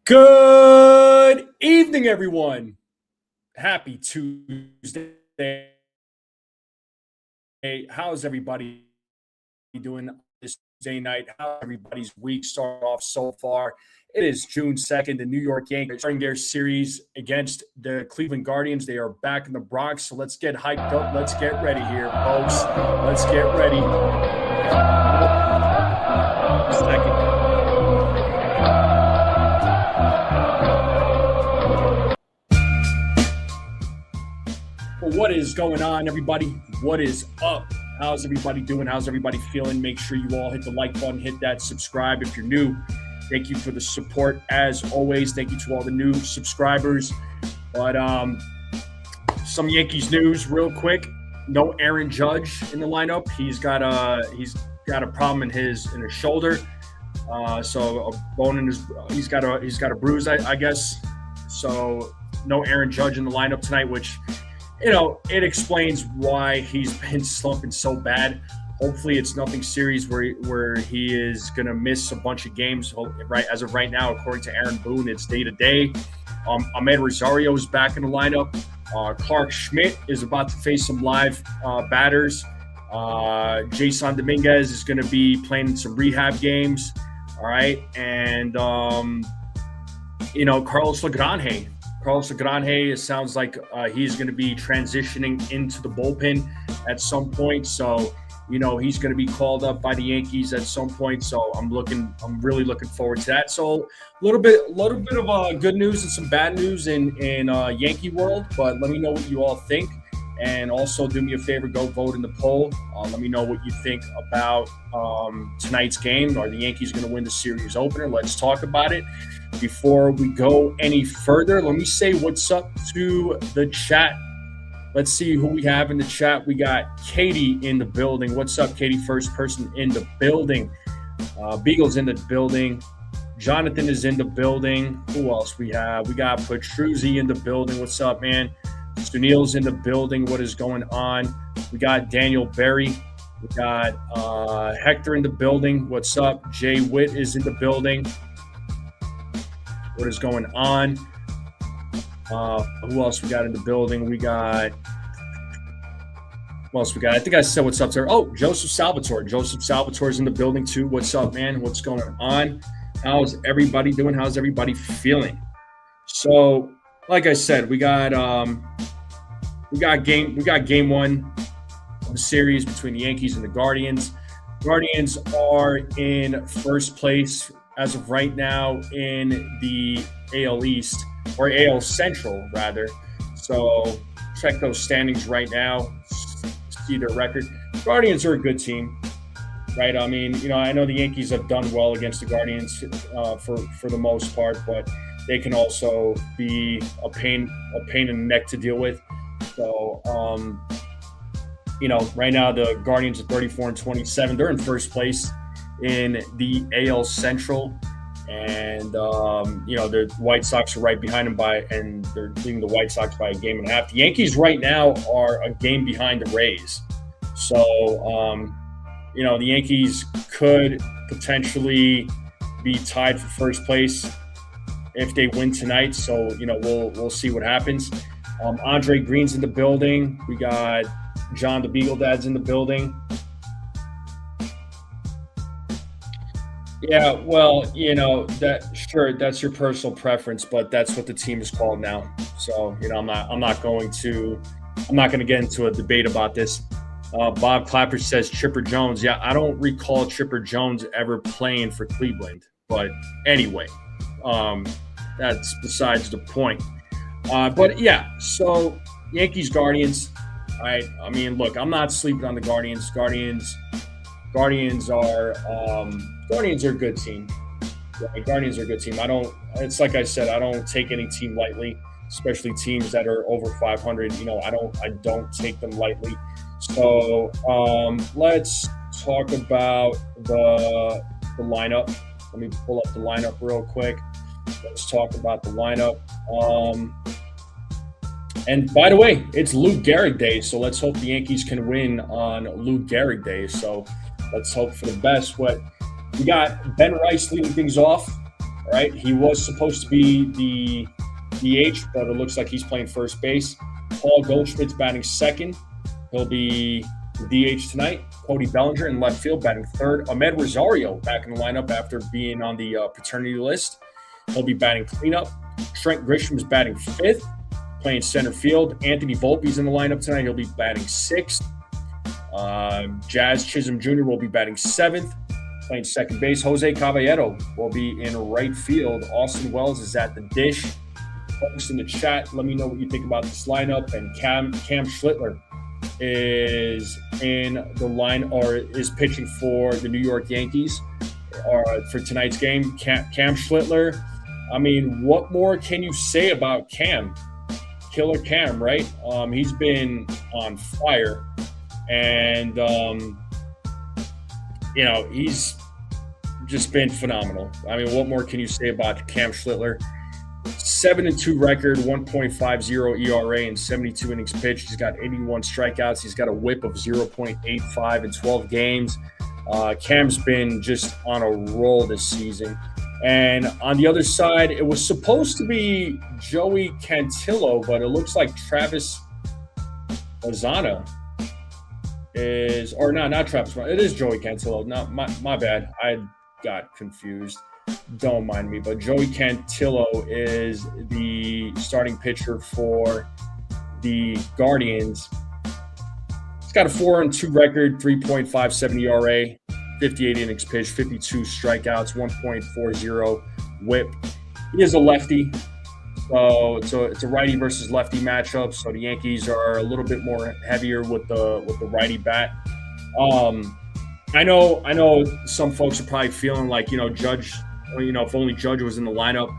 Good evening, everyone. Happy Tuesday. How's everybody doing this day night? How everybody's week started off so far? It is June 2nd. The New York Yankees starting their series against the Cleveland Guardians. They are back in the Bronx, so let's get hyped up. Let's get ready here, folks. Let's get ready. What is going on, everybody? What is up? How's everybody doing? How's everybody feeling? Make sure you all hit the like button, hit that subscribe if you're new. Thank you for the support as always. Thank you to all the new subscribers. But some Yankees news real quick. No Aaron Judge in the lineup. He's got a problem in his shoulder. So a bone in his he's got a bruise, I guess. So no Aaron Judge in the lineup tonight, which it explains why he's been slumping so bad. Hopefully it's nothing serious where he is going to miss a bunch of games. Right as of right now, according to Aaron Boone, it's day-to-day. Ahmed Rosario is back in the lineup. Clark Schmidt is about to face some live batters. Jason Dominguez is going to be playing some rehab games. All right. And, Carlos Lagrange. It sounds like he's going to be transitioning into the bullpen at some point. So, he's going to be called up by the Yankees at some point. So I'm really looking forward to that. So a little bit of good news and some bad news in Yankee world. But let me know what you all think. And also do me a favor, go vote in the poll. Let me know what you think about tonight's game. Are the Yankees going to win the series opener? Let's talk about it. Before we go any further, let me say what's up to the chat. Let's see who we have in the chat. We got Katie in the building. What's up, Katie? First person in the building. Beagle's in the building. Jonathan is in the building. Who else we have? We got Petruzzi in the building. What's up, man? Sunil's in the building. What is going on? We got Daniel Berry. We got Hector in the building. What's up? Jay Witt is in the building. What is going on? Who else we got in the building? Who else we got? I think I said what's up there. Oh, Joseph Salvatore. Joseph Salvatore's in the building too. What's up, man? What's going on? How's everybody doing? How's everybody feeling? So, like I said, we got game one of the series between the Yankees and the Guardians. Guardians are in first place as of right now in the AL East, or AL Central, rather. So check those standings right now, see their record. Guardians are a good team, right? I mean, I know the Yankees have done well against the Guardians for the most part, but they can also be a pain in the neck to deal with. So, right now the Guardians are 34-27. They're in first place in the AL Central, and the White Sox are right behind them and they're leading the White Sox by a game and a half. The Yankees right now are a game behind the Rays, so the Yankees could potentially be tied for first place if they win tonight. So we'll see what happens. Andre Green's in the building. We got John the Beagle Dad's in the building. Yeah, well, that's your personal preference, but that's what the team is called now. So, I'm not going to get into a debate about this. Bob Clapper says Chipper Jones. Yeah, I don't recall Chipper Jones ever playing for Cleveland, but anyway, that's besides the point. But yeah, so Yankees Guardians. All right. I mean, look, I'm not sleeping on the Guardians. Guardians are a good team. Right? Guardians are a good team. It's like I said, I don't take any team lightly, especially teams that are over 500. I don't take them lightly. So let's talk about the lineup. Let me pull up the lineup real quick. Let's talk about the lineup. And by the way, it's Lou Gehrig Day, so let's hope the Yankees can win on Lou Gehrig Day. So let's hope for the best. What we got, Ben Rice leading things off. All right, he was supposed to be the DH, but it looks like he's playing first base. Paul Goldschmidt's batting second. He'll be the DH tonight. Cody Bellinger in left field batting third. Ahmed Rosario back in the lineup after being on the paternity list. He'll be batting cleanup. Trent Grisham is batting fifth, playing center field. Anthony Volpe's in the lineup tonight. He'll be batting sixth. Jazz Chisholm Jr. will be batting seventh, playing second base. Jose Caballero will be in right field. Austin Wells is at the dish. Folks in the chat, let me know what you think about this lineup. And Cam Schlittler is in the line, or is pitching for the New York Yankees for tonight's game. Cam Schlittler, I mean, what more can you say about Cam? Killer Cam, right? He's been on fire, and he's just been phenomenal. I mean, what more can you say about Cam Schlittler? 7-2 record, 1.50 ERA in 72 innings pitched. He's got 81 strikeouts. He's got a whip of 0.85 in 12 games. Cam's been just on a roll this season. And on the other side, it was supposed to be Joey Cantillo, but it looks like Travis Ozana is, or no, not Travis. It is Joey Cantillo. Not my bad. I got confused. Don't mind me. But Joey Cantillo is the starting pitcher for the Guardians. He's got a 4-2 record, 3.57 ERA, 58 innings pitched, 52 strikeouts, 1.40 whip. He is a lefty. So it's a righty versus lefty matchup. So the Yankees are a little bit more heavier with the righty bat. I know some folks are probably feeling like, Judge, if only Judge was in the lineup.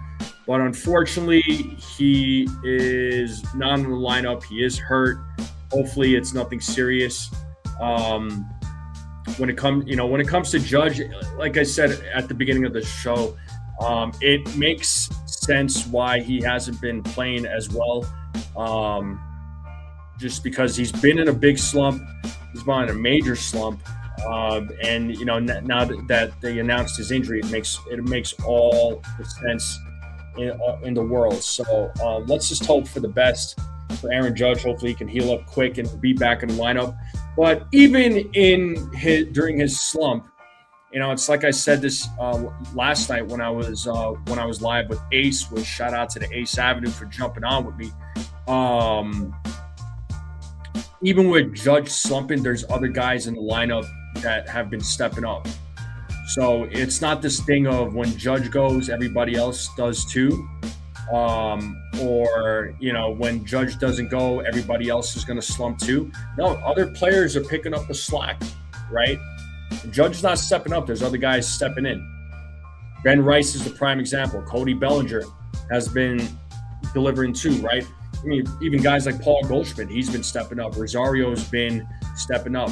But unfortunately, he is not in the lineup. He is hurt. Hopefully it's nothing serious. When it comes to Judge, like I said at the beginning of the show, it makes sense why he hasn't been playing as well. Just because he's been in a big slump. He's been in a major slump. And now that they announced his injury, it makes all the sense in the world. So let's just hope for the best for Aaron Judge. Hopefully he can heal up quick and be back in the lineup. But even during his slump, it's like I said this last night when I was live with Ace. With shout out to the Ace Avenue for jumping on with me. Even with Judge slumping, there's other guys in the lineup that have been stepping up. So it's not this thing of when Judge goes, everybody else does too. Or when Judge doesn't go, everybody else is going to slump too. No, other players are picking up the slack, right? Judge's not stepping up. There's other guys stepping in. Ben Rice is the prime example. Cody Bellinger has been delivering too, right? I mean, even guys like Paul Goldschmidt, he's been stepping up. Rosario's been stepping up.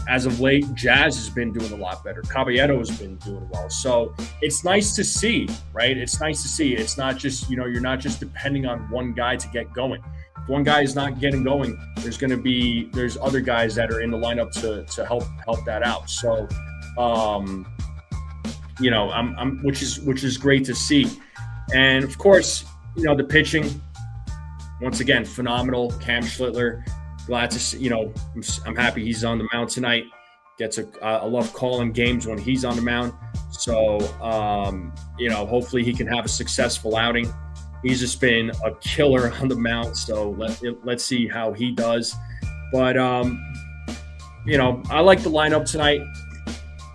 As of late, Jazz has been doing a lot better. Caballero has been doing well. So it's nice to see, right? It's nice to see. It's not just, you're not just depending on one guy to get going. If one guy is not getting going, there's other guys that are in the lineup to help that out. So, which is great to see. And of course, the pitching, once again, phenomenal. Cam Schlittler, glad to see, I'm happy he's on the mound tonight. I love calling games when he's on the mound. So, hopefully he can have a successful outing. He's just been a killer on the mound. So let's see how he does. But, I like the lineup tonight.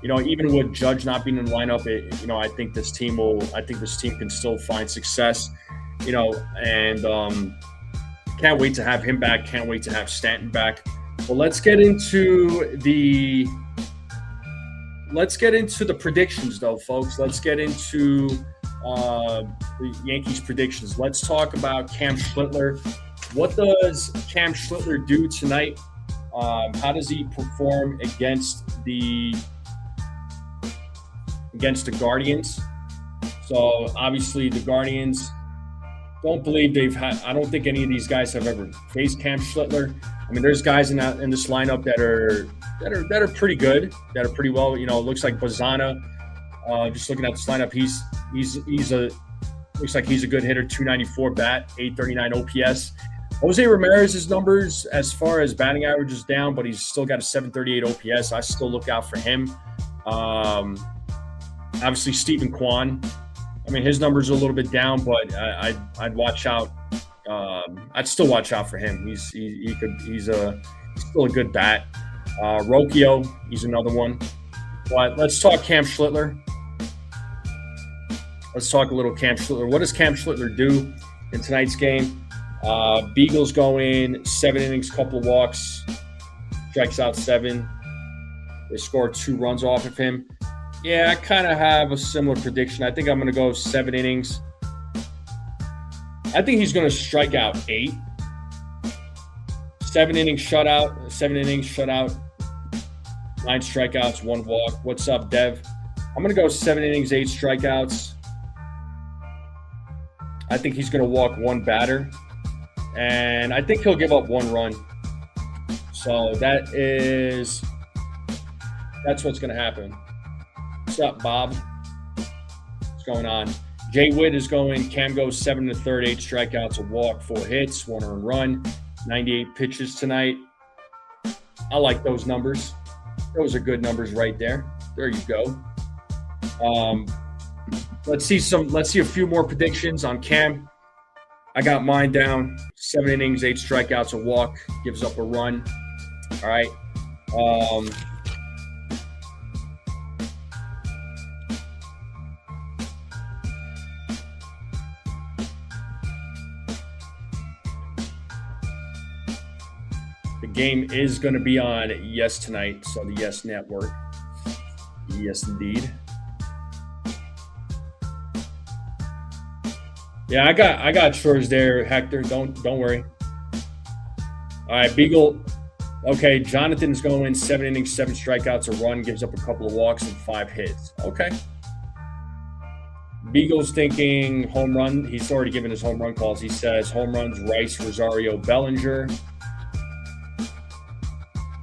Even with Judge not being in the lineup, I think this team can still find success, and can't wait to have him back. Can't wait to have Stanton back. Well, let's get into the predictions, though, folks. Let's get into the Yankees predictions. Let's talk about Cam Schlittler. What does Cam Schlittler do tonight? How does he perform against the Guardians? So obviously the Guardians, I don't think any of these guys have ever faced Cam Schlittler. I mean, there's guys in this lineup that are pretty good, that are pretty well. It looks like Bazana Just looking at this lineup, he's a looks like he's a good hitter. 294 bat, 839 OPS. Jose Ramirez's numbers as far as batting average is down, but he's still got a 738 OPS. I still look out for him. Obviously, Stephen Kwan. I mean, his numbers are a little bit down, but I'd watch out. I'd still watch out for him. He's still a good bat. Rocchio, he's another one. But let's talk Cam Schlittler. Let's talk a little Cam Schlittler. What does Cam Schlittler do in tonight's game? Beagles go in, 7 innings, couple of walks, strikes out 7. They score 2 runs off of him. Yeah, I kind of have a similar prediction. I think I'm going to go 7 innings. I think he's going to strike out 8. 7 innings shutout, 9 strikeouts, 1 walk. What's up, Dev? I'm going to go 7 innings, 8 strikeouts. I think he's going to walk 1 batter. And I think he'll give up 1 run. So that's what's going to happen. What's up, Bob? What's going on? Jay Witt is going. Cam goes 7 1/3, 8 strikeouts, a walk, 4 hits, 1 earned run, 98 pitches tonight. I like those numbers. Those are good numbers right there. There you go. Let's see a few more predictions on Cam. I got mine down. 7 innings, 8 strikeouts, a walk, gives up a run. All right. The game is going to be on Yes tonight, so the Yes Network. Yes, indeed. Yeah, I got chores there, Hector. Don't worry. All right, Beagle. Okay, Jonathan's going 7 innings, 7 strikeouts, a run, gives up a couple of walks and 5 hits. Okay. Beagle's thinking home run. He's already given his home run calls. He says home runs: Rice, Rosario, Bellinger.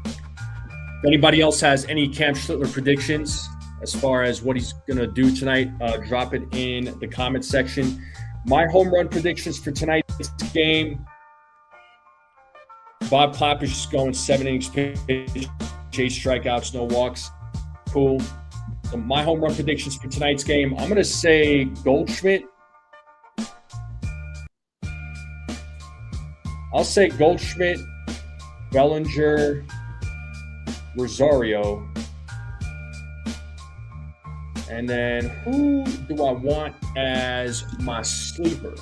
If anybody else has any Cam Schlittler predictions as far as what he's going to do tonight, drop it in the comment section. My home run predictions for tonight's game: Bob Clapper's just going 7 innings pitch, 8 strikeouts, no walks. Cool. So my home run predictions for tonight's game: I'm going to say Goldschmidt. I'll say Goldschmidt, Bellinger, Rosario. And then who do I want as my sleeper?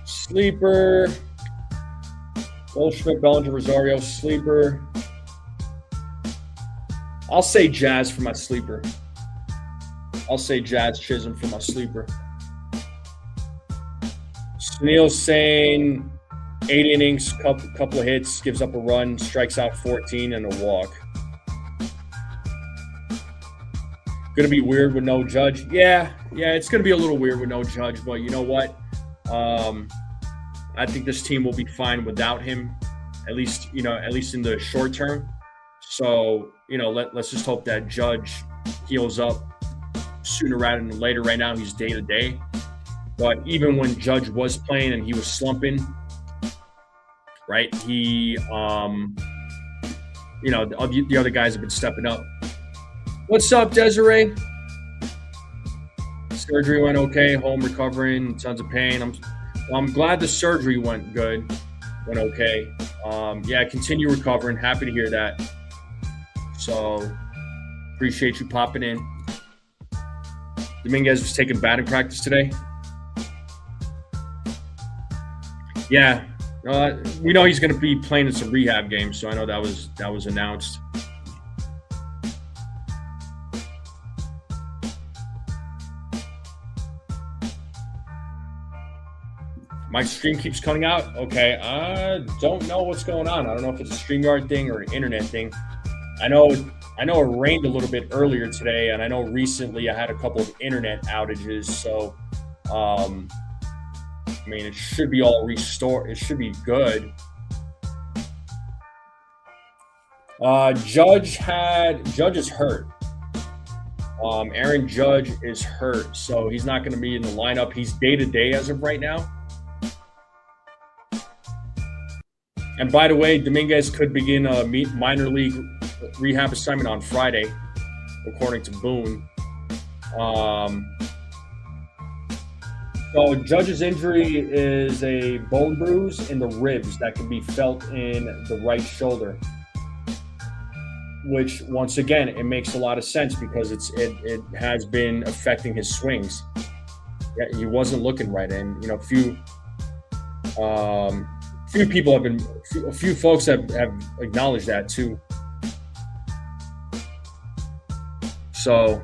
Sleeper. Goldschmidt, Bellinger, Rosario, sleeper. I'll say Jazz for my sleeper. I'll say Jazz Chisholm for my sleeper. Snell's saying 8 innings, couple of hits, gives up a run, strikes out 14 and a walk. Gonna be weird with no Judge. Yeah, it's gonna be a little weird with no Judge, but you know what? I think this team will be fine without him, at least in the short term. So, let's just hope that Judge heals up sooner rather than later. Right now, he's day to day. But even when Judge was playing and he was slumping, right, the other guys have been stepping up. What's up, Desiree? Surgery went okay, home recovering, tons of pain. I'm glad the surgery went okay. Continue recovering. Happy to hear that. So, appreciate you popping in. Dominguez was taking batting practice today. Yeah, we know he's going to be playing in some rehab games, so I know that was announced. My stream keeps cutting out. Okay, I don't know what's going on. I don't know if it's a StreamYard thing or an internet thing. I know it rained a little bit earlier today, and I know recently I had a couple of internet outages, so I mean, it should be all restored. It should be good. Judge is hurt. Aaron Judge is hurt, so he's not going to be in the lineup. He's day-to-day as of right now. And by the way, Dominguez could begin a minor league rehab assignment on Friday, according to Boone. So Judge's injury is a bone bruise in the ribs that can be felt in the right shoulder, which once again, it makes a lot of sense because it has been affecting his swings. Yeah, he wasn't looking right, and a few people have been, a few folks have acknowledged that too. So,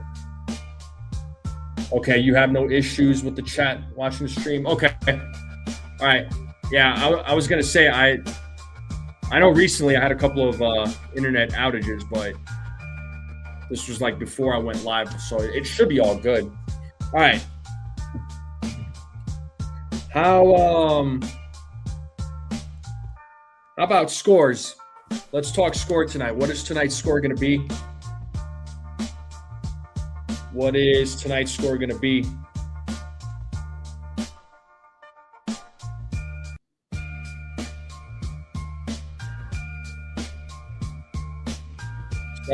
okay, you have no issues with the chat watching the stream. Okay, all right, yeah, I was gonna say I know recently I had a couple of internet outages, but this was like before I went live, so it should be all good. All right. How about scores? Let's talk score tonight. What is tonight's score going to be? What is tonight's score going to be?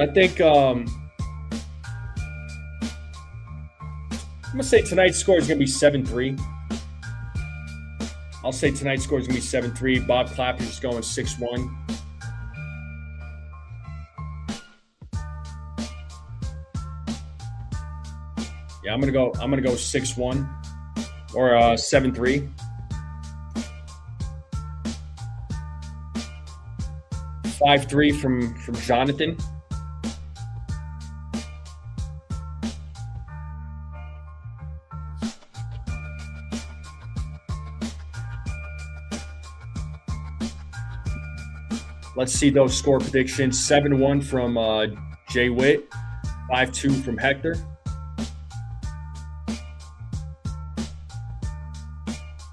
I think I'm going to say tonight's score is going to be 7-3. I'll say tonight's score is going to be 7-3. Bob Clapper's just going 6-1. Yeah, I'm going to go 6-1 or 7-3. 5-3 from Jonathan. Let's see those score predictions. 7-1 from Jay Witt. 5-2 from Hector.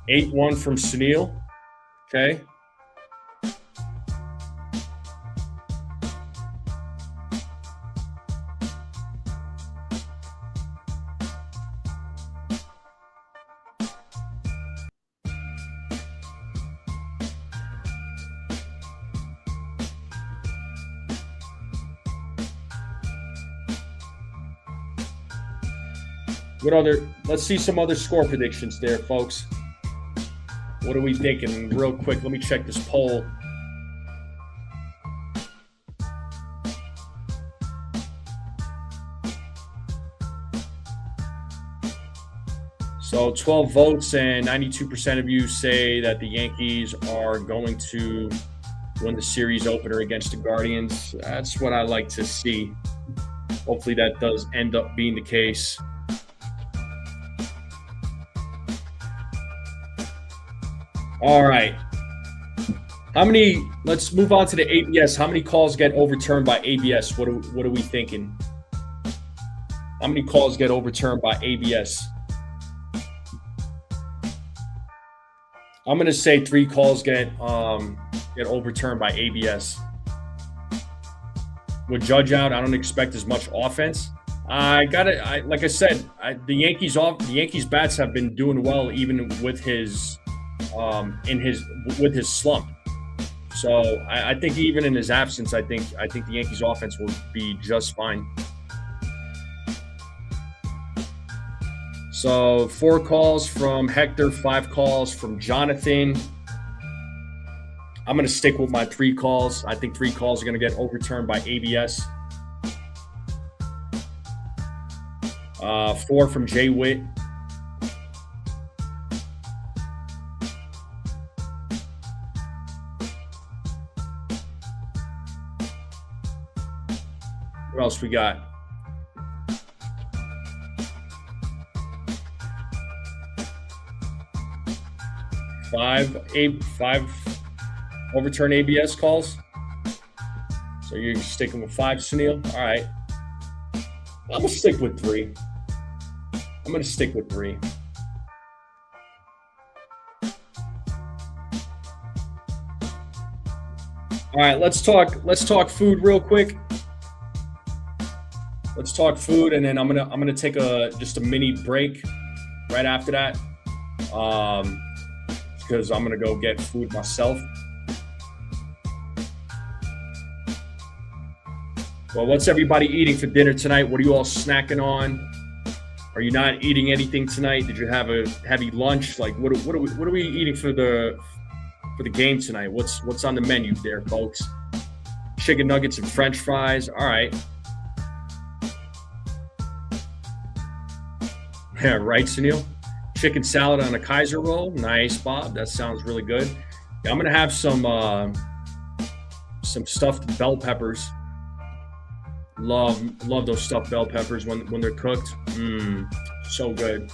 8-1 from Snell. Okay. Let's see some other score predictions there, folks. What are we thinking? Real quick, let me check this poll. So 12 votes and 92% of you say that the Yankees are going to win the series opener against the Guardians. That's what I like to see. Hopefully that does end up being the case. All right. Let's move on to the ABS. How many calls get overturned by ABS? What are we thinking? How many calls get overturned by ABS? I'm going to say 3 calls get overturned by ABS. With Judge out, I don't expect as much offense. Like I said, the Yankees bats have been doing well even with his slump. So I think even in his absence, I think the Yankees offense will be just fine. So 4 calls from Hector, 5 calls from Jonathan. I'm going to stick with my 3 calls. I think 3 calls are going to get overturned by ABS. 4 from Jay Witt. What else we got? Five overturn ABS calls. So you're sticking with 5, Snell? All right. I'm going to stick with 3. All right, let's talk food real quick. Let's talk food, and then I'm gonna take just a mini break right after that, because I'm gonna go get food myself. Well, what's everybody eating for dinner tonight? What are you all snacking on? Are you not eating anything tonight? Did you have a heavy lunch? Like, what are we eating for the game tonight? What's on the menu there, folks? Chicken nuggets and French fries. All right. Yeah, right, Sunil. Chicken salad on a Kaiser roll. Nice, Bob. That sounds really good. Yeah, I'm gonna have some stuffed bell peppers. Love those stuffed bell peppers when they're cooked. So good.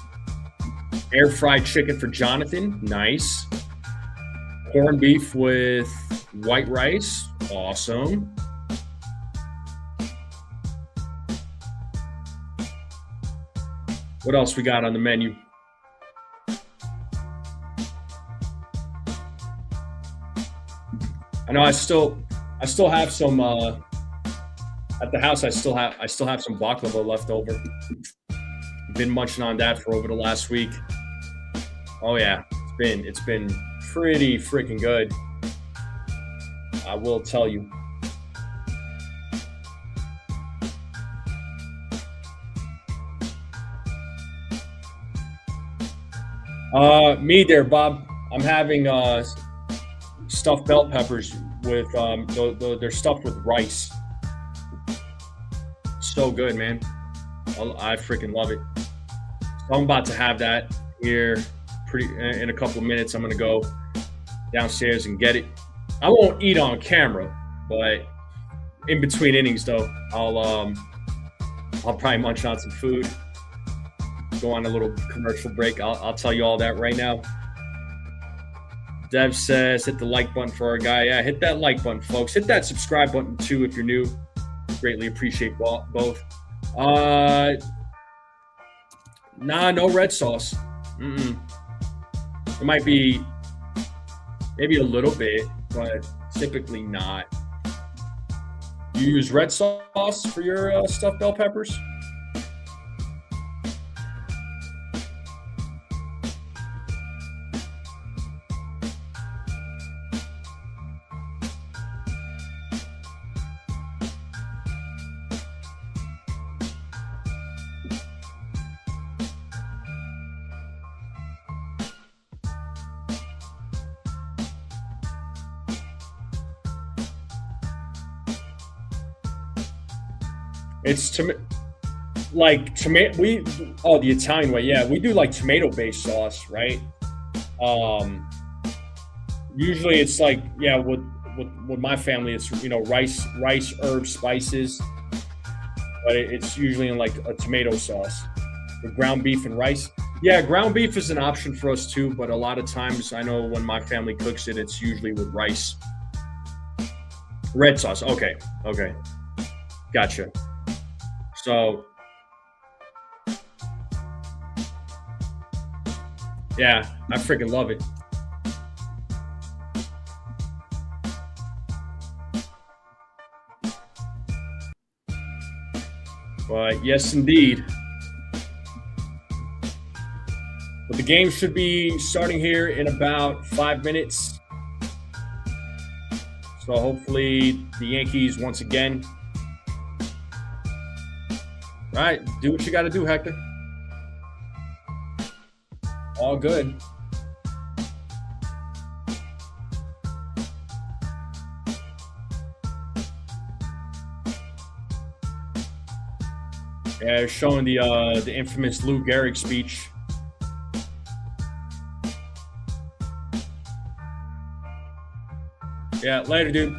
Air fried chicken for Jonathan. Nice. Corned beef with white rice. Awesome. What else we got on the menu? I know I still have some at the house. I still have some baklava left over. Been munching on that for over the last week. Oh yeah, it's been pretty freaking good. I will tell you. Me there, Bob. I'm having stuffed bell peppers with they're stuffed with rice. So good, man. I freaking love it. So I'm about to have that here in a couple of minutes. I'm gonna go downstairs and get it. I won't eat on camera, but in between innings though, I'll probably munch on some food. Go on a little commercial break. I'll tell you all that right now. Dev says hit the like button for our guy. Yeah, hit that like button, folks. Hit that subscribe button too if you're new. Greatly appreciate both. Nah, no red sauce. It might be maybe a little bit, but typically not. You use red sauce for your stuffed bell peppers? It's like tomato. The Italian way. Yeah, we do like tomato-based sauce, right? Usually it's like with my family, it's rice, herbs, spices, but it's usually in like a tomato sauce with ground beef and rice. Yeah, ground beef is an option for us too, but a lot of times I know when my family cooks it, it's usually with rice. Red sauce. Okay, gotcha. So, yeah, I freaking love it. But yes, indeed. But the game should be starting here in about 5 minutes. So hopefully the Yankees once again. Right, do what you got to do, Hector. All good. Yeah, showing the infamous Lou Gehrig speech. Yeah, later, dude.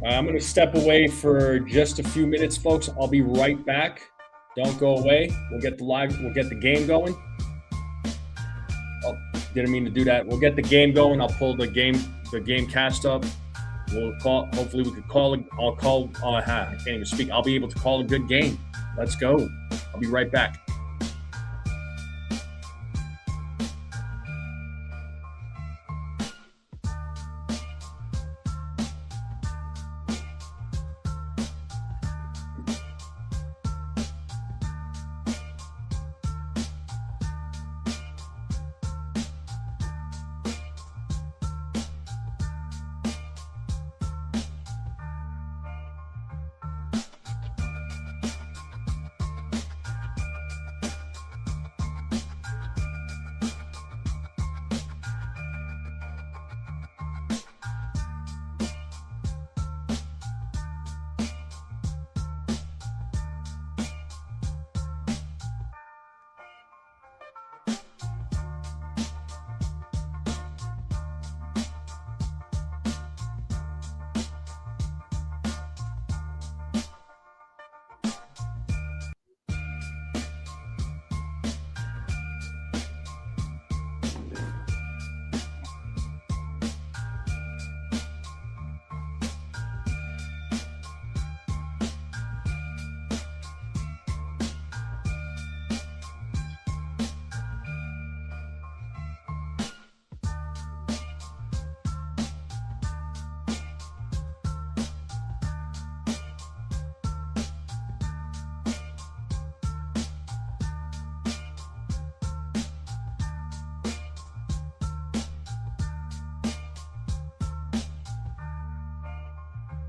I'm going to step away for just a few minutes, folks. I'll be right back. Don't go away. We'll get the game going. Oh, didn't mean to do that. We'll get the game going. I'll pull the game cast up. We'll call. Hopefully, we could call. I'll call. I can't even speak. I'll be able to call a good game. Let's go. I'll be right back.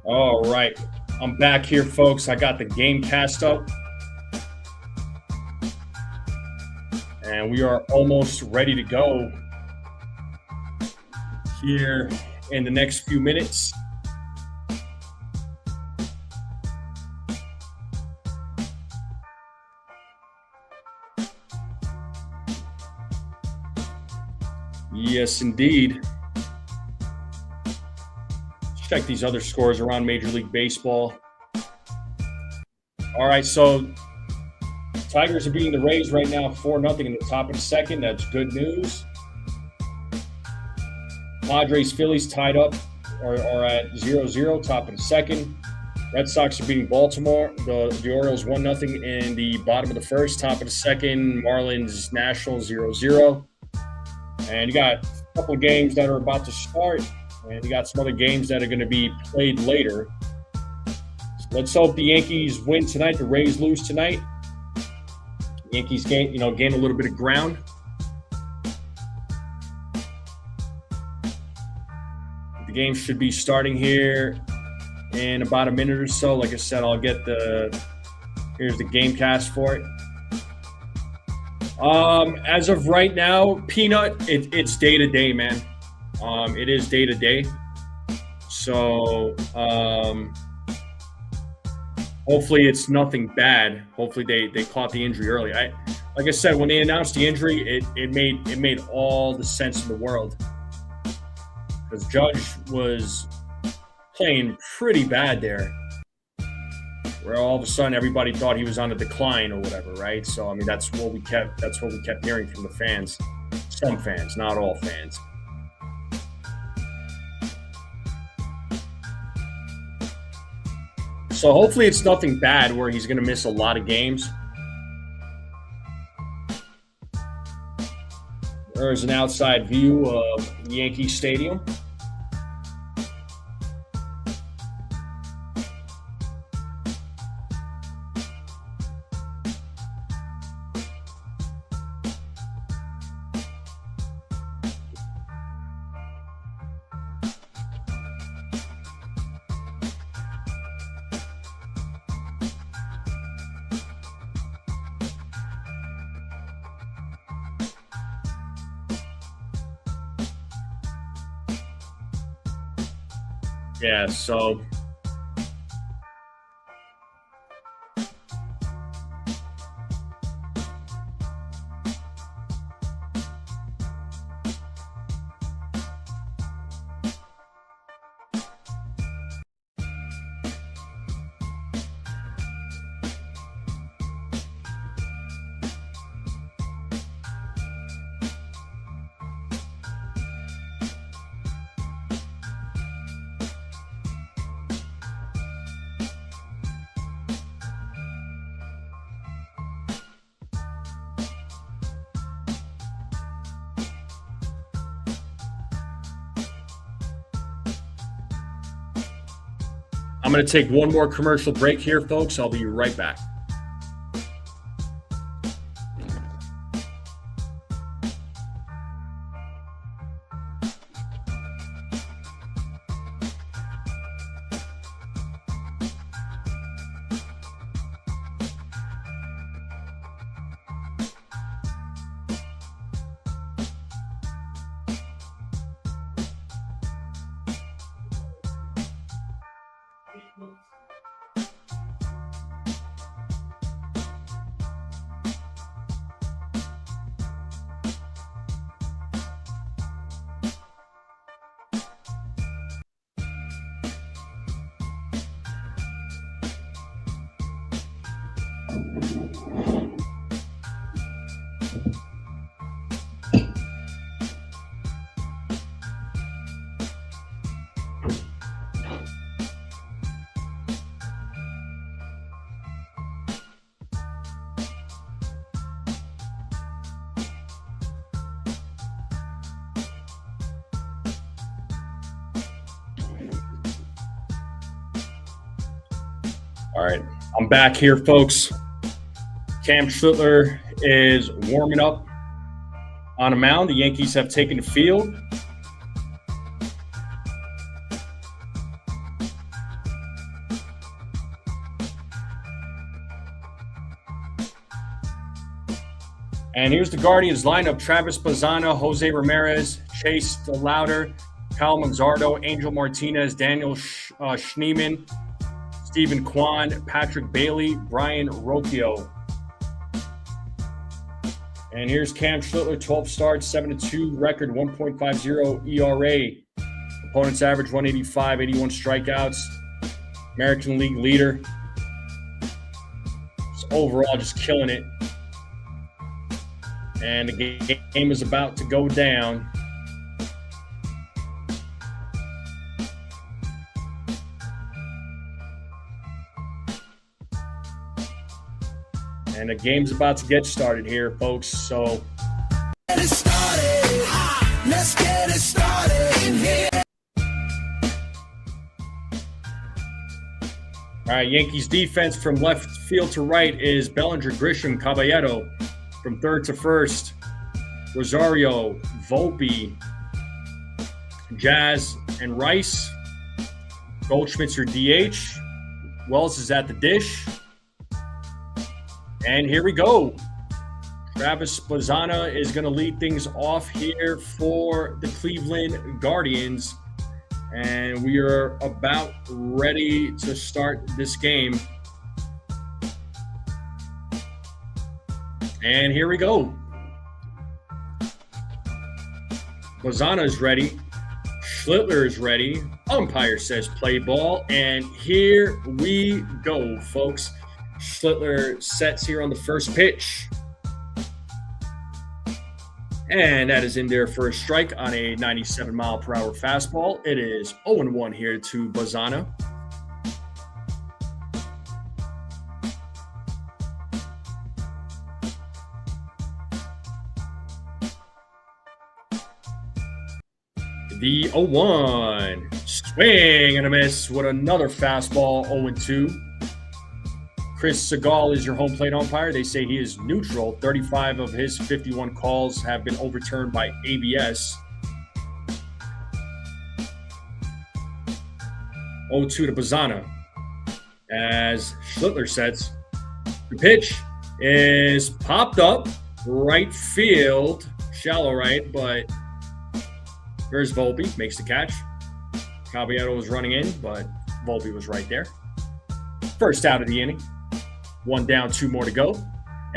All right. I'm back here, folks. I got the game cast up. And we are almost ready to go here in the next few minutes. Yes, indeed. Check these other scores around Major League Baseball. All right, so Tigers are beating the Rays right now 4-0 in the top of the second. That's good news. Padres, Phillies tied up or at 0-0, top of the second. Red Sox are beating Baltimore. The Orioles 1-0 in the bottom of the first, top of the second. Marlins, Nationals 0-0. And you got a couple of games that are about to start. And you got some other games that are going to be played later. So let's hope the Yankees win tonight. The Rays lose tonight. Yankees gain a little bit of ground. The game should be starting here in about a minute or so. Like I said, I'll get here's the game cast for it. As of right now, Peanut, it's day to day, man. It is day to day. So hopefully it's nothing bad. Hopefully they caught the injury early. Like I said, when they announced the injury, it made all the sense in the world. Because Judge was playing pretty bad there. Where all of a sudden everybody thought he was on a decline or whatever, right? So I mean that's what we kept hearing from the fans. Some fans, not all fans. So hopefully it's nothing bad where he's going to miss a lot of games. There's an outside view of Yankee Stadium. Yeah, so going to take one more commercial break here, folks. I'll be right back. All right, I'm back here, folks. Cam Schlittler is warming up on a mound. The Yankees have taken the field. And here's the Guardians lineup: Travis Bazzana, Jose Ramirez, Chase DeLauder, Kyle Manzardo, Angel Martinez, Daniel Schneemann, Stephen Kwan, Patrick Bailey, Brian Rocchio. And here's Cam Schlittler, 12 starts, 7-2 record, 1.50 ERA. Opponents average 185, 81 strikeouts. American League leader. So overall, just killing it. And the game is about to go down. And the game's about to get started here, folks. So Let's get it started in here. All right, Yankees defense from left field to right is Bellinger, Grisham, Caballero. From third to first, Rosario, Volpe, Jazz, and Rice. Goldschmidt's your DH. Wells is at the dish. And here we go. Travis Bazzana is going to lead things off here for the Cleveland Guardians. And we are about ready to start this game. And here we go. Bazzana is ready. Schlittler is ready. Umpire says play ball. And here we go, folks. Schlittler sets here on the first pitch. And that is in there for a strike on a 97-mile-per-hour fastball. It is 0-1 here to Bazzana. The 0-1. Swing and a miss with another fastball, 0-2. Chris Segal is your home plate umpire. They say he is neutral. 35 of his 51 calls have been overturned by ABS. 0-2 to Bazzana. As Schlittler sets, the pitch is popped up right field, shallow right, but there's Volpe, makes the catch. Caballero was running in, but Volpe was right there. First out of the inning. One down, two more to go.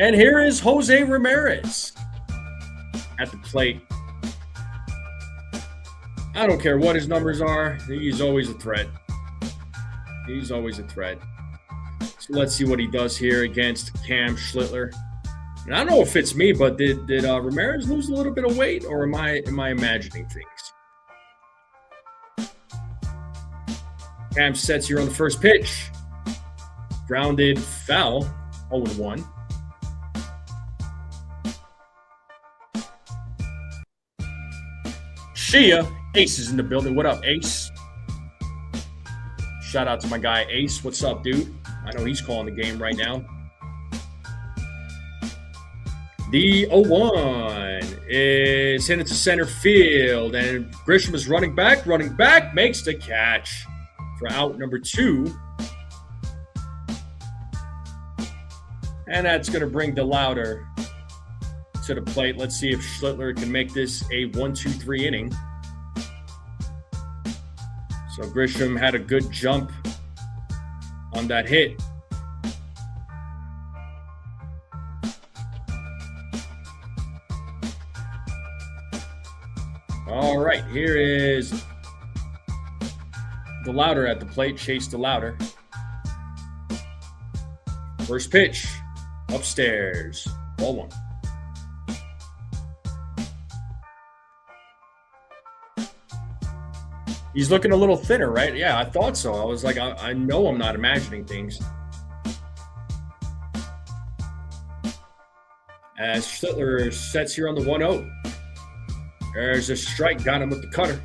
And here is Jose Ramirez at the plate. I don't care what his numbers are. He's always a threat. He's always a threat. So let's see what he does here against Cam Schlittler. And I don't know if it's me, but did Ramirez lose a little bit of weight, or am I imagining things? Cam sets here on the first pitch. Grounded foul, 0-1. Shia, Ace is in the building. What up, Ace? Shout out to my guy Ace. What's up, dude? I know he's calling the game right now. The 0-1 is hit into center field, and Grisham is running back, makes the catch for out number 2. And that's going to bring DeLauder to the plate. Let's see if Schlittler can make this a 1-2-3 inning. So Grisham had a good jump on that hit. All right, here is DeLauder at the plate. Chase DeLauder. First pitch, upstairs, ball 1. He's looking a little thinner, right? Yeah, I thought so. I was like, I know I'm not imagining things. As Schlittler sets here on the 1-0. There's a strike, got him with the cutter.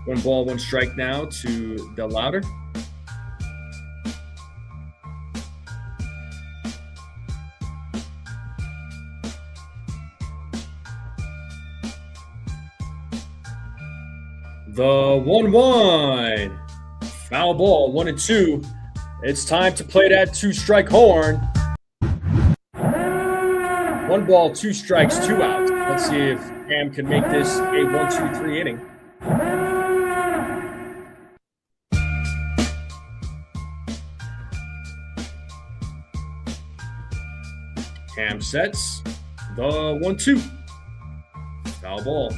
1 ball, 1 strike now to DeLauder. The 1-1. Foul ball, 1-2. It's time to play that 2-strike horn. 1 ball, 2 strikes, 2 outs. Let's see if Cam can make this a 1-2-3 inning. Cam sets the 1-2. Foul ball.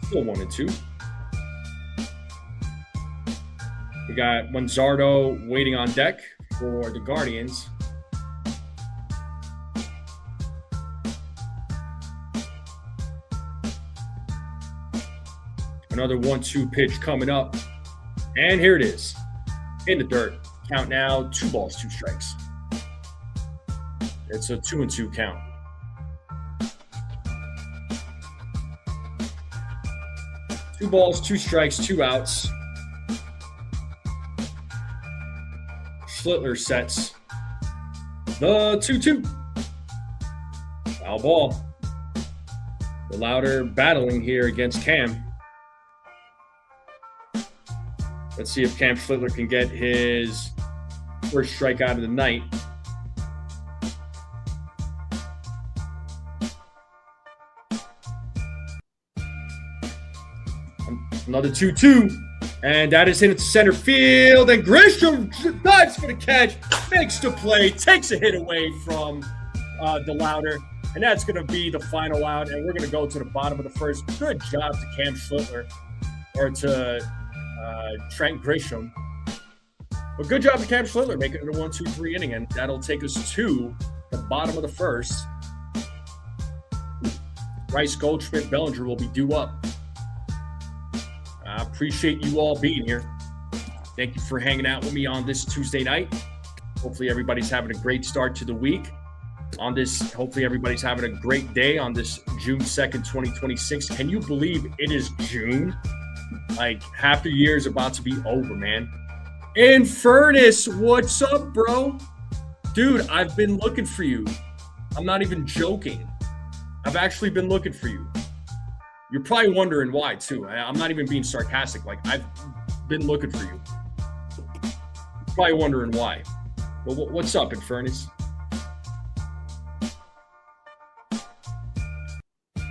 Still 1-2. We got Manzardo waiting on deck for the Guardians. Another 1-2 pitch coming up. And here it is. In the dirt. Count now, 2 balls, 2 strikes. It's a 2-2 count. Two balls, 2 strikes, 2 outs. Schlittler sets the 2-2. Foul ball. DeLauder battling here against Cam. Let's see if Cam Schlittler can get his first strikeout of the night. Another 2-2. And that is hit into center field. And Grisham dives for the catch, makes the play, takes a hit away from DeLauder. And that's going to be the final out. And we're going to go to the bottom of the first. Good job to Cam Schlittler, or to Trent Grisham. But good job to Cam Schlittler making it a 1-2-3 inning, and that'll take us to the bottom of the first. Rice, Goldschmidt, Bellinger will be due up. I appreciate you all being here. Thank you for hanging out with me on this Tuesday night. Hopefully everybody's having a great start to the week. Hopefully everybody's having a great day on this June 2nd, 2026. Can you believe it is June? Like, half the year is about to be over, man. And Furnace, what's up, bro? Dude, I've been looking for you. I'm not even joking. I've actually been looking for you. You're probably wondering why, too. I'm not even being sarcastic. Like, I've been looking for you. You're probably wondering why. But what's up, Infernus?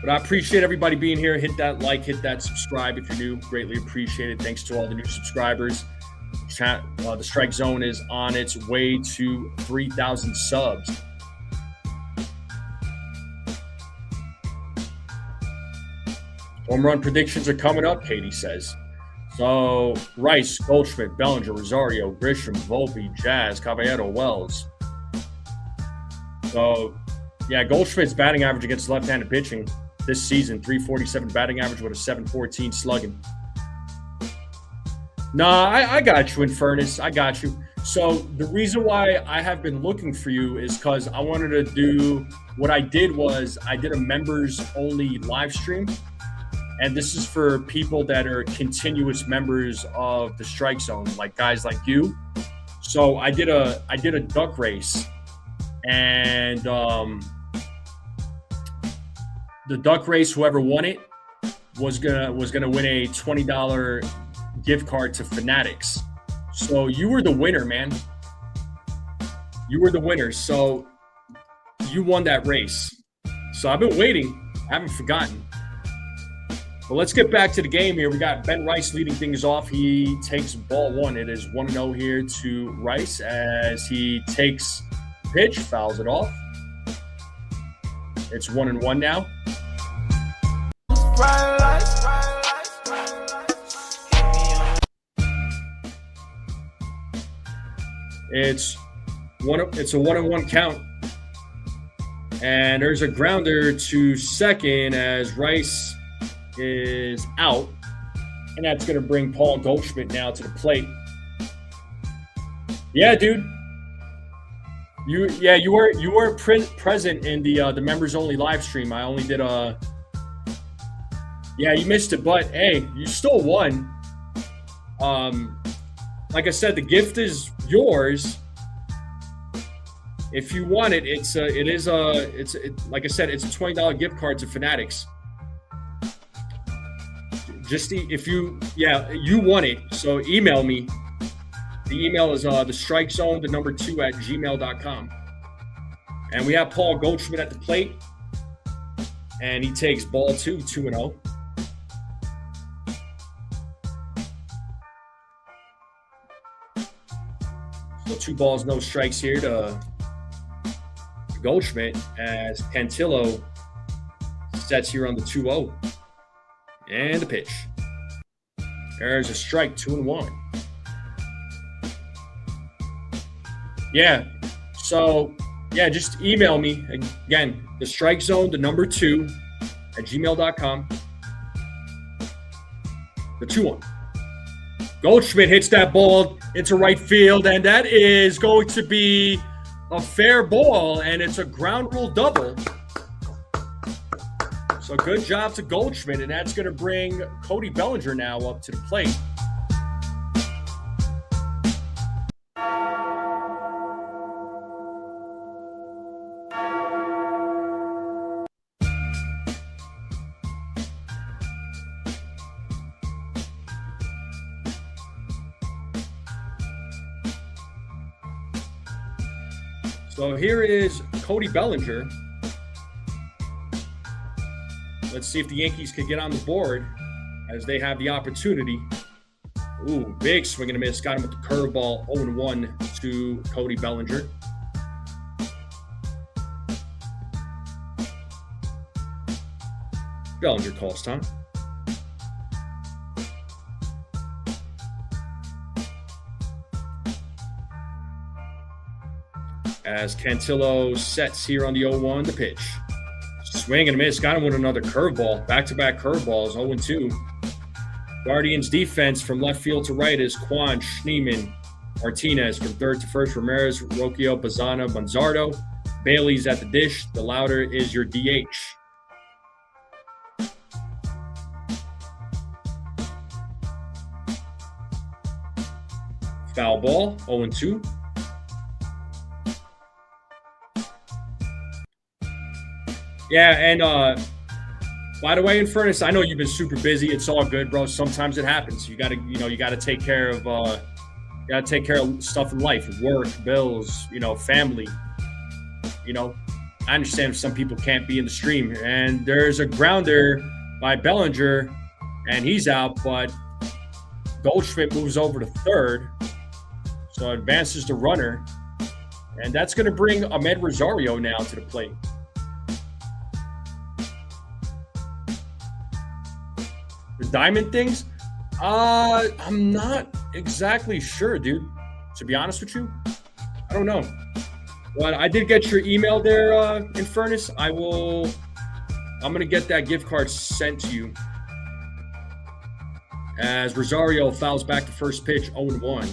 But I appreciate everybody being here. Hit that like, hit that subscribe if you're new. Greatly appreciate it. Thanks to all the new subscribers. The Strike Zone is on its way to 3,000 subs. Home run predictions are coming up, Katie says. So, Rice, Goldschmidt, Bellinger, Rosario, Grisham, Volpe, Jazz, Caballero, Wells. So, yeah, Goldschmidt's batting average against left-handed pitching this season, 347 batting average with a 714 slugging. Nah, I got you, Infernus. I got you. So the reason why I have been looking for you is because I wanted to do – what I did was I did a members-only live stream And this is for people that are continuous members of the strike zone, like guys like you. So I did a duck race, and the duck race, whoever won it was gonna win a $20 gift card to Fanatics. So you were the winner, man. You were the winner. So you won that race. So I've been waiting. I haven't forgotten. But let's get back to the game here. We got Ben Rice leading things off. He takes ball one. It is 1-0 here to Rice as he takes pitch, fouls it off. It's 1-1 now. It's a 1-1 count. And there's a grounder to second as Rice is out. And that's going to bring Paul Goldschmidt now to the plate. Yeah, dude. You were present in the members only live stream. I only did yeah, you missed it, but hey, you still won. Like I said, the gift is yours. If you want it, like I said, it's a $20 gift card to Fanatics. You want it, so email me. The email is the strike zone, the number 2 at gmail.com. And we have Paul Goldschmidt at the plate. And he takes ball 2, 2-0. So 2 balls, no strikes here to Goldschmidt as Cantillo sets here on the 2-0. And the pitch. There's a strike, 2-1. Yeah. So, yeah, just email me. Again, the strike zone, the number 2 at gmail.com. The 2-1. Goldschmidt hits that ball into right field, and that is going to be a fair ball, and it's a ground rule double. So good job to Goldschmidt, and that's going to bring Cody Bellinger now up to the plate. So here is Cody Bellinger. Let's see if the Yankees can get on the board as they have the opportunity. Ooh, big swing and a miss. Got him with the curveball. 0-1 to Cody Bellinger. Bellinger calls time. As Cantillo sets here on the 0-1, the pitch. Swing and a miss. Got him with another curveball. Back-to-back curveballs, 0-2. Guardians defense from left field to right is Quan, Schneeman, Martinez. From third to first, Ramirez, Rocchio, Bazzana, Manzardo. Bailey's at the dish. The louder is your DH. Foul ball, 0-2. Yeah, and by the way, Infernus, I know you've been super busy. It's all good, bro. Sometimes it happens. You gotta take care of stuff in life, work, bills, family. I understand if some people can't be in the stream. And there's a grounder by Bellinger, and he's out, but Goldschmidt moves over to third, so advances the runner, and that's going to bring Ahmed Rosario now to the plate. The diamond things? I'm not exactly sure, dude. To be honest with you, I don't know. But I did get your email there, Infernus. I'm gonna get that gift card sent to you. As Rosario fouls back to first pitch, 0-1.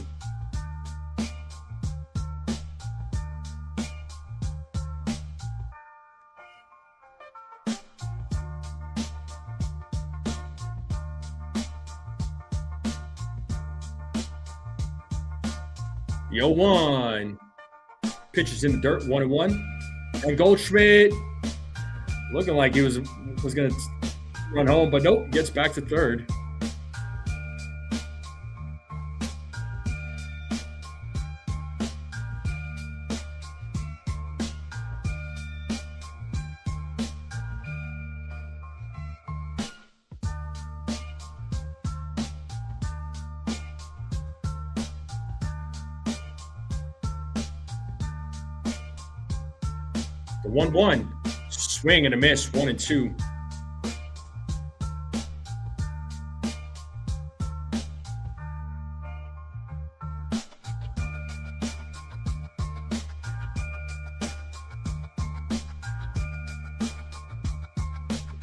0-1. Pitches in the dirt, 1-1. And Goldschmidt looking like he was going to run home, but nope, gets back to third. The 1-1. Swing and a miss, 1-2.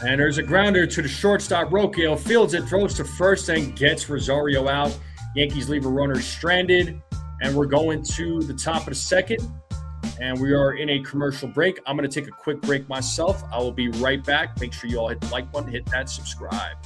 And there's a grounder to the shortstop. Rochester fields it, throws to first, and gets Rosario out. Yankees leave a runner stranded, and we're going to the top of the second. And we are in a commercial break. I'm going to take a quick break myself. I will be right back. Make sure you all hit the like button, hit that subscribe.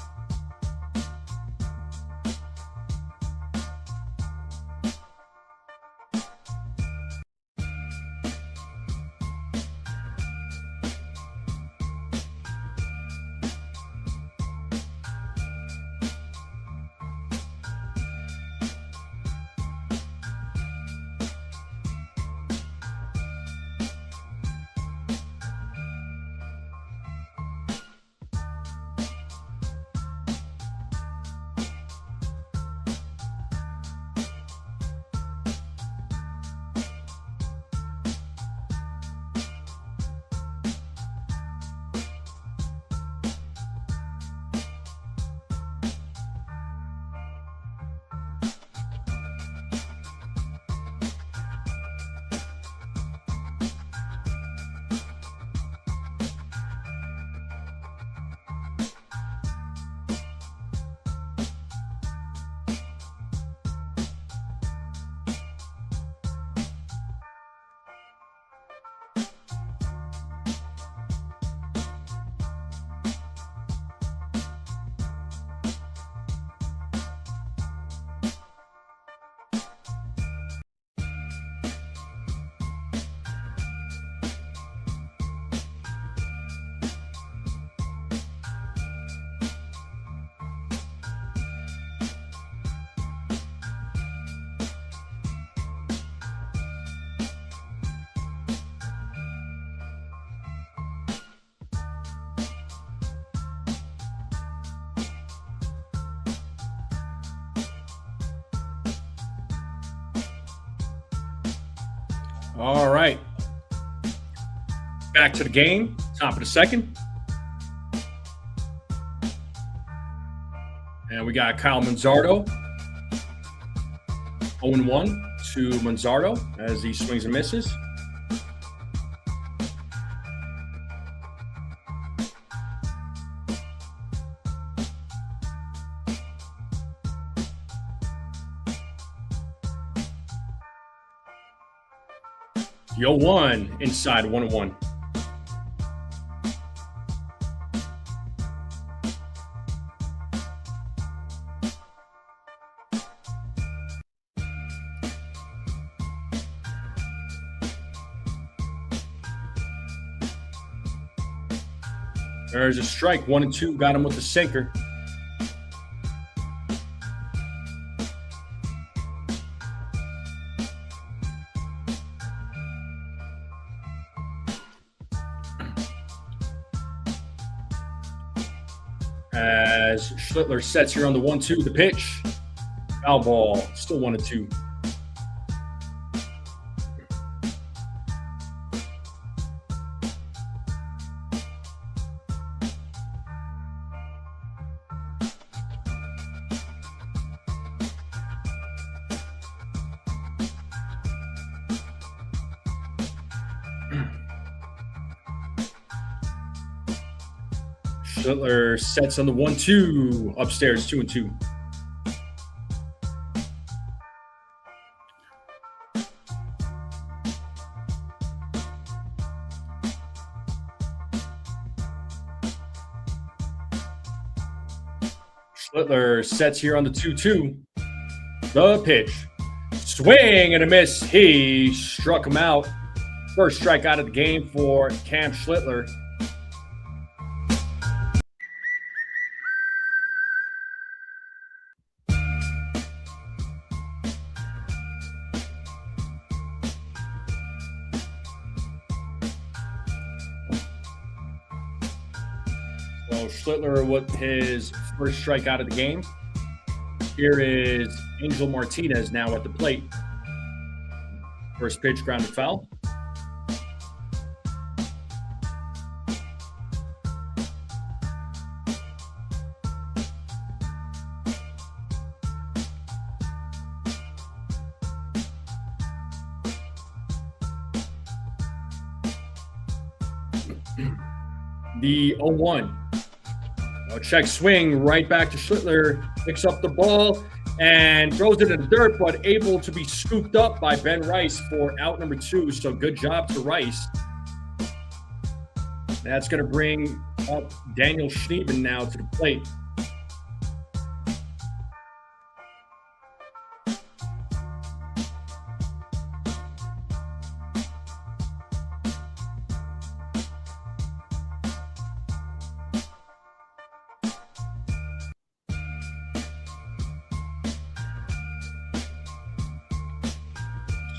All right. Back to the game. Top of the second. And we got Kyle Manzardo. 0-1 to Manzardo as he swings and misses. The 0-1 inside, 1-1. There's a strike, 1-2. Got him with the sinker. As Schlittler sets here on the 1-2, the pitch. Foul ball, still 1-2. Schlittler sets on the 1-2, upstairs, 2-2. Schlittler sets here on the 2-2. The pitch. Swing and a miss. He struck him out. First strike out of the game for Cam Schlittler. So Schlittler with his first strike out of the game. Here is Angel Martinez now at the plate. First pitch, grounded foul. The 0-1. Check swing right back to Schlittler. Picks up the ball and throws it in the dirt, but able to be scooped up by Ben Rice for out number 2. So good job to Rice. That's going to bring up Daniel Schneeman now to the plate.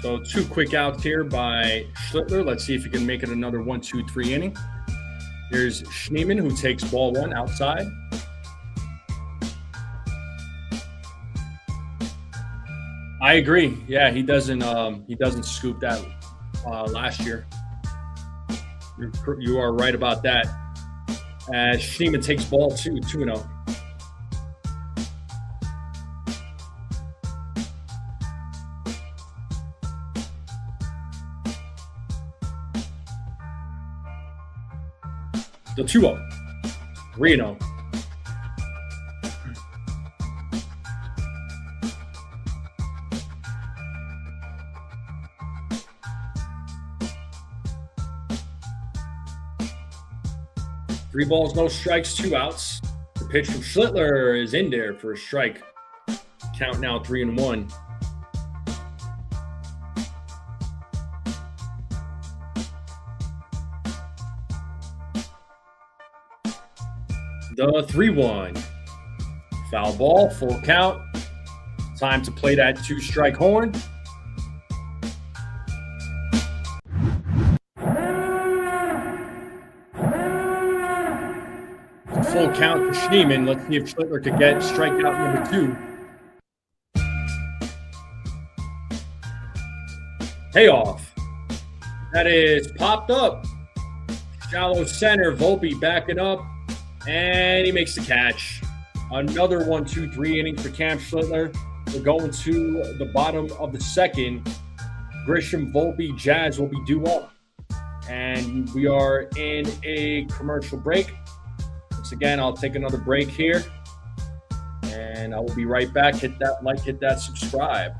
So 2 quick outs here by Schlittler. Let's see if he can make it another 1-2-3 inning. Here's Schneeman, who takes ball 1 outside. I agree. Yeah, he doesn't scoop that last year. You are right about that. As Schneeman takes ball 2, 2-0. The 2-0. 3-0. Three balls, no strikes, 2 outs. The pitch from Schlittler is in there for a strike. Count now 3-1. The 3-1. Foul ball, full count. Time to play that 2-strike horn. Full count for Schneeman. Let's see if Schlittler could get strikeout number 2. Payoff. That is popped up. Shallow center. Volpe backing up. And he makes the catch. Another 1-2-3 inning for Cam Schlittler. We're going to the bottom of the second. Grisham, Volpe, Jazz will be due up. And we are in a commercial break. Once again, I'll take another break here. And I will be right back. Hit that like, hit that subscribe.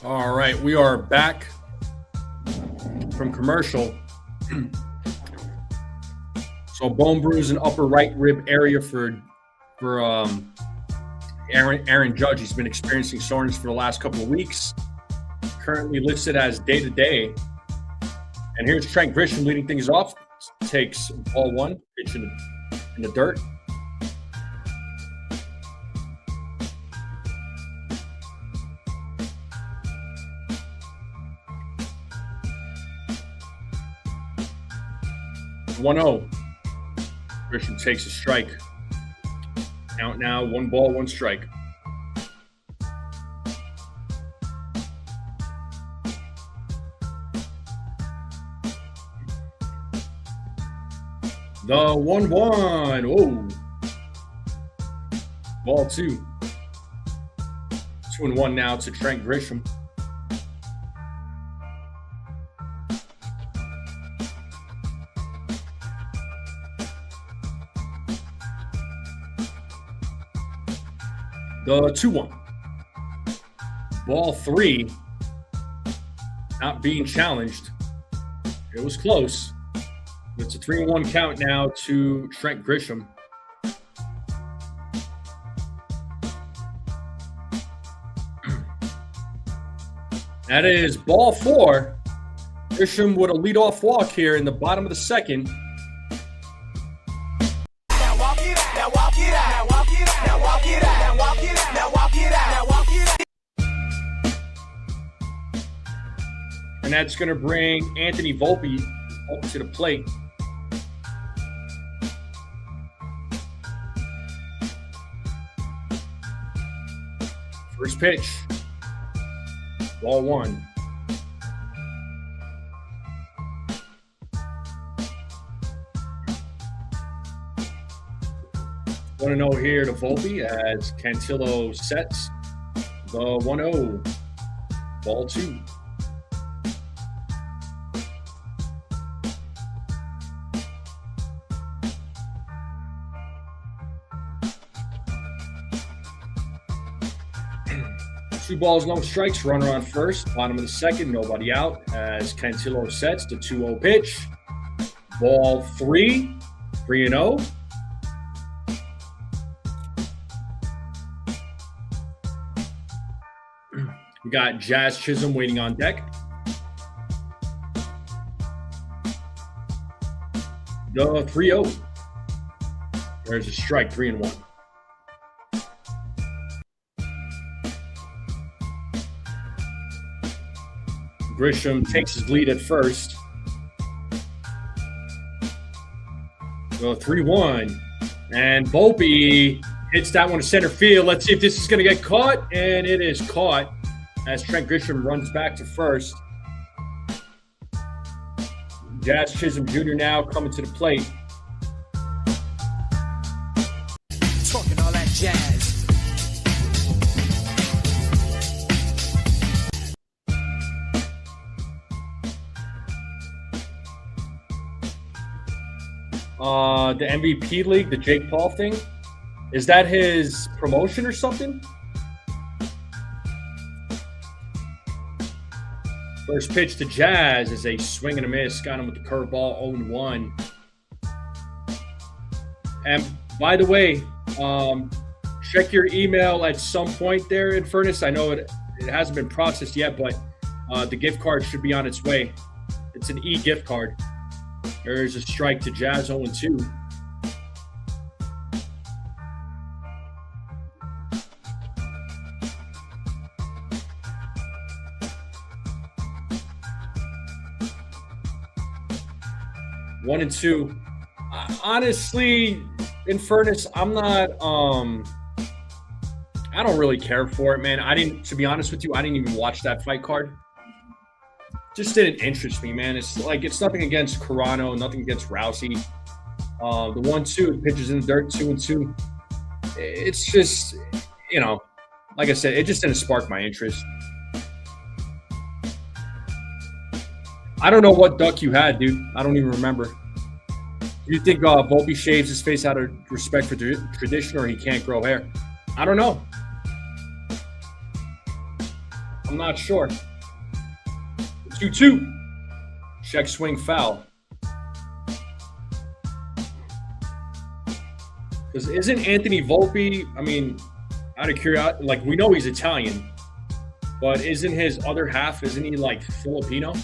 All right, we are back from commercial. So bone bruise and upper right rib area for Aaron Judge. He's been experiencing soreness for the last couple of weeks. Currently listed as day-to-day. And here's Trent Grisham leading things off. Takes ball one, pitch in the dirt. One 0. Grisham takes a strike. Count now, 1 ball, 1 strike. The 1-1. Oh. Ball 2. 2-1 now to Trent Grisham. The 2-1. Ball 3. Not being challenged. It was close. It's a 3-1 count now to Trent Grisham. That is ball 4. Grisham with a leadoff walk here in the bottom of the second. Now walk it out. Now walk it out. Now walk it out. Now walk it out. Now walk it out. Now walk it out. Now walk it out. And that's going to bring Anthony Volpe up to the plate. First pitch. Ball 1. One 1-0 here to Volpe as Cantillo sets the 1-0. Ball 2. Two balls, no strikes. Runner on first. Bottom of the second. Nobody out as Cantillo sets the 2-0 pitch. Ball 3. 3-0. We got Jazz Chisholm waiting on deck. The 3-0. There's a strike. 3-1. Grisham takes his lead at first. So 3-1. And Volpe hits that one to center field. Let's see if this is going to get caught. And it is caught as Trent Grisham runs back to first. Jazz Chisholm Jr. now coming to the plate. Talking all that jazz. The MVP league, the Jake Paul thing. Is that his promotion or something? First pitch to Jazz is a swing and a miss. Got him with the curveball, 0-1. And by the way, check your email at some point there in Furnace. I know it hasn't been processed yet, but the gift card should be on its way. It's an e-gift card. There's a strike to Jazz, 0-2. One and two. Honestly, in Furnace, I'm not. I don't really care for it, man. To be honest with you, I didn't even watch that fight card. Just didn't interest me, man. It's nothing against Carano, nothing against Rousey. The 1-2 pitches in the dirt, 2-2. It's just, like I said, it just didn't spark my interest. I don't know what duck you had, dude. I don't even remember. Do you think Volpe shaves his face out of respect for tradition, or he can't grow hair? I don't know. I'm not sure. 2-2. Check swing foul. Because isn't Anthony Volpe, I mean, out of curiosity, like we know he's Italian, but isn't his other half, isn't he like Filipino?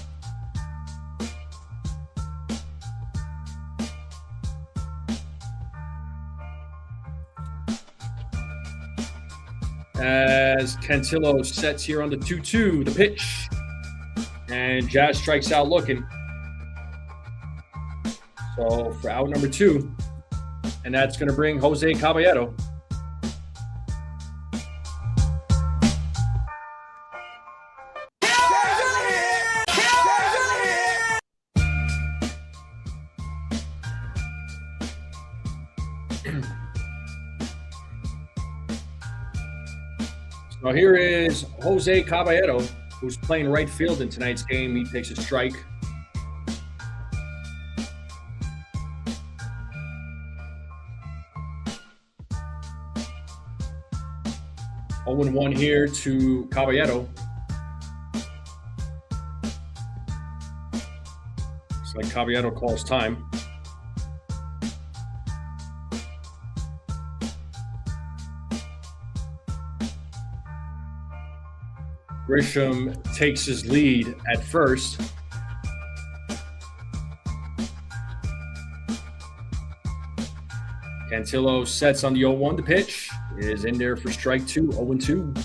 As Cantillo sets here on the 2-2, the pitch. And Jazz strikes out looking. So for out number 2. And that's going to bring Jose Caballero. So here is Jose Caballero, who's playing right field in tonight's game. He takes a strike. Oh and 1 here to Caballero. Looks like Caballero calls time. Grisham takes his lead at first. Cantillo sets on the 0-1 to pitch. Is in there for strike 2, 0-2.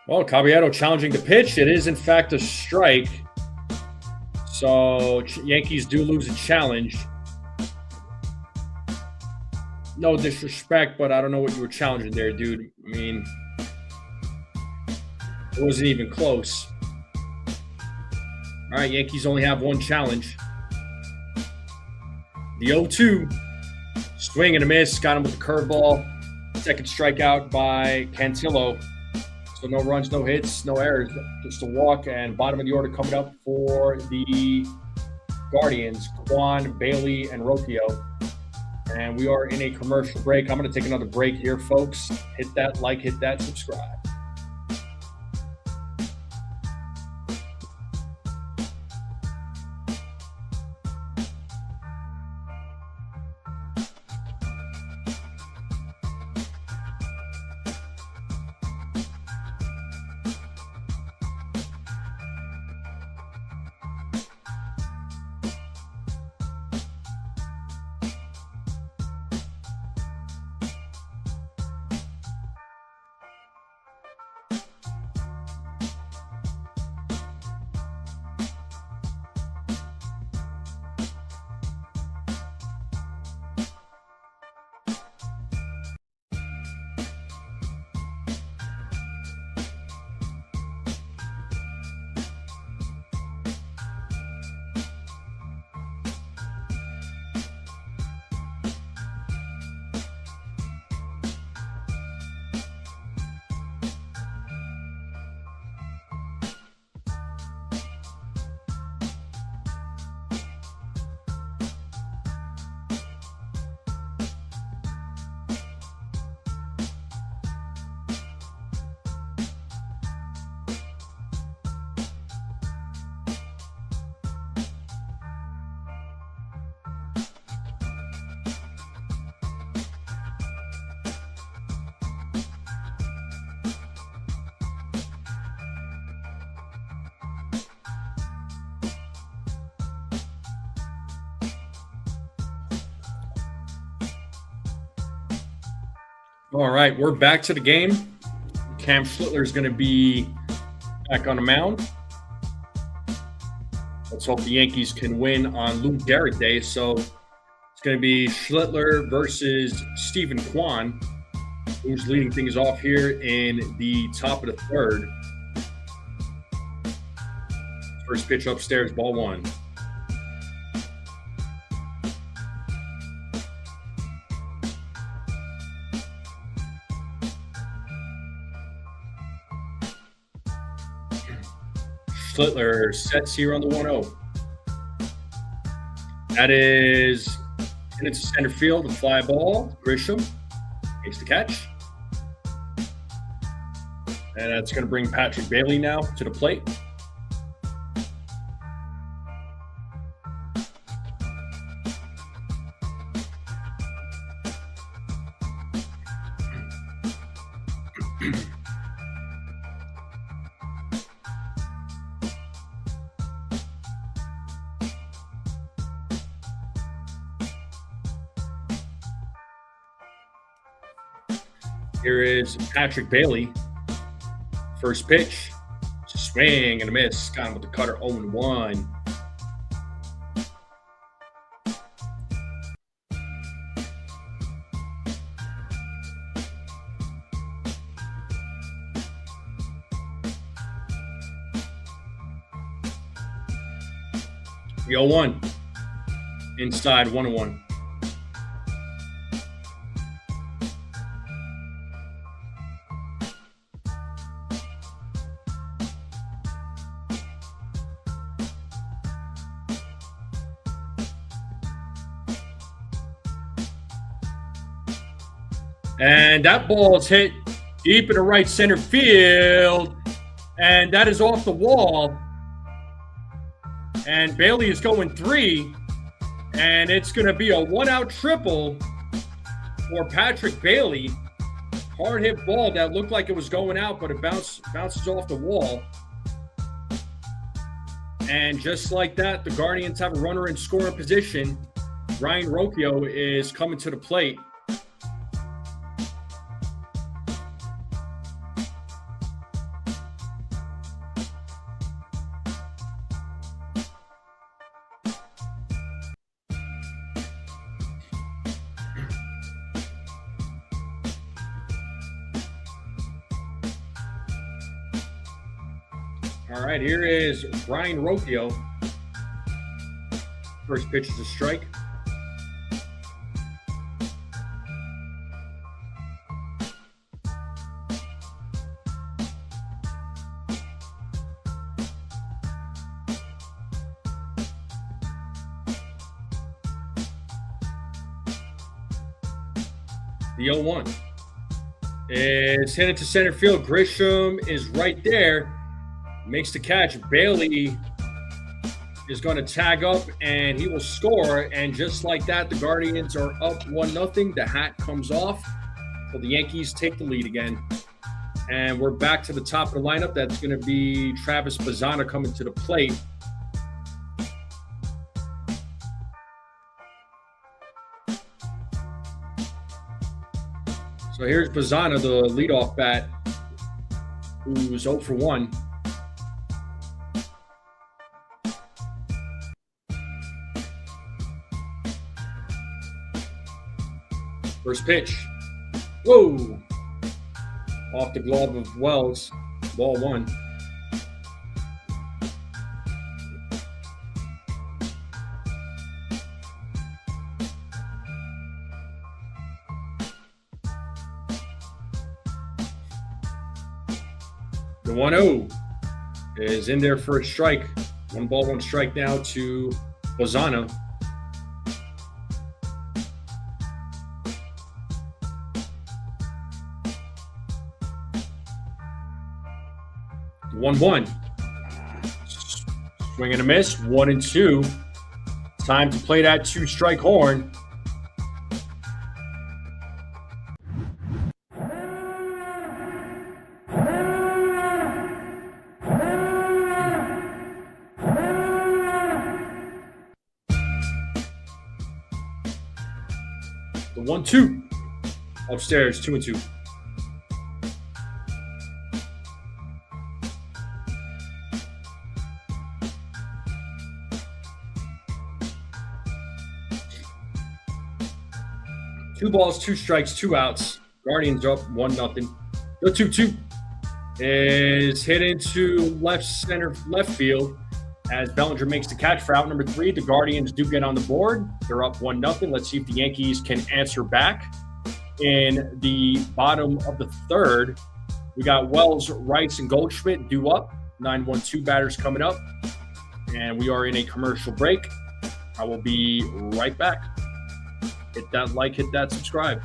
Well, Caballero challenging the pitch. It is, in fact, a strike. So Yankees do lose a challenge. No disrespect, but I don't know what you were challenging there, dude. I mean, it wasn't even close. All right, Yankees only have one challenge. The 0-2. Swing and a miss. Got him with the curveball. Second strikeout by Cantillo. So no runs, no hits, no errors. Just a walk, and bottom of the order coming up for the Guardians. Quan, Bailey, and Rocchio. And we are in a commercial break. I'm going to take another break here, folks. Hit that like, hit that subscribe. All right, we're back to the game. Cam Schlittler is going to be back on the mound. Let's hope the Yankees can win on Lou Gehrig Day. So it's going to be Schlittler versus Stephen Kwan, who's leading things off here in the top of the third. First pitch upstairs, ball 1. Schlittler sets here on the 1-0. That is And it's center field, the fly ball. Grisham makes the catch. And that's going to bring Patrick Bailey now to the plate. Here is Patrick Bailey. First pitch. Swing and a miss. Got him with the cutter 0-1. We 0-1. Inside 1-1. And that ball is hit deep in the right center field. And that is off the wall. And Bailey is going 3. And it's going to be a 1-out triple for Patrick Bailey. Hard hit ball that looked like it was going out, but it bounces off the wall. And just like that, the Guardians have a runner in scoring position. Ryan Rocchio is coming to the plate. All right, here is Ryan Rocchio. First pitch is a strike. The 0-1 is hit into center field. Grisham is right there. Makes the catch. Bailey is going to tag up, and he will score. And just like that, the Guardians are up 1-0. The hat comes off. So the Yankees take the lead again. And we're back to the top of the lineup. That's going to be Travis Bazzana coming to the plate. So here's Bazzana, the leadoff bat, who's 0 for 1. First pitch. Whoa! Off the glove of Wells. Ball 1. The 1-0 is in there for a strike. 1 ball, 1 strike now to Bazzana. The 1-1. Swing and a miss. 1-2. Time to play that 2-strike horn. The 1-2. Upstairs, 2-2. Two balls, 2 strikes, 2 outs. Guardians up 1-0. The 2-2 is hit into left field as Bellinger makes the catch for out number 3. The Guardians do get on the board. They're up 1-0. Let's see if the Yankees can answer back. In the bottom of the 3rd, we got Wells, Rice, and Goldschmidt due up. 9-1-2 batters coming up. And we are in a commercial break. I will be right back. hit that like, hit that subscribe.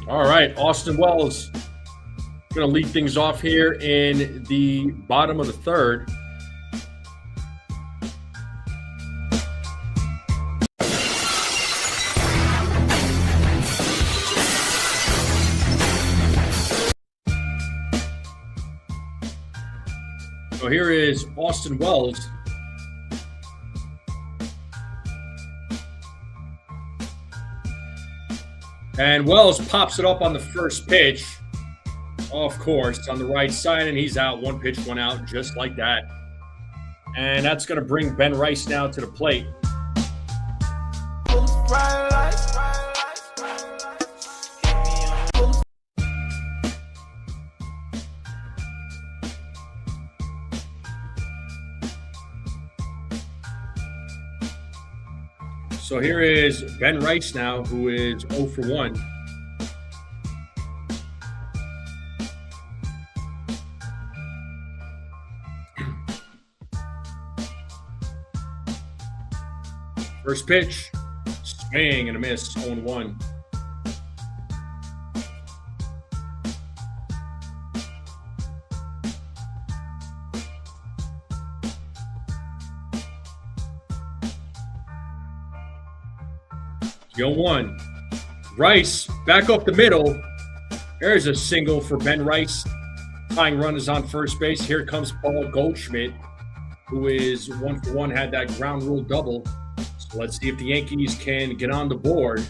All right, Austin Wells going to lead things off here in the bottom of the third. So here is Austin Wells. And Wells pops it up on the first pitch, of course, on the right side, and he's out. One pitch, one out, just like that. And that's going to bring Ben Rice now to the plate. So here is Ben Rice now, who is 0 for 1. First pitch, swing and a miss, 0-1. Go one. Rice back up the middle. There's a single for Ben Rice. Tying run is on first base. Here comes Paul Goldschmidt, who is 1 for 1, had that ground rule double. So let's see if the Yankees can get on the board.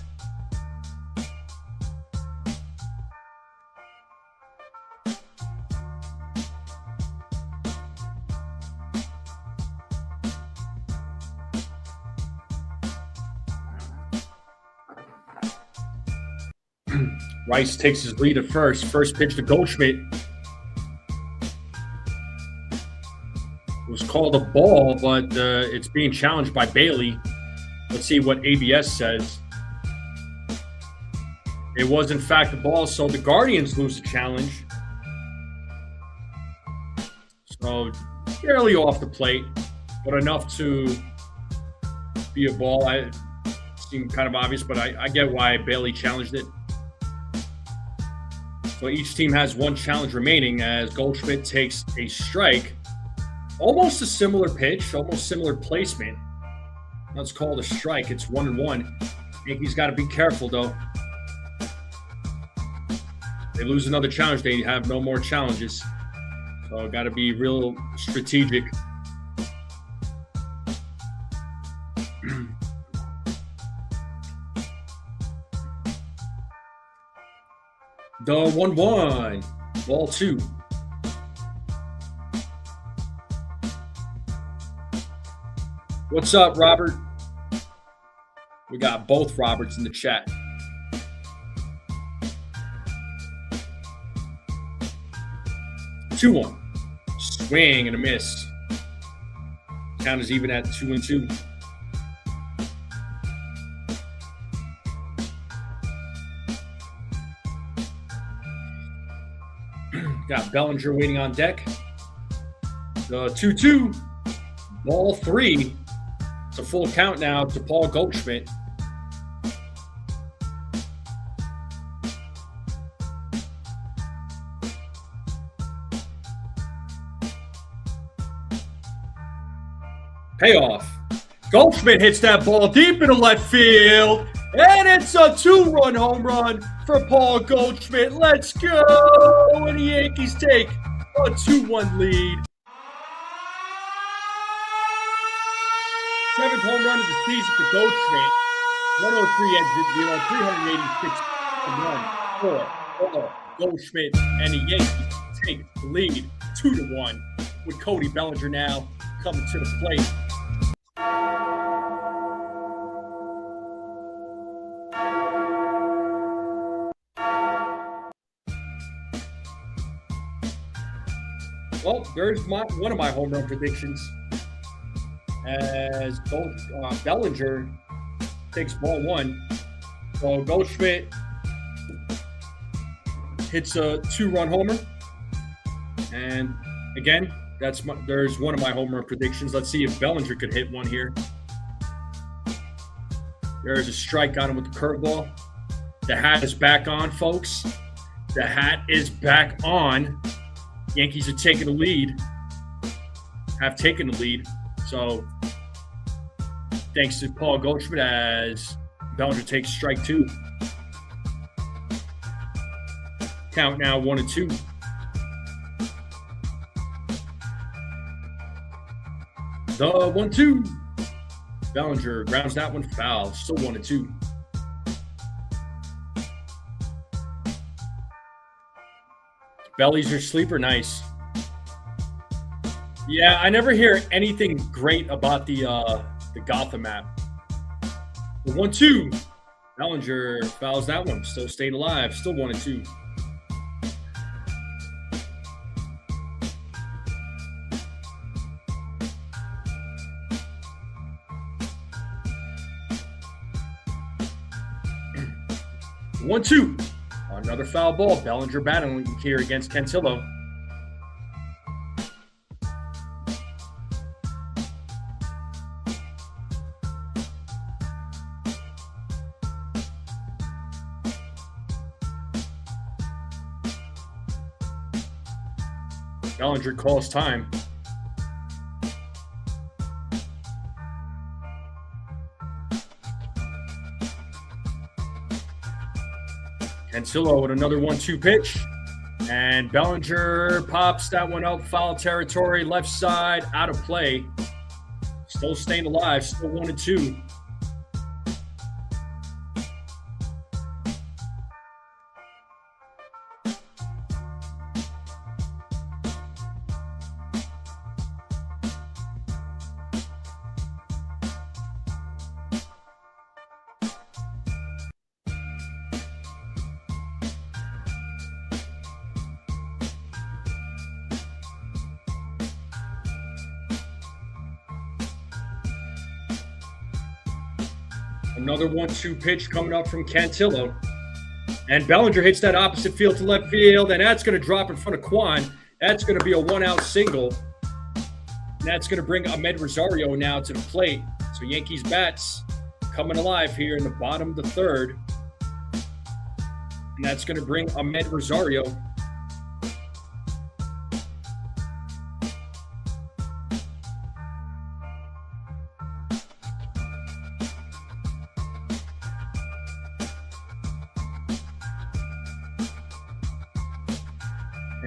Rice takes his lead at first. First pitch to Goldschmidt. It was called a ball, but it's being challenged by Bailey. Let's see what ABS says. It was, in fact, a ball, so the Guardians lose the challenge. So, barely off the plate, but enough to be a ball. It seemed kind of obvious, but I get why Bailey challenged it. So each team has one challenge remaining as Goldschmidt takes a strike. Almost a similar pitch, almost similar placement. That's called a strike. It's 1-1. Yankees got to be careful, though. They lose another challenge, they have no more challenges. So got to be real strategic. The 1-1, ball 2. What's up, Robert? We got both Roberts in the chat. 2-1. Swing and a miss. Count is even at 2-2. Got Bellinger waiting on deck. The 2-2. Ball 3. It's a full count now to Paul Goldschmidt. Payoff. Goldschmidt hits that ball deep into left field. And it's a 2-run home run for Paul Goldschmidt. Let's go. And the Yankees take a 2-1 lead. 7th home run of the season for Goldschmidt. 103 exit, 386 run for Goldschmidt. And the Yankees take the lead 2-1 with Cody Bellinger now coming to the plate. Well, there's one of my home run predictions. As Bellinger takes ball 1. So Goldschmidt hits a 2-run homer. And again, there's one of my home run predictions. Let's see if Bellinger could hit one here. There's a strike on him with the curveball. The hat is back on, folks. The hat is back on. Yankees are taking the lead. Have taken the lead. So, thanks to Paul Goldschmidt as Bellinger takes strike 2. Count now 1-2. The 1-2. Bellinger grounds that one foul. Still 1-2. Bellies are sleeper nice. Yeah, I never hear anything great about the Gotham app. The 1-2. Bellinger fouls that one. Still staying alive. Still 1-2. One, 2. Another foul ball. Bellinger battling here against Cantillo. Bellinger calls time. Cantillo with another 1-2 pitch. And Bellinger pops that one up. Foul territory, left side, out of play. Still staying alive, still 1-2. Another 1-2 pitch coming up from Cantillo. And Bellinger hits that opposite field to left field, and that's going to drop in front of Quan. That's going to be a 1-out single. And that's going to bring Ahmed Rosario now to the plate. So Yankees bats coming alive here in the bottom of the 3rd. And that's going to bring Ahmed Rosario.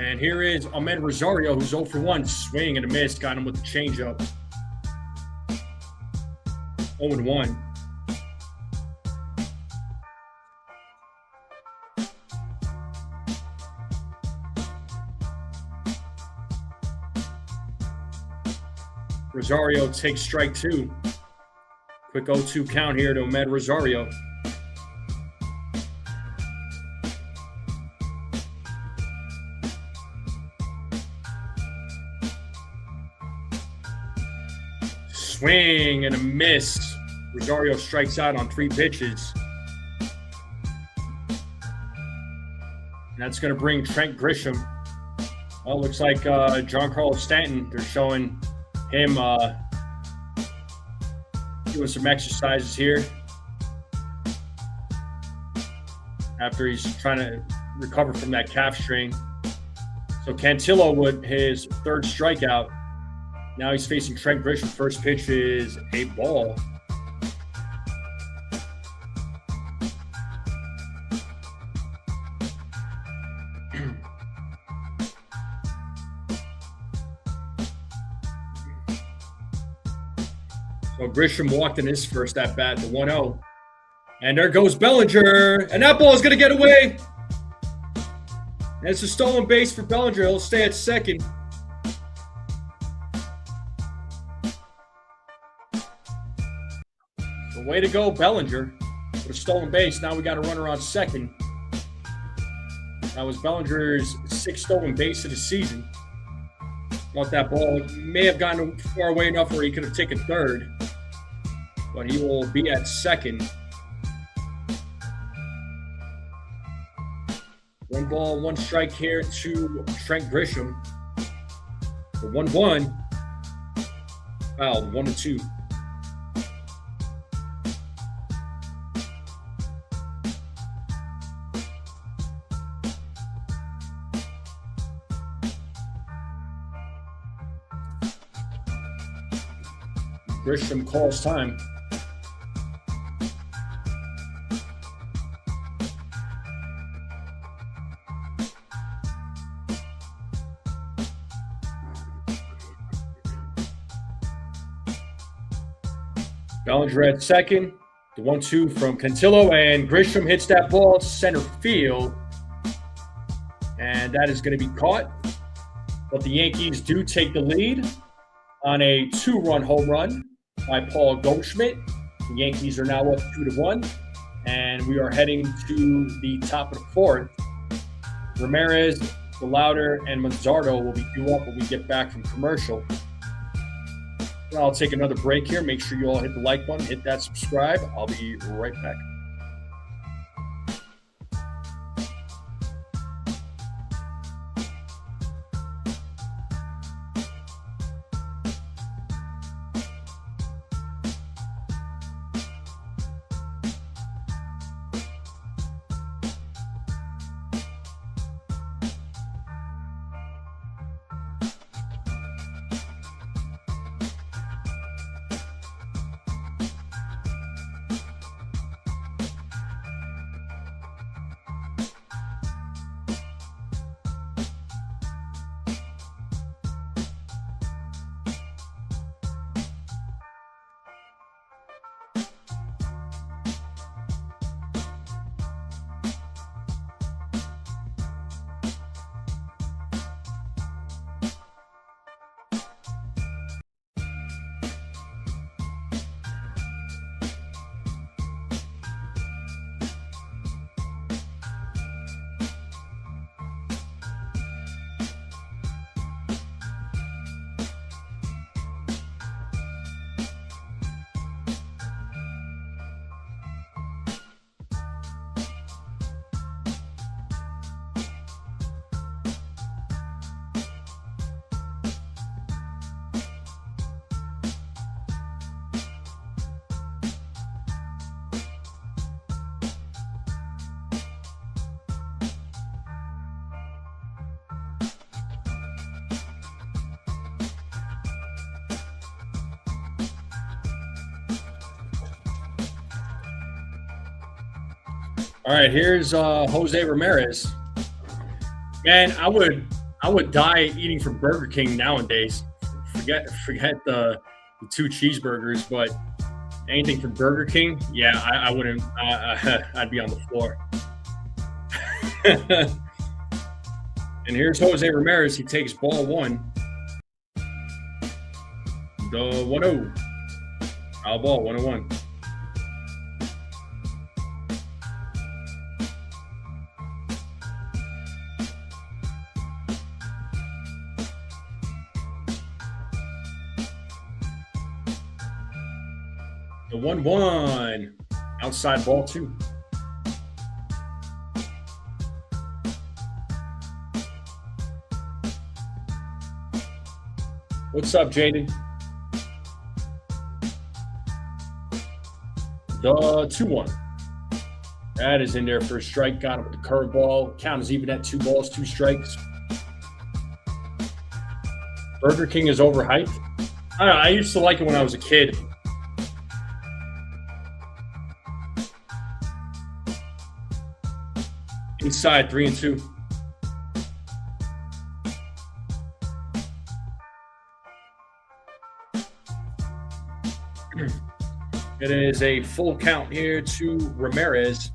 And here is Ahmed Rosario, who's 0 for 1. Swing and a miss. Got him with the changeup. 0-1. Rosario takes strike 2. Quick 0-2 count here to Ahmed Rosario. swing and a miss. Rosario strikes out on 3 pitches. And that's going to bring Trent Grisham. Oh, looks like Giancarlo Stanton. They're showing him doing some exercises here after he's trying to recover from that calf strain. So Cantillo with his 3rd strikeout. Now he's facing Trent Grisham. First pitch is a ball. So Grisham walked in his first at bat, the 1-0. And there goes Bellinger. And that ball is going to get away. And it's a stolen base for Bellinger. He'll stay at second. So way to go, Bellinger. With a stolen base. Now we got a runner on second. That was Bellinger's 6th stolen base of the season. Thought that ball may have gotten far away enough where he could have taken third. But he will be at second. 1 ball, 1 strike here to Trent Grisham. The 1-1. Fouled, 1-2. Grisham calls time. Bellinger at second. The 1-2 from Cantillo, and Grisham hits that ball to center field. And that is going to be caught. But the Yankees do take the lead on a 2-run home run by Paul Goldschmidt. The Yankees are now up 2-1. And we are heading to the top of the 4th. Ramirez, DeLauder, and Manzardo will be due up when we get back from commercial. I'll take another break here. Make sure you all hit the like button, hit that subscribe. I'll be right back. All right, here's Jose Ramirez. Man, I would die eating from Burger King nowadays. Forget the 2 cheeseburgers, but anything from Burger King, yeah, I wouldn't. I'd be on the floor. And here's Jose Ramirez. He takes ball 1. The 1-0. Foul ball, 1-1. The 1-1. Outside ball 2. What's up, Jaden? The 2-1. That is in there for a strike. Got him with the curveball. Count is even at 2 balls, 2 strikes. Burger King is overhyped. I don't know. I used to like it when I was a kid. Inside 3-2. It is a full count here to Ramirez.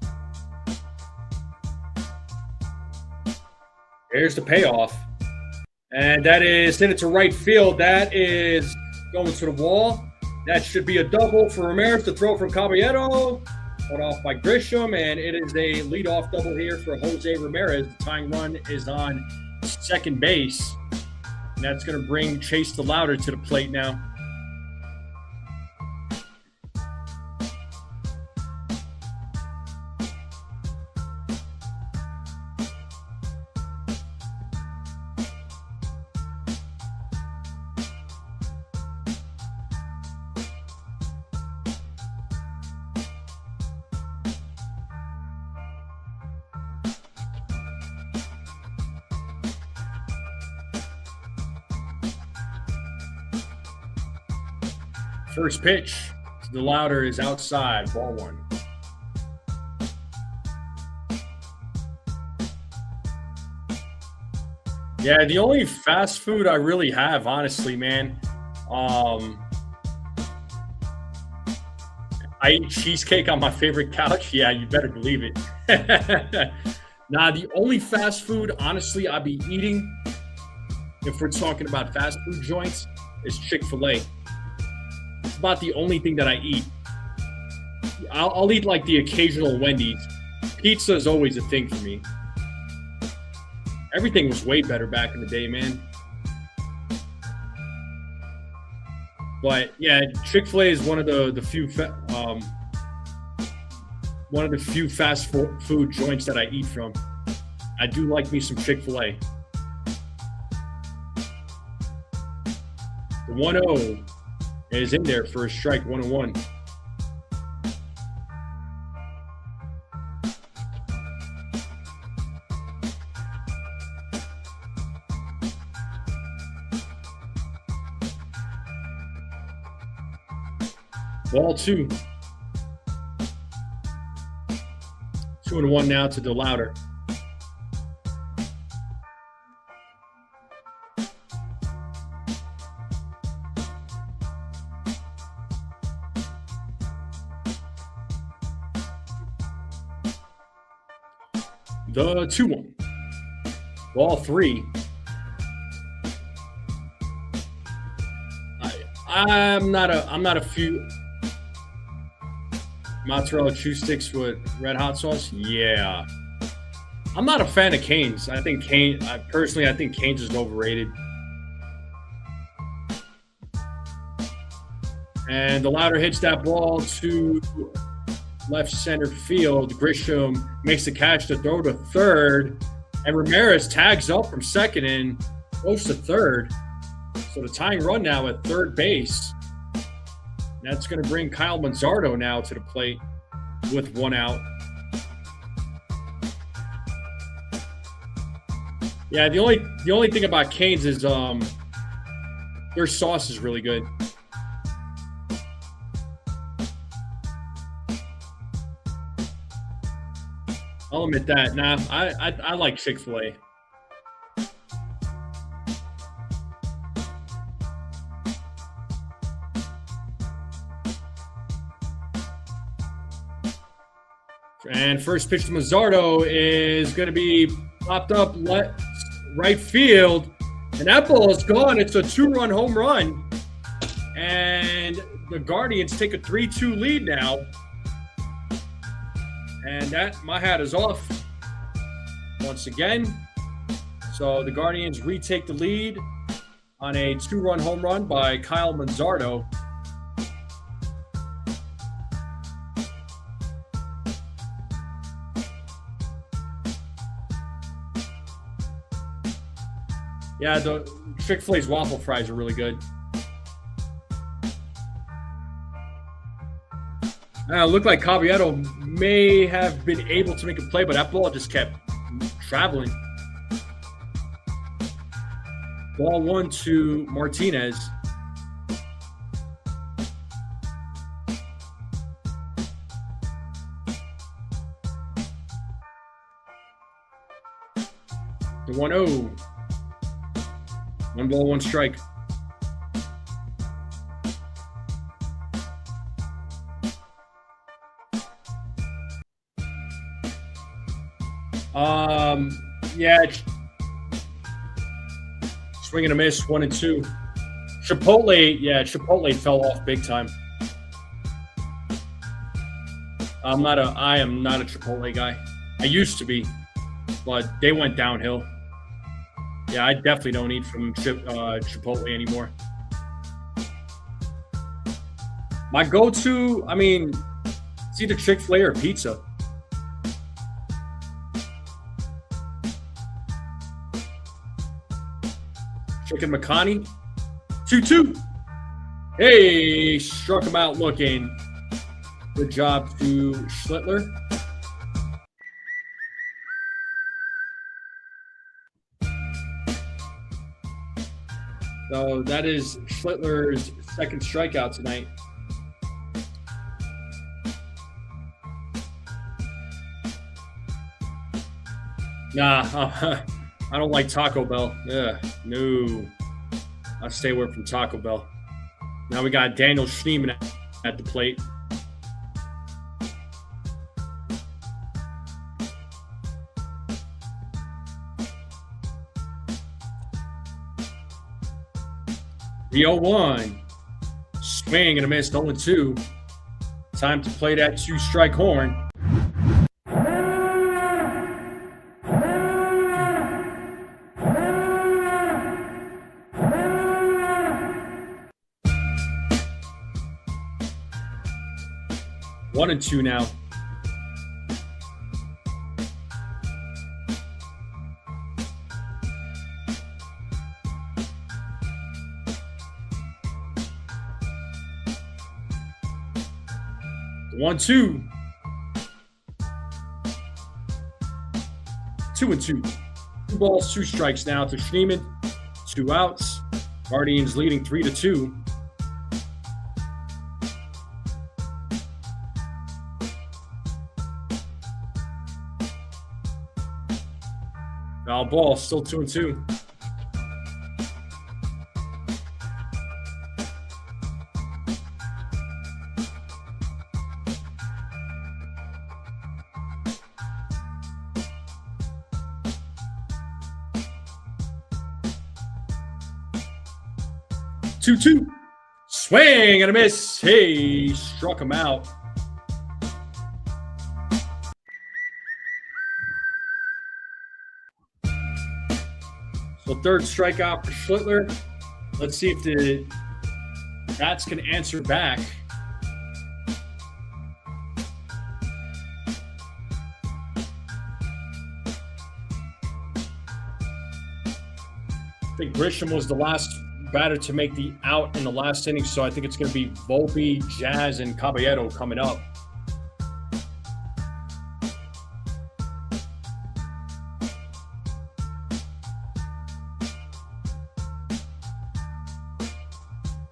Here's the payoff. And that is hit it to right field. That is going to the wall. That should be a double for Ramirez to throw from Caballero. Put off by Grisham, and it is a leadoff double here for Jose Ramirez. The tying run is on second base. And that's going to bring Chase DeLauder to the plate now. First pitch to DeLauder is outside, ball 1. Yeah, the only fast food I really have, honestly, man, I eat cheesecake on my favorite couch. Yeah, you better believe it. Nah, the only fast food, honestly, I'd be eating, if we're talking about fast food joints, is Chick-fil-A. It's about the only thing that I eat. I'll eat like the occasional Wendy's. Pizza is always a thing for me. Everything was way better back in the day, man. But yeah, Chick-fil-A is one of the few fast food joints that I eat from. I do like me some Chick-fil-A. The 1-0 is in there for a strike, 1-1. Ball 2. 2-1 now to DeLauder. The 2-1. Ball 3. I'm not a few mozzarella chew sticks with red hot sauce. Yeah, I'm not a fan of Cane's. I think personally, I think Cane's is overrated. And DeLauder hits that ball to left center field. Grisham makes the catch to throw to third, and Ramirez tags up from second and goes to third. So the tying run now at third base. That's going to bring Kyle Manzardo now to the plate with 1 out. Yeah, the only thing about Cane's is their sauce is really good. I'll admit that. Nah, I like Chick-fil-A. And first pitch to Manzardo is going to be popped up right field. And that ball is gone. It's a 2-run home run. And the Guardians take a 3-2 lead now. And my hat is off once again. So the Guardians retake the lead on a 2-run home run by Kyle Manzardo. Yeah, the Chick-fil-A's waffle fries are really good. Looked like Caballero may have been able to make a play, but that ball just kept traveling. Ball 1 to Martinez. The 1-0. 1 ball, 1 strike. Yeah. Swing and a miss, 1 and 2. Chipotle fell off big time. I am not a Chipotle guy. I used to be, but they went downhill. Yeah, I definitely don't eat from Chipotle anymore. My go-to, I mean, it's either Chick-fil-A or pizza. Chicken Makani. 2-2. Hey, struck him out looking. Good job to Schlittler. So that is Schlittler's second strikeout tonight. Nah, I don't like Taco Bell. Yeah, no. I'll stay away from Taco Bell. Now we got Daniel Schneemann at the plate. The 0-1. Swing and a miss, 0-2. Time to play that 2-strike horn. One and 2 now. One, 2. 2 and 2. 2 balls, 2 strikes now to Schneemann. 2 outs. Guardians leading 3-2. Foul ball, still 2 and 2. Two. Swing and a miss. Hey, struck him out. So third strikeout for Schlittler. Let's see if the bats can answer back. I think Grisham was the last batter to make the out in the last inning, so I think it's going to be Volpe, Jazz, and Caballero coming up.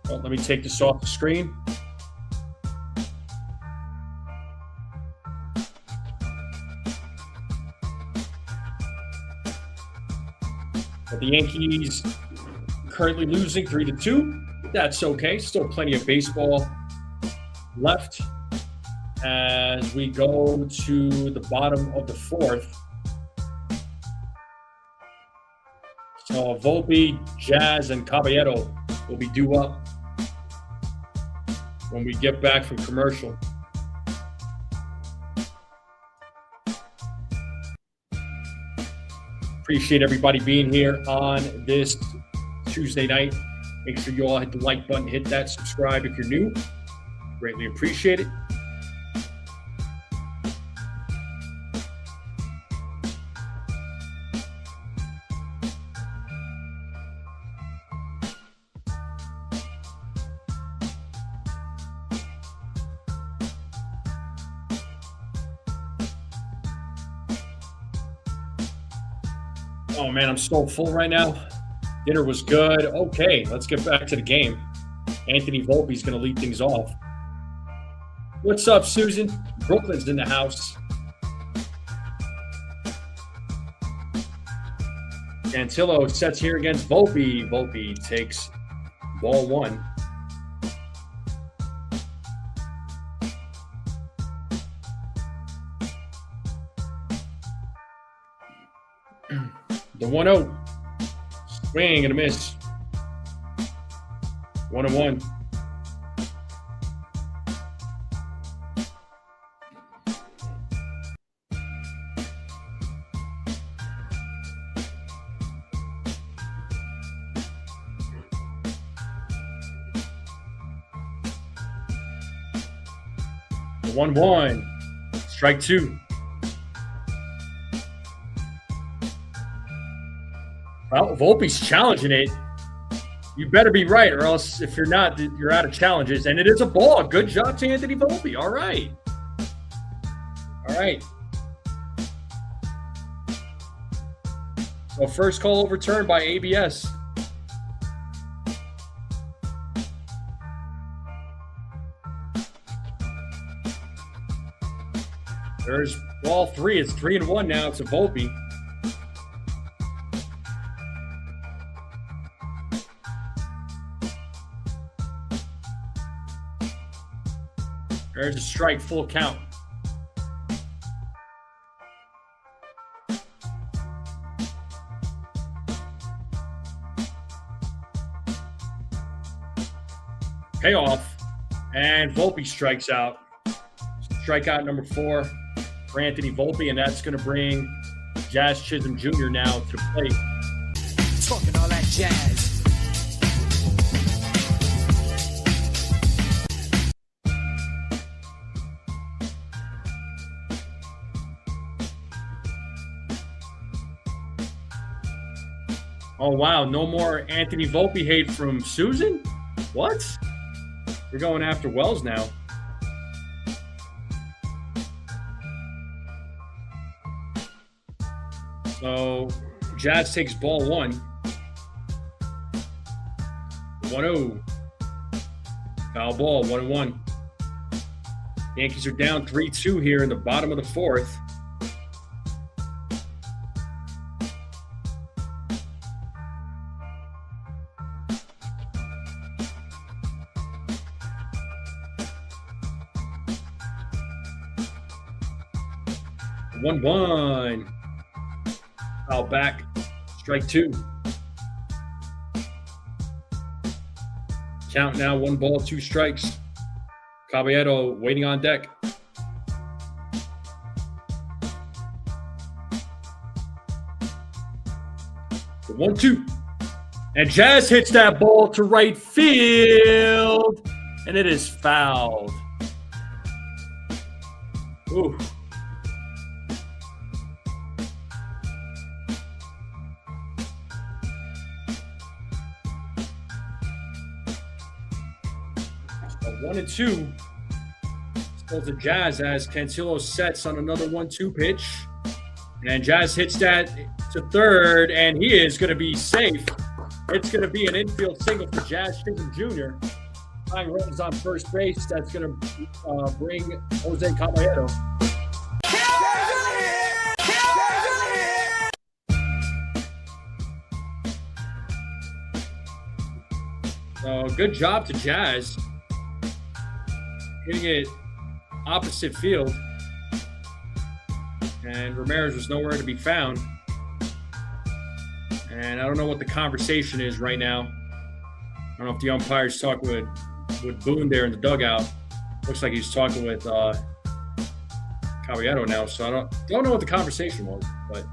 Well, let me take this off the screen. But the Yankees currently losing 3-2. That's okay. Still plenty of baseball left as we go to the bottom of the fourth. So Volpe, Jazz, and Caballero will be due up when we get back from commercial. Appreciate everybody being here on this Tuesday night. Make sure you all hit the like button, hit that subscribe if you're new. Greatly appreciate it. Oh, man, I'm so full right now. Dinner was good. Okay, let's get back to the game. Anthony Volpe's going to lead things off. What's up, Susan? Brooklyn's in the house. Cantillo sets here against Volpe. Volpe takes ball one. The 1-0. Swing and a miss. 1-1. The 1-1. Strike two. Well, Volpe's challenging it. You better be right, or else if you're not, you're out of challenges. And it is a ball. Good job to Anthony Volpe. All right. All right. So first call overturned by ABS. There's ball three. It's 3-1 now to Volpe. There's a strike, full count. Payoff, and Volpe strikes out. Strikeout number 4 for Anthony Volpe, and that's going to bring Jazz Chisholm Jr. now to the plate. Talking all that jazz. Oh, wow. No more Anthony Volpe hate from Susan? What? We're going after Wells now. So, Jazz takes ball one. 1-0. Foul ball, 1-1. Yankees are down 3-2 here in the bottom of the fourth. One. Foul back. Strike two. Count now, 1 ball, 2 strikes. Caballero waiting on deck. The 1-2. And Jazz hits that ball to right field. And it is fouled. Ooh. So 1-2. Still the Jazz as Cantillo sets on another 1-2 pitch. And Jazz hits that to third, and he is going to be safe. It's going to be an infield single for Jazz Chisholm Jr. Tying runners on first base. That's going to bring Jose Caballero. So good job to Jazz. Hitting it opposite field. And Ramirez was nowhere to be found. And I don't know what the conversation is right now. I don't know if the umpire's talking with Boone there in the dugout. Looks like he's talking with Caballero now. So I don't know what the conversation was, but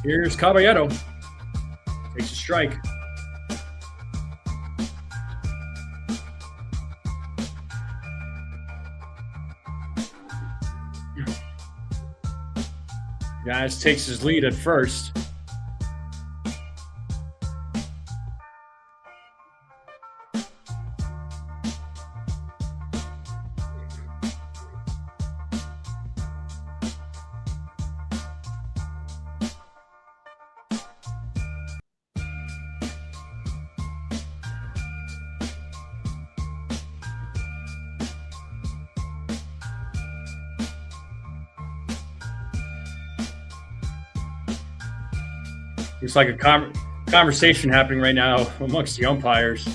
here's Caballero. Takes a strike. Jazz takes his lead at first. It's like a conversation happening right now amongst the umpires.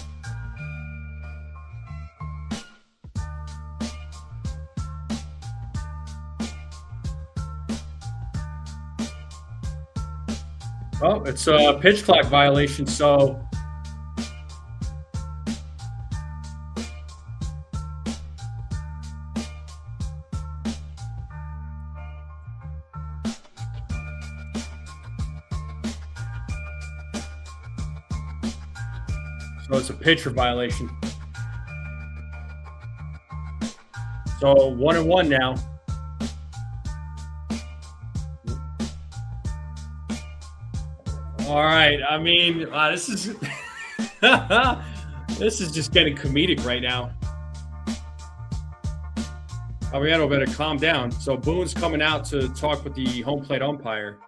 Oh, it's a pitch clock violation, so it's a pitcher violation. So 1-1 now. All right. I mean, this is this is just getting comedic right now. Javier better calm down. So Boone's coming out to talk with the home plate umpire.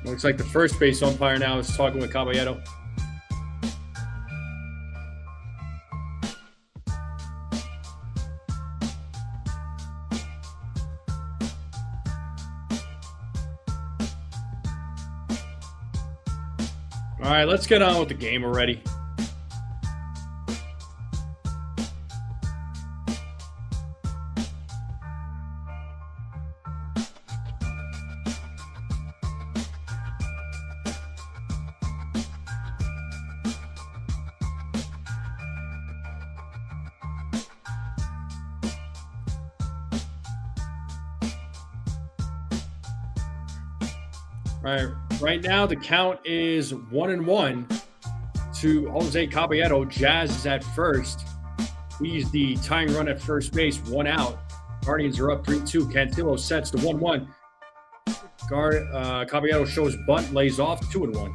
Looks like the first base umpire now is talking with Caballero. All right, let's get on with the game already. All right, right now the count is 1-1 to Jose Caballero. Jazz is at first. He's the tying run at first base, 1 out. Guardians are up 3-2. Cantillo sets the 1-1. Caballero shows bunt, lays off 2-1.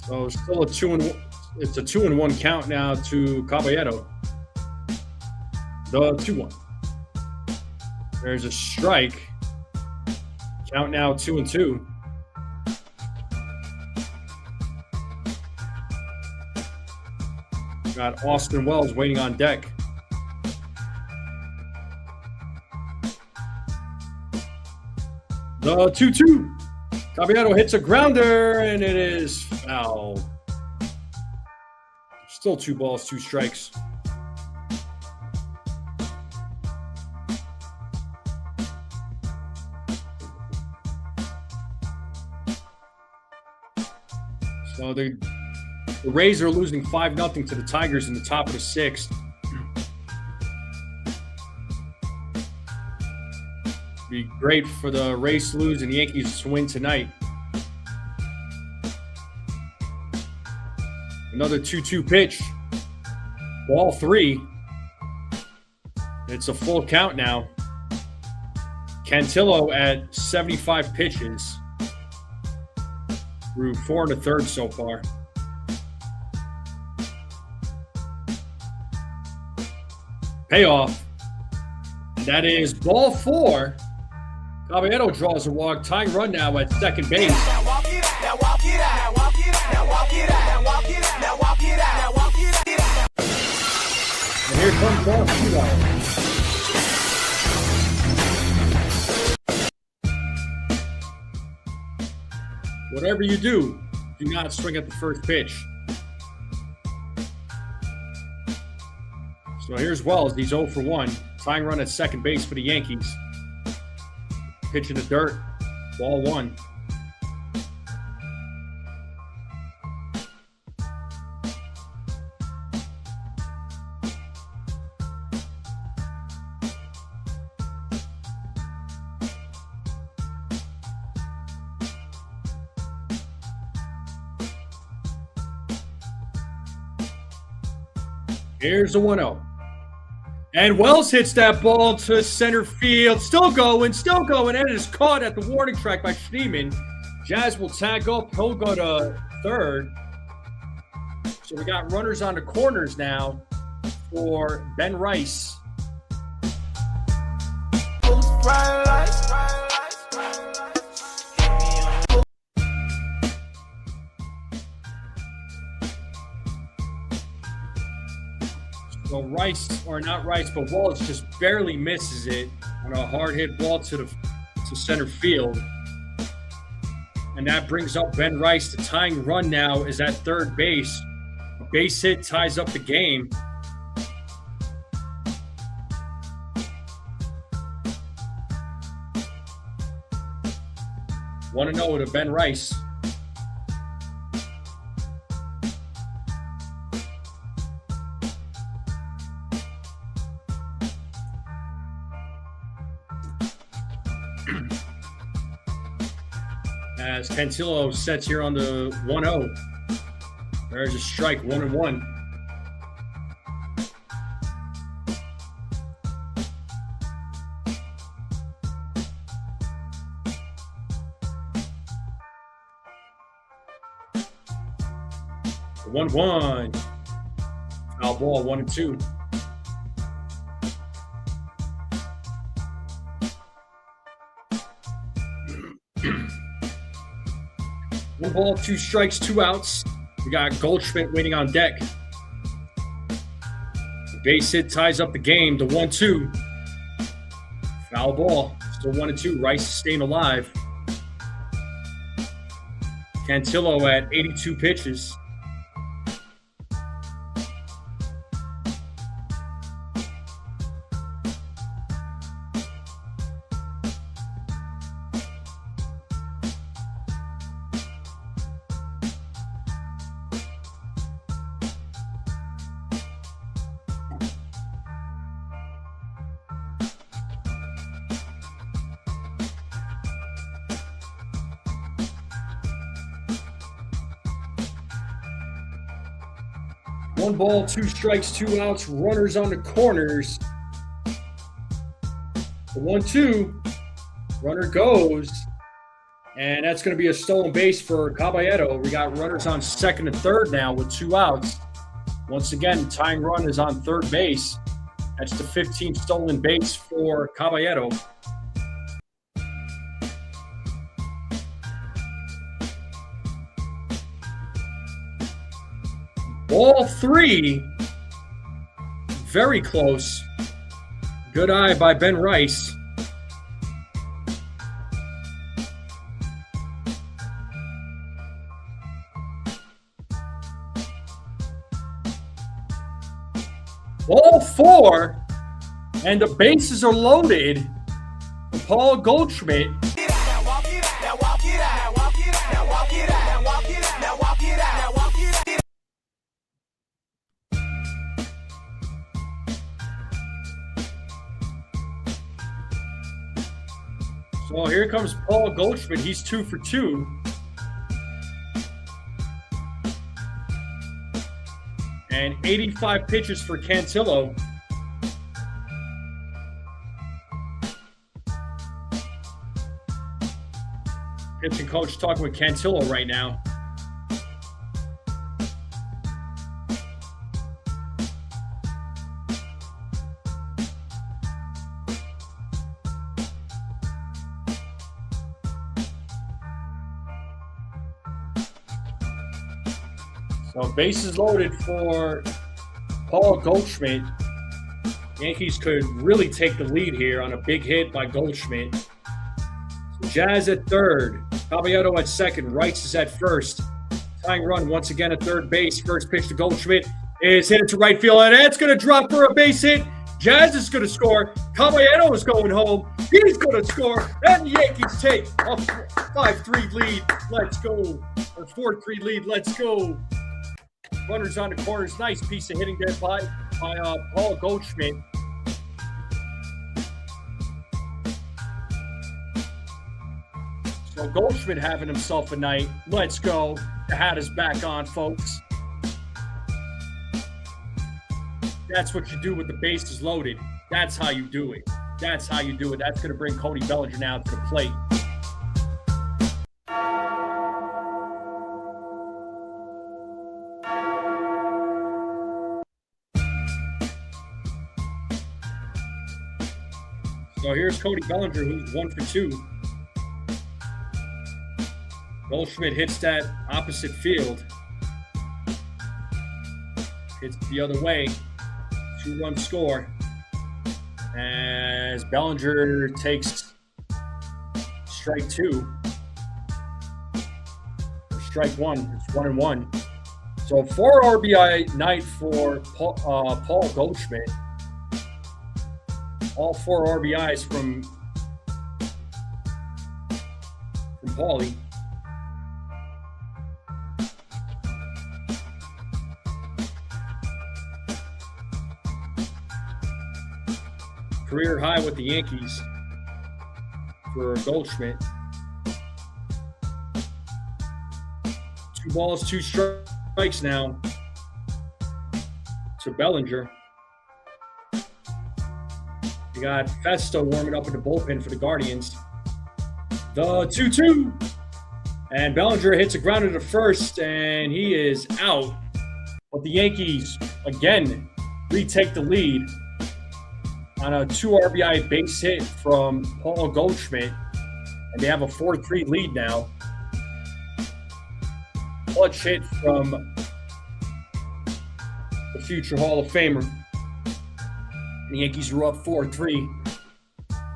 So still a 2-1. It's a 2-1 count now to Caballero. The 2-1. There's a strike. Count now 2-2. Got Austin Wells waiting on deck. The 2-2. Caballero hits a grounder, and it is foul. Still 2 balls, 2 strikes. So the Rays are losing 5-0 to the Tigers in the top of the 6th. Be great for the Rays to lose and the Yankees to win tonight. Another 2-2 pitch. Ball 3. It's a full count now. Cantillo at 75 pitches. Through 4 1/3 so far. Payoff. That is ball 4. Caballero draws a walk. Tying run now at second base. Now walk it out. Now walk it out. Now walk it out. Now walk it out. Now walk it out. Now walk it out. Now walk it out. And here comes ball 2. Whatever you do not swing at the first pitch. So here's Wells. He's 0 for 1. Tying run at second base for the Yankees. Pitch in the dirt. Ball 1. Here's the 1-0. And Wells hits that ball to center field. Still going. And it is caught at the warning track by Schneemann. Jazz will tag up. He'll go to third. So we got runners on the corners now for Ben Rice. So but Wallace just barely misses it on a hard hit ball to center field. And that brings up Ben Rice. The tying run now is at third base. A base hit ties up the game. Want to know to Ben Rice. As Cantillo sets here on the 1-0. There's a strike, 1-1. The 1-1. Foul ball, 1-2. One ball, 2 strikes, 2 outs. We got Goldschmidt waiting on deck. The base hit ties up the game. The 1-2. Foul ball. Still 1-2. Rice staying alive. Cantillo at 82 pitches. One ball, 2 strikes, 2 outs, runners on the corners. The 1-2, runner goes, and that's going to be a stolen base for Caballero. We got runners on second and third now with 2 outs. Once again, the tying run is on third base. That's the 15th stolen base for Caballero. Ball 3, very close. Good eye by Ben Rice. Ball 4, and the bases are loaded. Paul Goldschmidt. So here comes Paul Goldschmidt. He's 2 for 2. And 85 pitches for Cantillo. Pitching coach talking with Cantillo right now. So bases loaded for Paul Goldschmidt. Yankees could really take the lead here on a big hit by Goldschmidt. So Jazz at third. Caballero at second. Rice is at first. Tying run once again at third base. First pitch to Goldschmidt is hit to right field, and it's going to drop for a base hit. Jazz is going to score. Caballero is going home. He's going to score. And the Yankees take a 5-3 lead. Let's go. Or 4-3 lead. Let's go. Runners on the corners. Nice piece of hitting there by Paul Goldschmidt. So Goldschmidt having himself a night. Let's go. The hat is back on, folks. That's what you do with the bases loaded. That's how you do it. That's how you do it. That's going to bring Cody Bellinger now to the plate. So here's Cody Bellinger, who's 1 for 2. Goldschmidt hits that opposite field. Hits the other way. 2-run score. As Bellinger takes strike 2. Or strike 1. It's 1-1. So 4 RBI night for Paul Goldschmidt. All 4 RBIs from Paulie. Career high with the Yankees for Goldschmidt. 2 balls, 2 strikes now to Bellinger. You got Festa warming up in the bullpen for the Guardians. The 2-2. And Bellinger hits a grounder to first, and he is out. But the Yankees, again, retake the lead on a 2 RBI base hit from Paul Goldschmidt. And they have a 4-3 lead now. Clutch hit from the future Hall of Famer. The Yankees are up 4-3.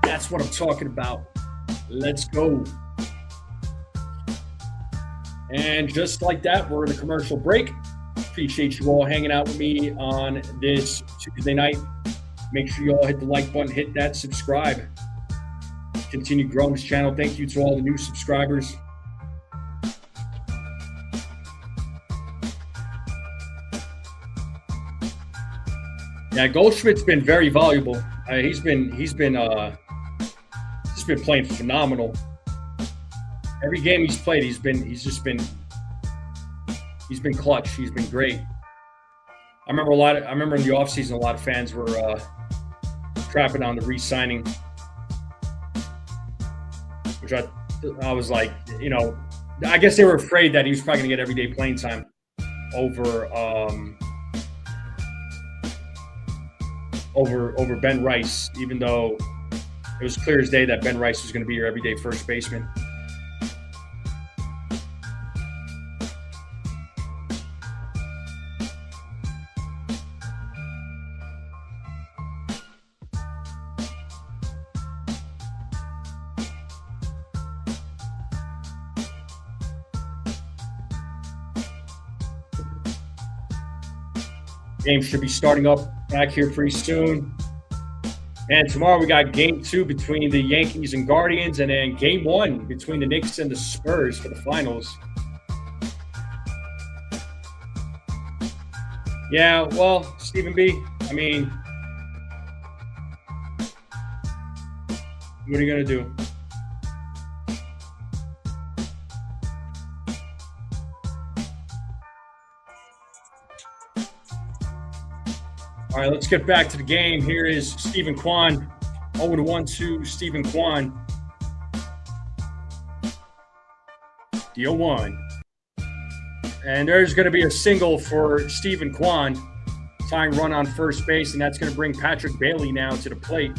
That's what I'm talking about. Let's go. And just like that, we're in a commercial break. Appreciate you all hanging out with me on this Tuesday night. Make sure you all hit the like button, hit that subscribe. Continue growing this channel. Thank you to all the new subscribers. Yeah, Goldschmidt's been very valuable. He's been playing phenomenal. Every game he's played, he's been clutch. He's been great. I remember in the offseason, a lot of fans were crapping on the re-signing, which I was like, I guess they were afraid that he was probably going to get everyday playing time over Ben Rice, even though it was clear as day that Ben Rice was going to be your everyday first baseman. Game should be starting up back here pretty soon. And tomorrow we got game 2 between the Yankees and Guardians, and then game 1 between the Knicks and the Spurs for the finals. Yeah, well, Stephen B., I mean, what are you going to do? All right, let's get back to the game. Here is Stephen Kwan. 0-1 to Stephen Kwan. The 0-1. And there's going to be a single for Stephen Kwan. Tying run on first base, and that's going to bring Patrick Bailey now to the plate.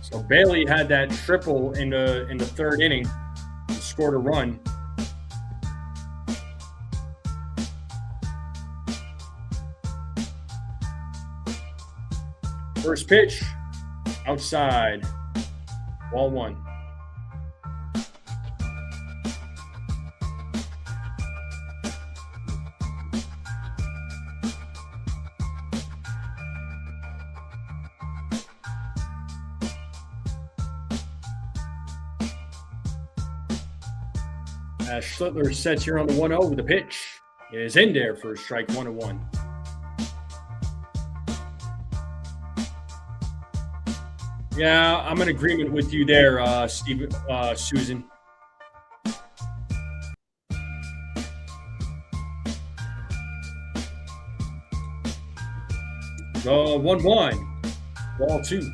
So Bailey had that triple in the 3rd inning and scored a run. First pitch, outside, ball 1. Schlittler sets here on the 1-0 with a pitch. It is in there for a strike, 1-1. Yeah, I'm in agreement with you there, Susan. 1-1. Ball 2.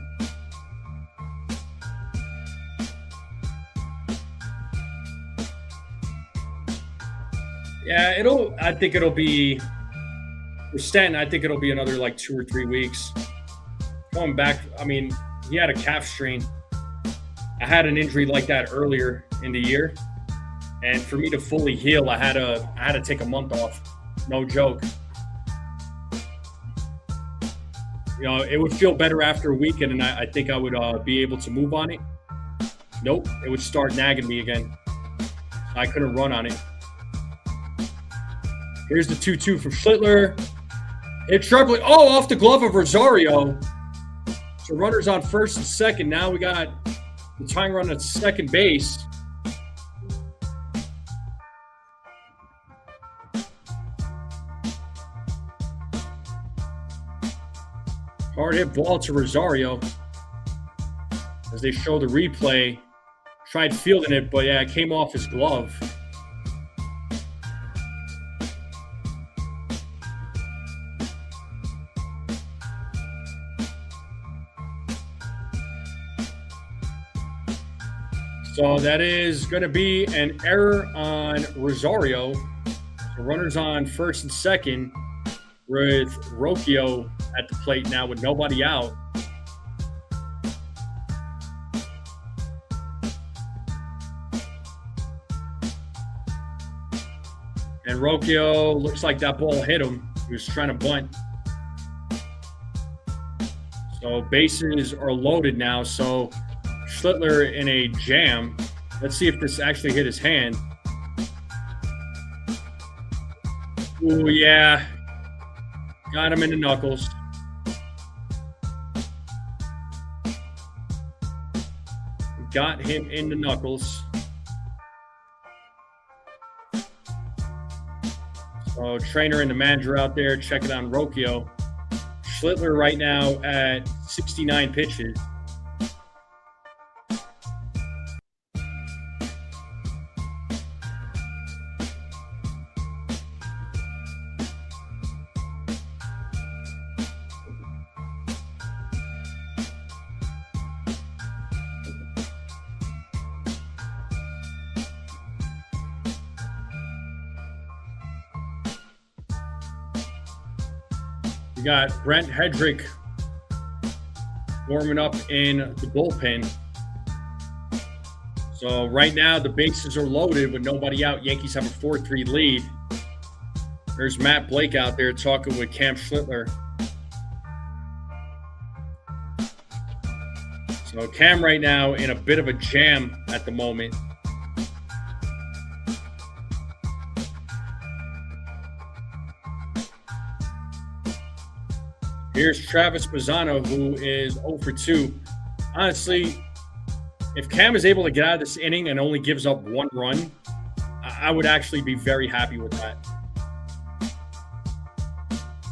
Yeah, I think it'll be, for Stanton, I think it'll be another like 2 or 3 weeks. Going back, I mean, he had a calf strain. I had an injury like that earlier in the year. And for me to fully heal, I had to take a month off. No joke. You know, it would feel better after a weekend, and I think I would be able to move on it. Nope, it would start nagging me again. I couldn't run on it. Here's the 2-2 from Schlittler. It's Chamberlain. Oh, off the glove of Rosario. So runners on first and second. Now we got the tying run at second base. Hard hit ball to Rosario. As they show the replay, tried fielding it, but yeah, it came off his glove. So that is going to be an error on Rosario. So runners on first and second with Rocchio at the plate now with nobody out. And Rocchio looks like that ball hit him. He was trying to bunt. So bases are loaded now. So Schlittler in a jam. Let's see if this actually hit his hand. Ooh, yeah. Got him in the knuckles. Got him in the knuckles. So trainer and the manager out there checking on Rocchio. Schlittler right now at 69 pitches. We got Brent Hedrick warming up in the bullpen. So right now the bases are loaded with nobody out. Yankees have a 4-3 lead. There's Matt Blake out there talking with Cam Schlittler. So Cam right now in a bit of a jam at the moment. Here's Travis Bazzano, who is 0 for 2. Honestly, if Cam is able to get out of this inning and only gives up 1 run, I would actually be very happy with that.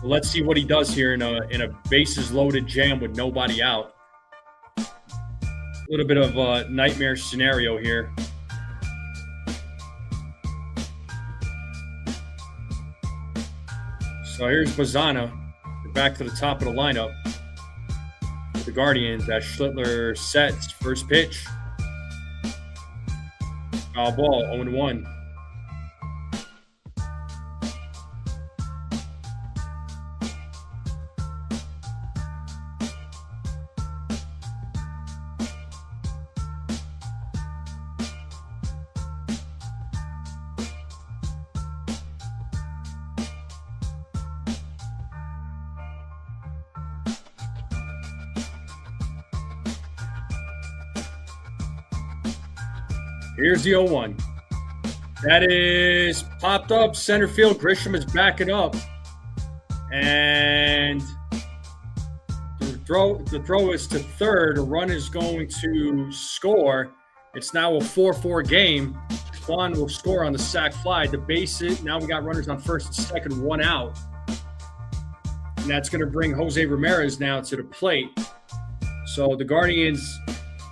Let's see what he does here in a bases-loaded jam with nobody out. A little bit of a nightmare scenario here. So here's Bazzano. Back to the top of the lineup. The Guardians as Schlittler sets first pitch. Foul ball, 0-1. Here's the 0-1. That is popped up center field. Grisham is backing up. And the throw is to third. A run is going to score. It's now a 4-4 game. Braun will score on the sac fly. The bases, now we got runners on first and second, 1 out. And that's going to bring Jose Ramirez now to the plate. So the Guardians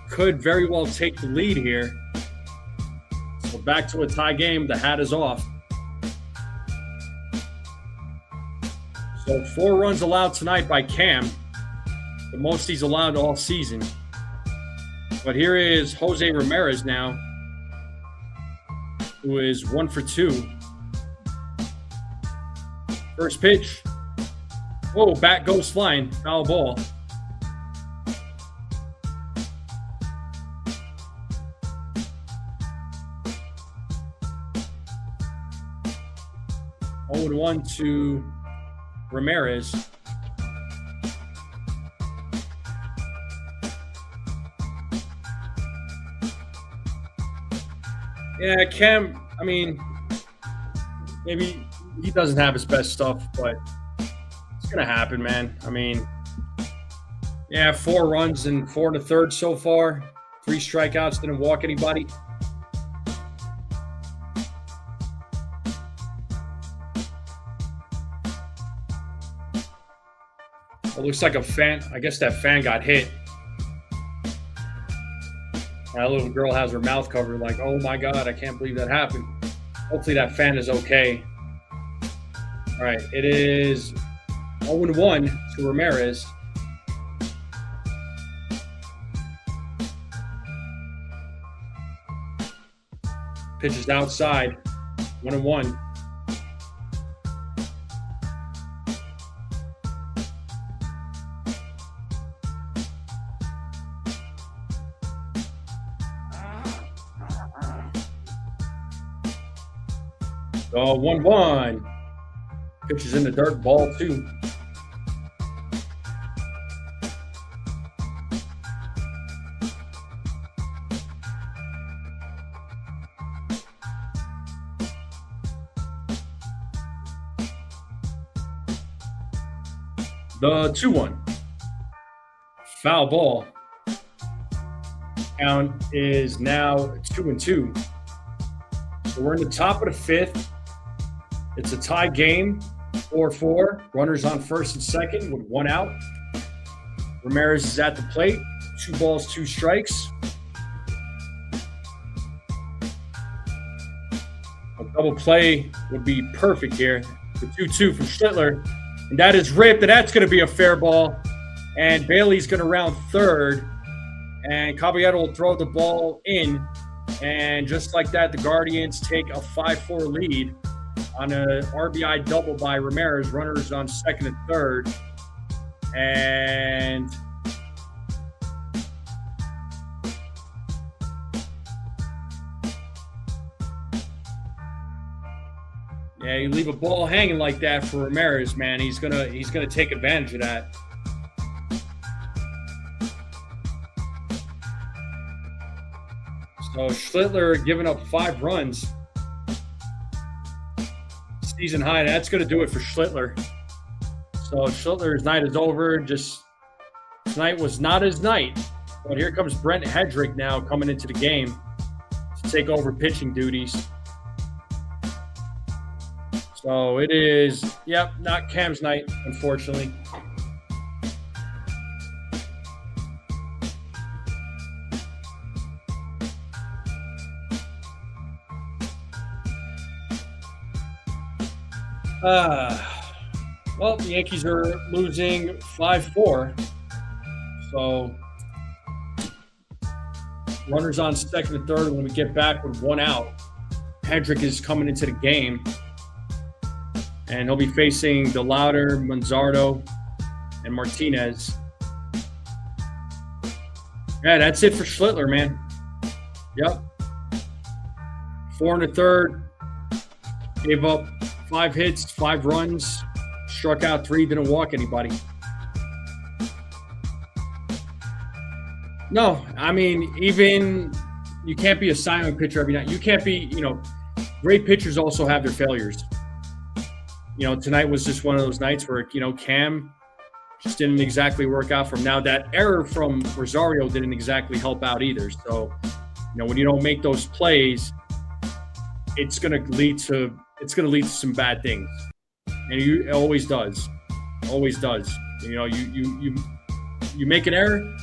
could very well take the lead here. So back to a tie game. The hat is off. So 4 runs allowed tonight by Cam. The most he's allowed all season. But here is Jose Ramirez now, who is 1 for 2. First pitch. Whoa, bat goes flying. Foul ball. Oh, 1 to Ramirez. Yeah, Cam, I mean, maybe he doesn't have his best stuff, but it's going to happen, man. I mean, yeah, 4 runs and 4 1/3 so far. 3 strikeouts, didn't walk anybody. It looks like a fan. I guess that fan got hit. That little girl has her mouth covered like, oh my God, I can't believe that happened. Hopefully that fan is okay. All right, it is 0-1 to Ramirez. Pitch is outside, 1-1. Oh, 1-1. Pitch is in the dirt, ball 2. The 2-1. Foul ball. Count is now 2-2. So we're in the top of the 5th. It's a tie game, 4-4. Runners on first and second with 1 out. Ramirez is at the plate. 2 balls, 2 strikes. A double play would be perfect here. The 2-2 from Schlittler. And that is ripped, and that's going to be a fair ball. And Bailey's going to round third. And Caballero will throw the ball in. And just like that, the Guardians take a 5-4 lead on a RBI double by Ramirez. Runners on second and third. And yeah, you leave a ball hanging like that for Ramirez, man. He's gonna take advantage of that. So Schlittler giving up 5 runs. Season high. That's going to do it for Schlittler. So Schlittler's night is over. Just tonight was not his night. But here comes Brent Hedrick now coming into the game to take over pitching duties. So it is, yep, not Cam's night, unfortunately. Well, the Yankees are losing 5-4. So runners on second and third when we get back with 1 out. Hedrick is coming into the game. And he'll be facing DeLauder, Manzardo, and Martinez. Yeah, that's it for Schlittler, man. Yep. 4 1/3. Gave up 5 hits, 5 runs, struck out 3, didn't walk anybody. No, I mean, even you can't be a silent pitcher every night. You can't be, great pitchers also have their failures. Tonight was just one of those nights where, Cam just didn't exactly work out for him. Now, that error from Rosario didn't exactly help out either. So, when you don't make those plays, it's going to lead to some bad things. And it always does. Always does. You make an error,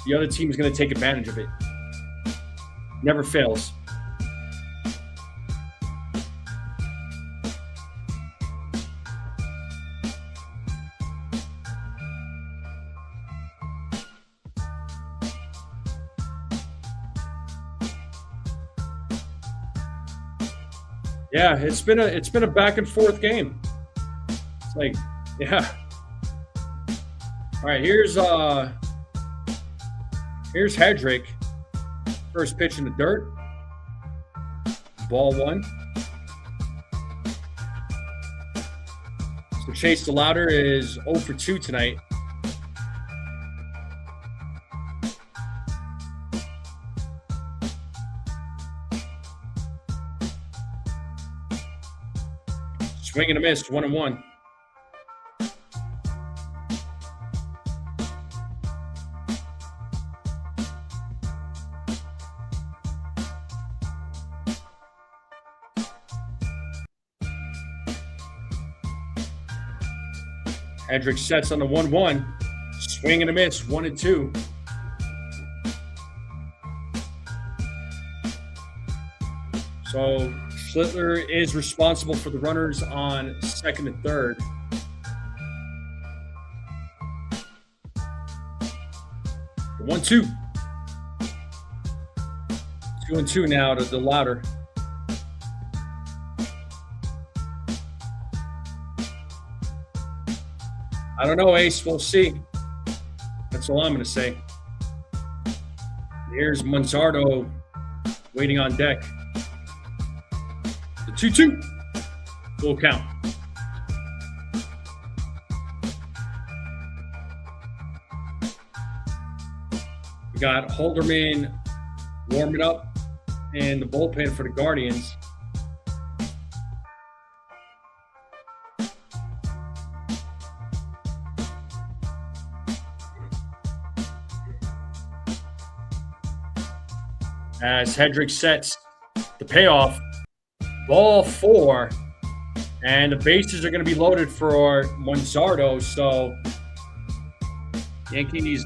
the other team is going to take advantage of it. Never fails. Yeah, it's been a back and forth game. It's like, yeah. All right, here's Hedrick. First pitch in the dirt. Ball 1. So Chase DeLauder is 0 for 2 tonight. Swing and a miss, 1-1. Hedrick sets on the 1-1. Swing and a miss, 1-2. So Schlittler is responsible for the runners on second and third. The 1-2. 2-2 now to DeLauder. I don't know, Ace. We'll see. That's all I'm going to say. Here's Manzardo waiting on deck. The 2-2. Full count. We got Holderman warming up in the bullpen for the Guardians. As Hedrick sets the payoff, ball 4, and the bases are going to be loaded for Manzardo. So Yankees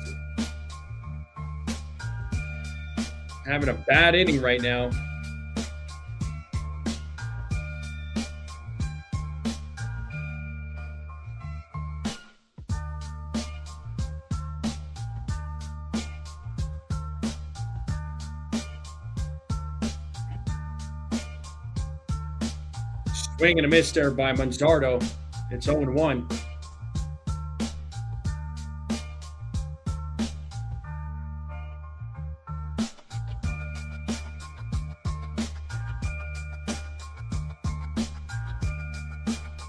having a bad inning right now. Swing and a miss there by Manzardo. It's 0-1.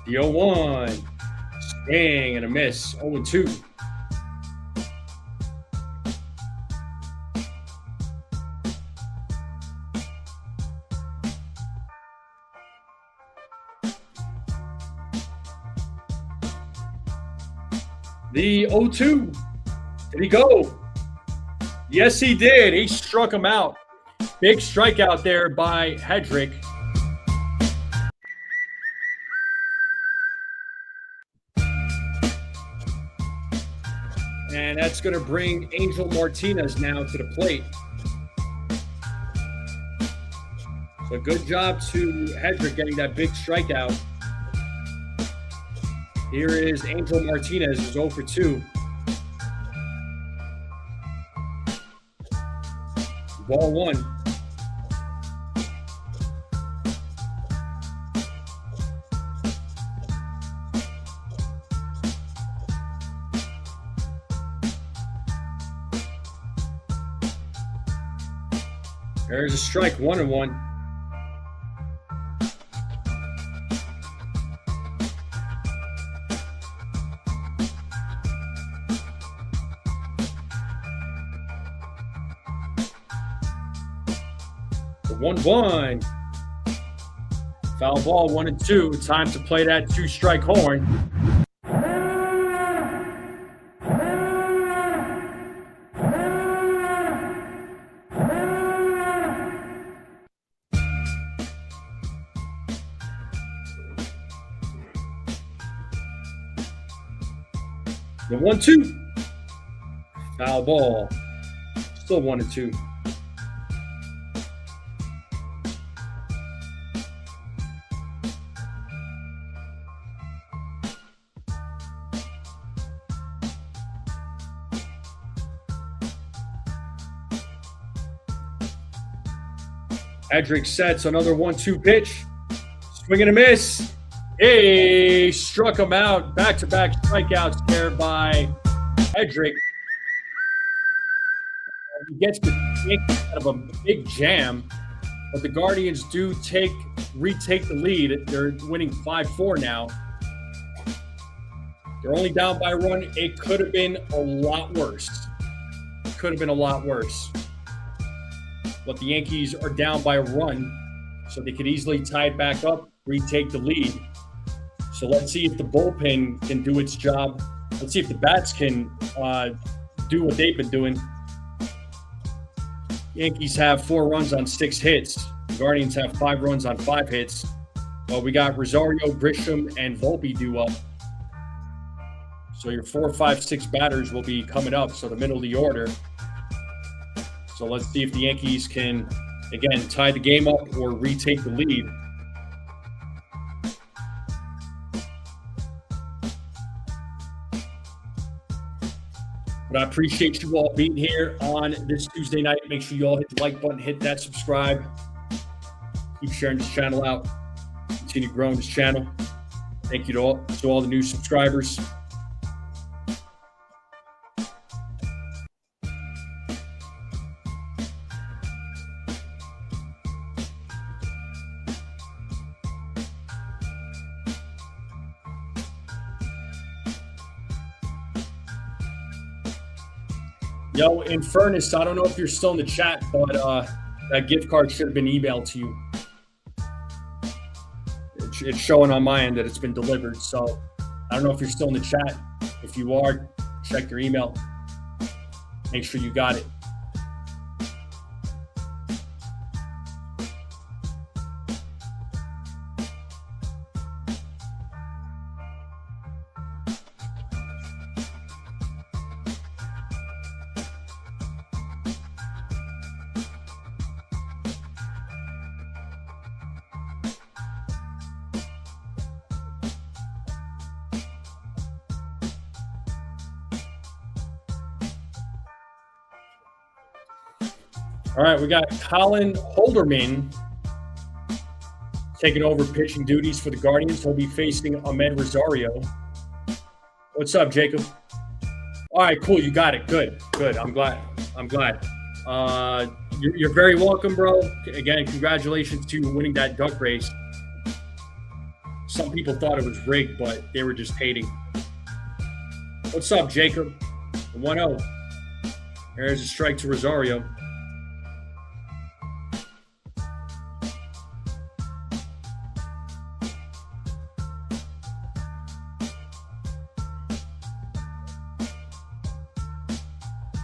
The 0-1. Swing and a miss. 0-2. The 0-2. Did he go? Yes, he did. He struck him out. Big strikeout there by Hedrick. And that's going to bring Angel Martinez now to the plate. So good job to Hedrick getting that big strikeout. Here is Angel Martinez, who's 0 for 2. Ball 1. There's a strike, 1-1. The 1-1. Foul ball, 1-2. Time to play that 2-strike horn. The 1-2. Foul ball. Still 1-2. Edric sets another 1-2 pitch. Swing and a miss. Hey, struck him out. Back-to-back strikeouts there by Edric. He gets the Yankees out of a big jam, but the Guardians do retake the lead. They're winning 5-4 now. They're only down by a run. It could have been a lot worse. But the Yankees are down by a run, so they could easily tie it back up, retake the lead. So let's see if the bullpen can do its job. Let's see if the bats can do what they've been doing. Yankees have 4 runs on 6 hits. The Guardians have 5 runs on 5 hits. Well, we got Rosario, Grisham, and Volpe due up. So your 4, 5, 6 batters will be coming up, so the middle of the order. So let's see if the Yankees can, again, tie the game up or retake the lead. But I appreciate you all being here on this Tuesday night. Make sure you all hit the like button, hit that subscribe. Keep sharing this channel out. Continue growing this channel. Thank you to all the new subscribers. Yo, in fairness, I don't know if you're still in the chat, but that gift card should have been emailed to you. It's showing on my end that it's been delivered, so I don't know if you're still in the chat. If you are, check your email. Make sure you got it. All right, we got Colin Holderman taking over pitching duties for the Guardians. He'll be facing Ahmed Rosario. What's up, Jacob? All right, cool. You got it. Good. I'm glad. You're very welcome, bro. Again, congratulations to winning that duck race. Some people thought it was rigged, but they were just hating. What's up, Jacob? 1-0. There's a strike to Rosario.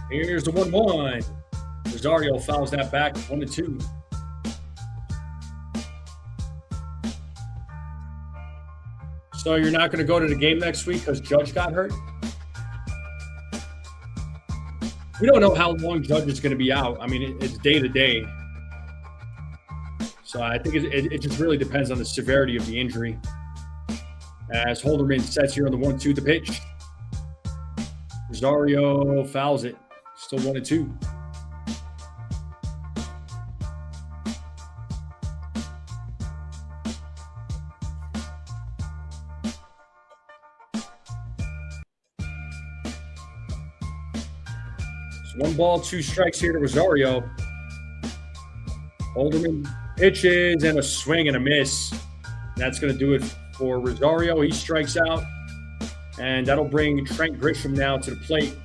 Here's the 1-1. Rosario fouls that back, 1-2. So you're not going to go to the game next week because Judge got hurt? We don't know how long Judge is going to be out. I mean, it's day to day. So I think it just really depends on the severity of the injury. As Holderman sets here on the 1-2, the pitch. Rosario fouls it. Still 1-2. So 1 ball, 2 strikes here to Rosario. Holderman pitches and a swing and a miss. That's going to do it for Rosario. He strikes out, and that'll bring Trent Grisham now to the plate.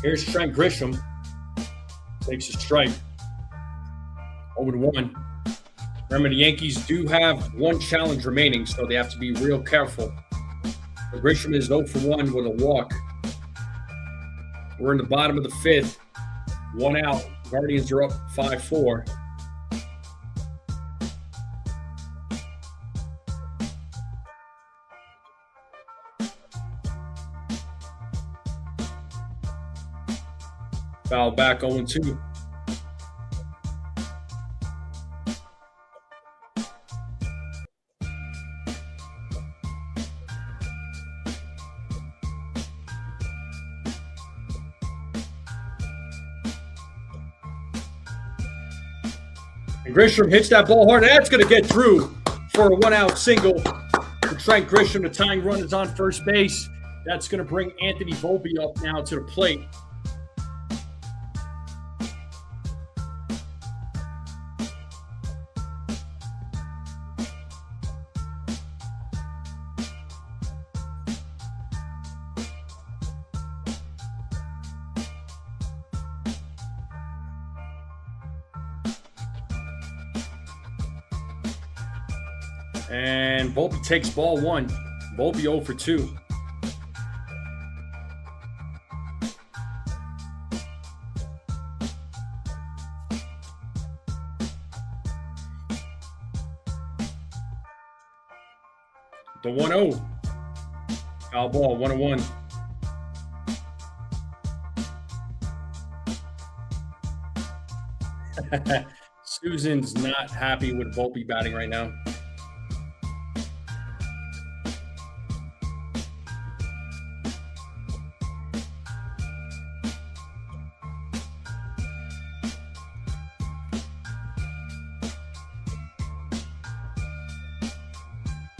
Here's Trent Grisham. Takes a strike. 0-1. Remember, the Yankees do have 1 challenge remaining, so they have to be real careful. But Grisham is 0-1 with a walk. We're in the bottom of the 5th. 1 out. Guardians are up 5-4. Foul back 0-2. And Grisham hits that ball hard. That's going to get through for a 1-out single. For Trent Grisham, the tying run is on first base. That's going to bring Anthony Volpe up now to the plate. And Volpe takes ball 1. Volpe 0 for 2. The 1-0. Foul ball, 1-1. Susan's not happy with Volpe batting right now.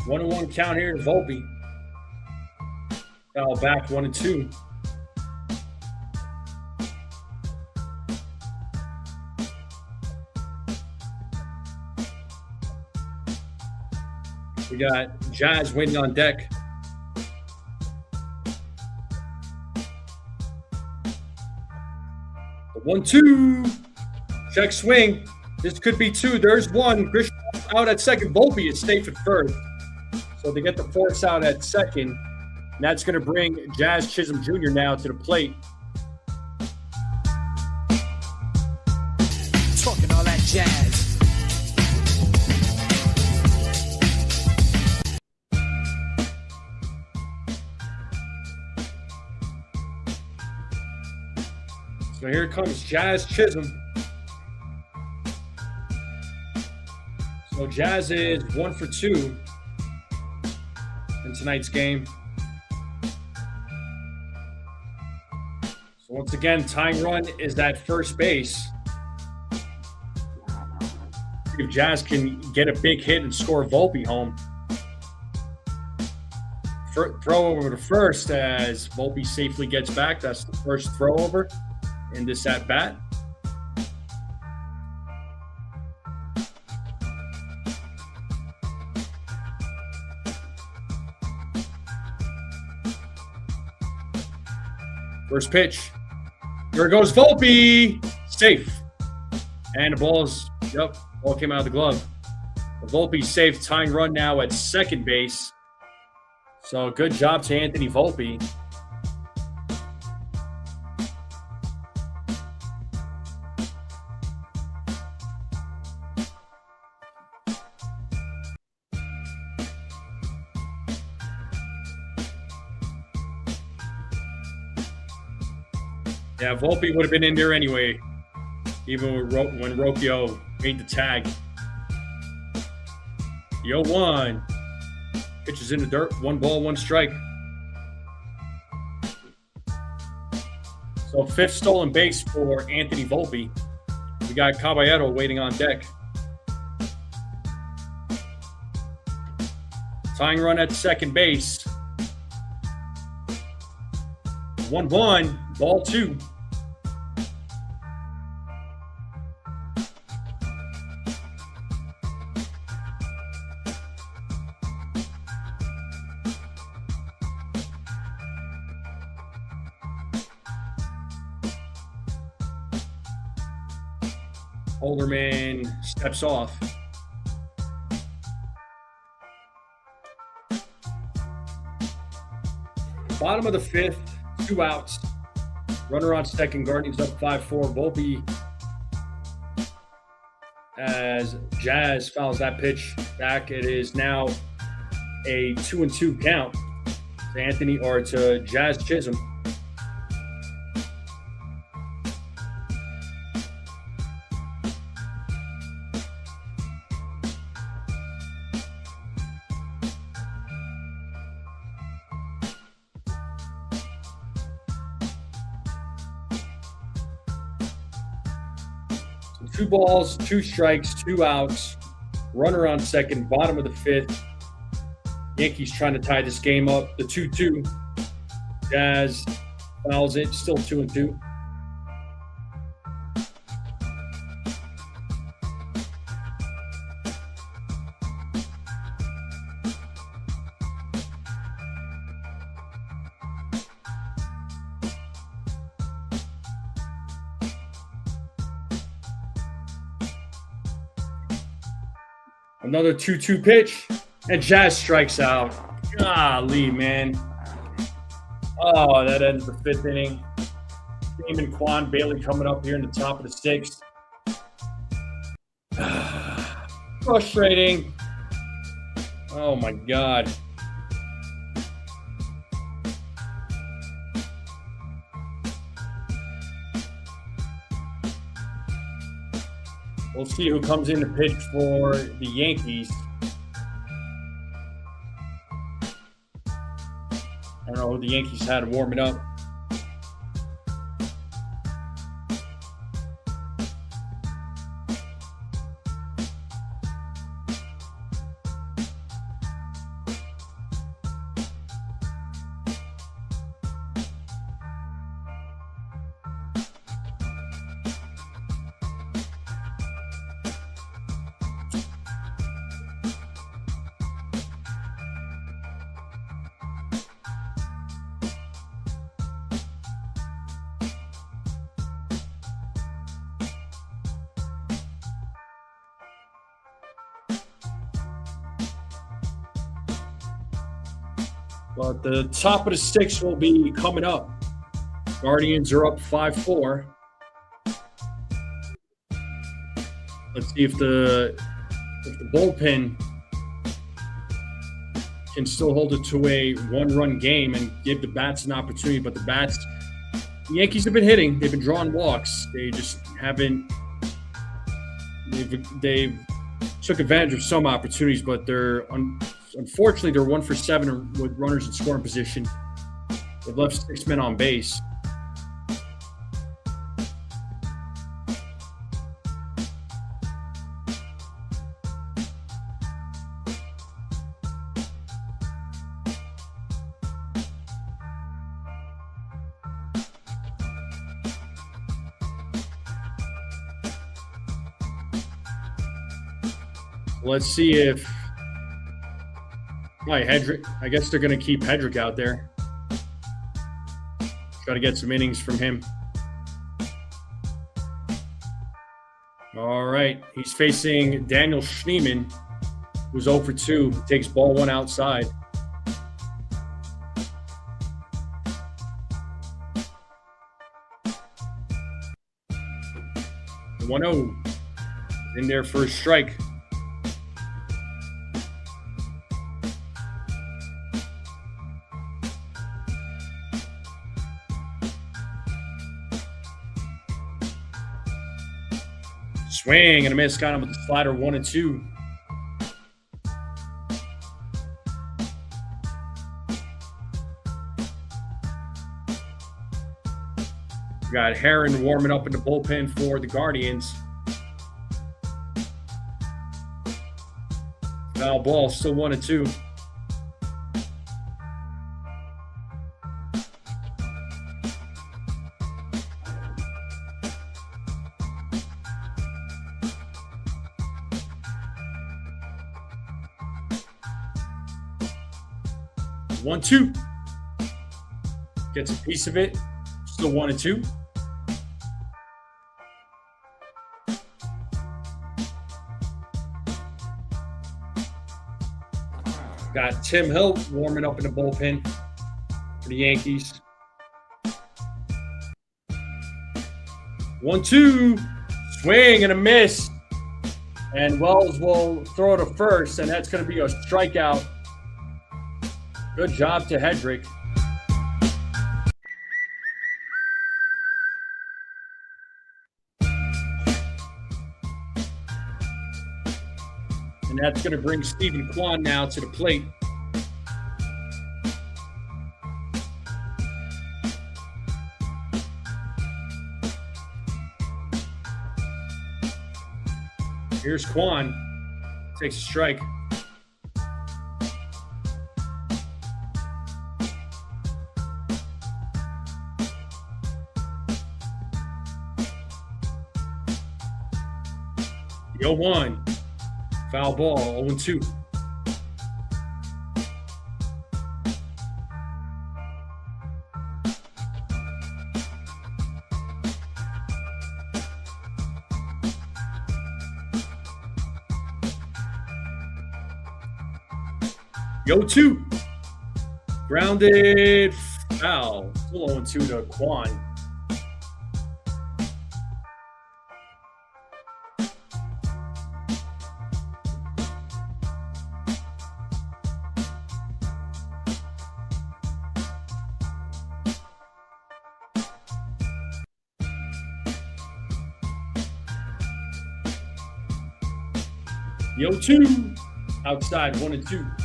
One and one count here to Volpe. Foul back 1-2. We got Jazz waiting on deck. The 1-2. Check swing. This could be 2. There's 1. Grisham out at second. Volpe is safe at first. So they get the force out at second. And that's going to bring Jazz Chisholm Jr. now to the plate. Talking all that jazz. So here comes Jazz Chisholm. So Jazz is 1 for 2 in tonight's game. So once again, tying run is at first base. If Jazz can get a big hit and score Volpe home. Throw over to first as Volpe safely gets back. That's the first throw over in this at bat. First pitch. Here goes Volpe. Safe. And the ball came out of the glove. The Volpe safe, tying run now at second base. So good job to Anthony Volpe. Yeah, Volpe would have been in there anyway, even when Rocchio made the tag. The 0-1. Pitches in the dirt. 1 ball, 1 strike. So 5th stolen base for Anthony Volpe. We got Caballero waiting on deck. Tying run at second base. 1-1, ball 2. Holderman steps off. Bottom of the 5th, 2 outs. Runner on second. Guardians up 5-4. Volpe as Jazz fouls that pitch back. It is now a 2-2 count to Anthony or to Jazz Chisholm. So 2 balls, 2 strikes, 2 outs. Runner on second, bottom of the 5th. Yankees trying to tie this game up. The 2-2. Jazz fouls it. Still 2-2. Another 2-2 pitch, and Jazz strikes out. Golly, man. Oh, that ends the 5th inning. Damon Quan Bailey coming up here in the top of the 6th. Frustrating. Oh, my God. We'll see who comes in to pitch for the Yankees. I don't know who the Yankees had warming up. But the top of the 6th will be coming up. Guardians are up 5-4. Let's see if the bullpen can still hold it to a 1-run game and give the bats an opportunity. But the Yankees have been hitting. They've been drawing walks. They just haven't. They've took advantage of some opportunities, but unfortunately, they're 1 for 7 with runners in scoring position. They've left 6 men on base. Let's see if Hedrick. I guess they're going to keep Hedrick out there. Try to get some innings from him. All right. He's facing Daniel Schneemann, who's 0 for 2. He takes ball 1 outside. The 1-0 in there for a strike. Swing and a miss. Got him with the slider. 1-2. We got Heron warming up in the bullpen for the Guardians. Foul ball. Still 1-2. One, 2. Gets a piece of it. Still 1-2. Got Tim Hill warming up in the bullpen for the Yankees. 1-2. Swing and a miss. And Wells will throw to first, and that's going to be a strikeout. Good job to Hedrick. And that's going to bring Stephen Kwan now to the plate. Here's Kwan. Takes a strike. The 0-1. Foul ball, 0-2. The 0-2. Grounded foul. Still 0-2 to Kwan. The 0-2. Outside, 1-2.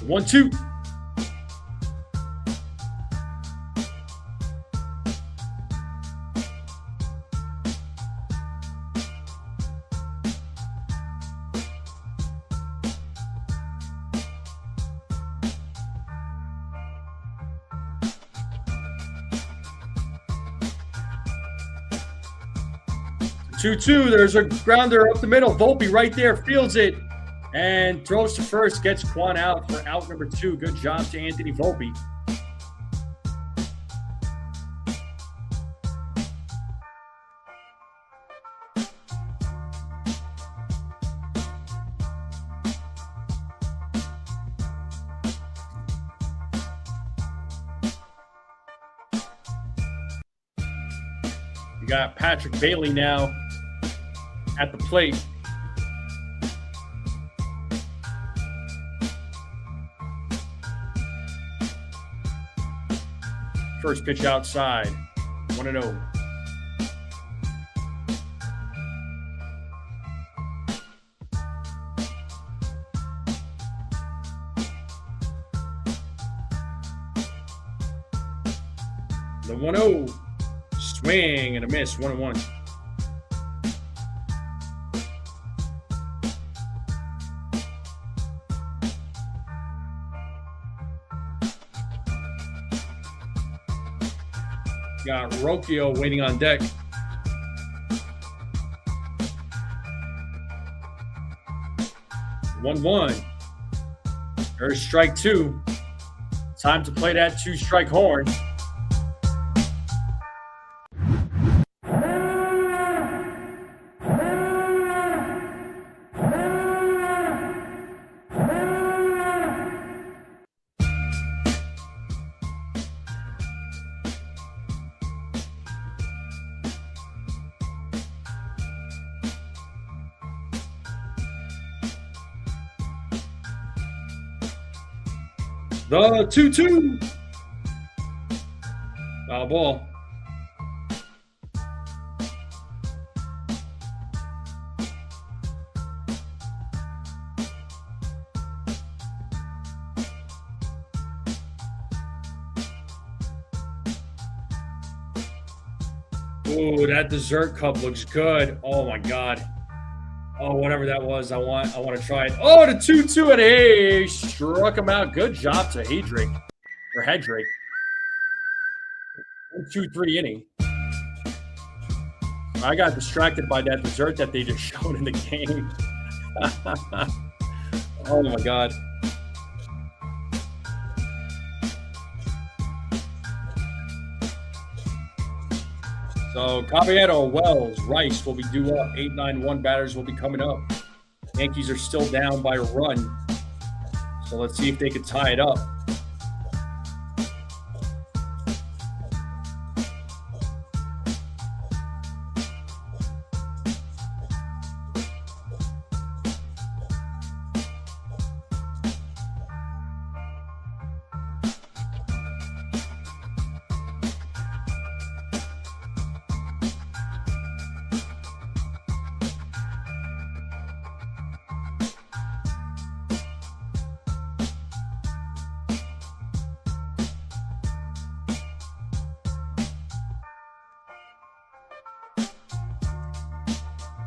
The 1-2. Two-two. There's a grounder up the middle. Volpe right there fields it and throws to first. Gets Kwan out for out number 2. Good job to Anthony Volpe. You got Patrick Bailey now at the plate. First pitch outside, 1-0. The 1-0. Swing and a miss, 1-1. Got Rocchio waiting on deck. One. There's strike 2. Time to play that 2-strike horn. The 2-2. Foul ball. Ooh, that dessert cup looks good. Oh my God. Oh, whatever that was, I want to try it. Oh, the 2-2, and hey, struck him out. Good job to Hedrick. 1-2-3 inning. I got distracted by that dessert that they just showed in the game. Oh my God. So Caballero, Wells, Rice will be due up. 8-9-1 batters will be coming up. Yankees are still down by a run. So let's see if they can tie it up.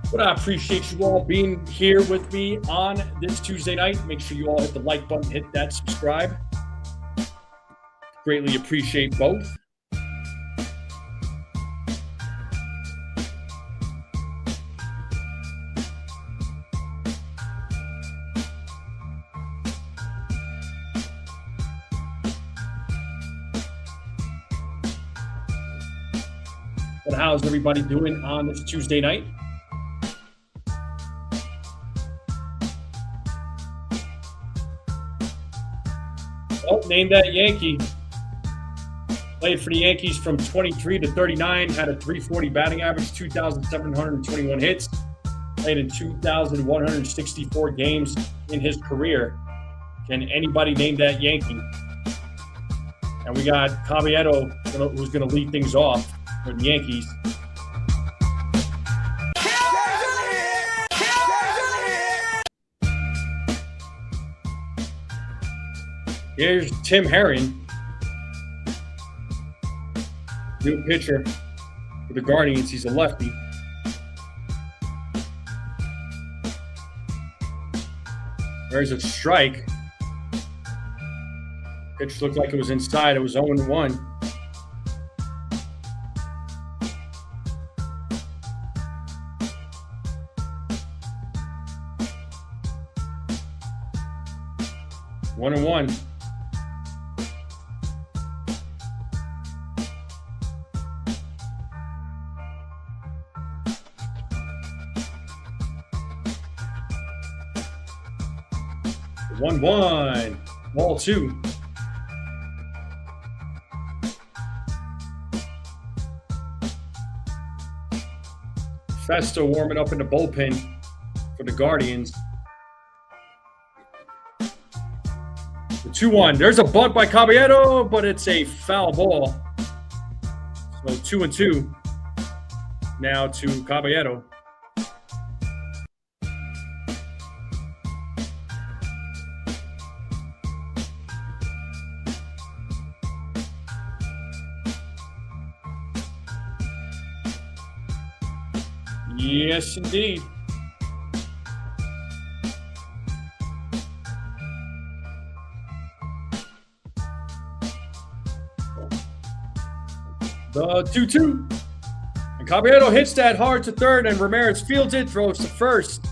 But I appreciate you all being here with me on this Tuesday night. Make sure you all hit the like button, hit that subscribe. Greatly appreciate both. But how's everybody doing on this Tuesday night? Oh, name that Yankee. Played for the Yankees from 23 to 39, had a .340 batting average, 2,721 hits, played in 2,164 games in his career. Can anybody name that Yankee? And we got Caballero, who's going to lead things off for the Yankees. Here's Tim Herron, new pitcher for the Guardians. He's a lefty. There's a strike. Pitch looked like it was inside. It was 0-1. One and one. One. Ball two. Festa warming up in the bullpen for the Guardians. The 2-1. There's a bunt by Caballero, but it's a foul ball. So 2-2 now to Caballero. Yes, indeed. The 2-2. And Caballero hits that hard to third, and Ramirez fields it, throws to first,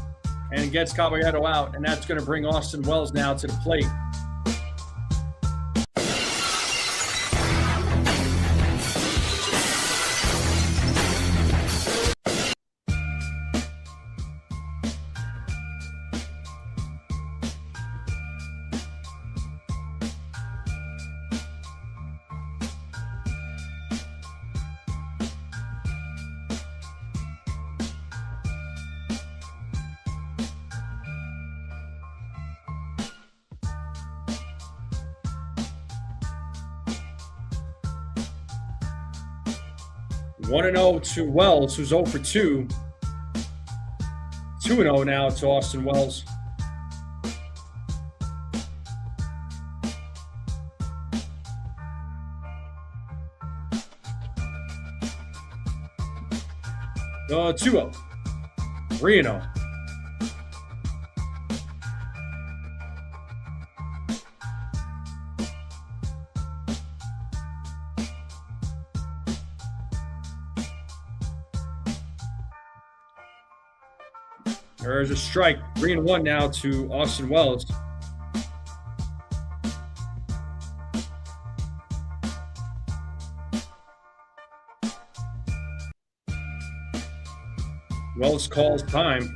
and gets Caballero out. And that's going to bring Austin Wells now to the plate. One and 0 to Wells, who's 0 for 2. 2-0 now to Austin Wells. The 2-0. 3-0. There's a strike. 3-1 now to Austin Wells. Wells calls time.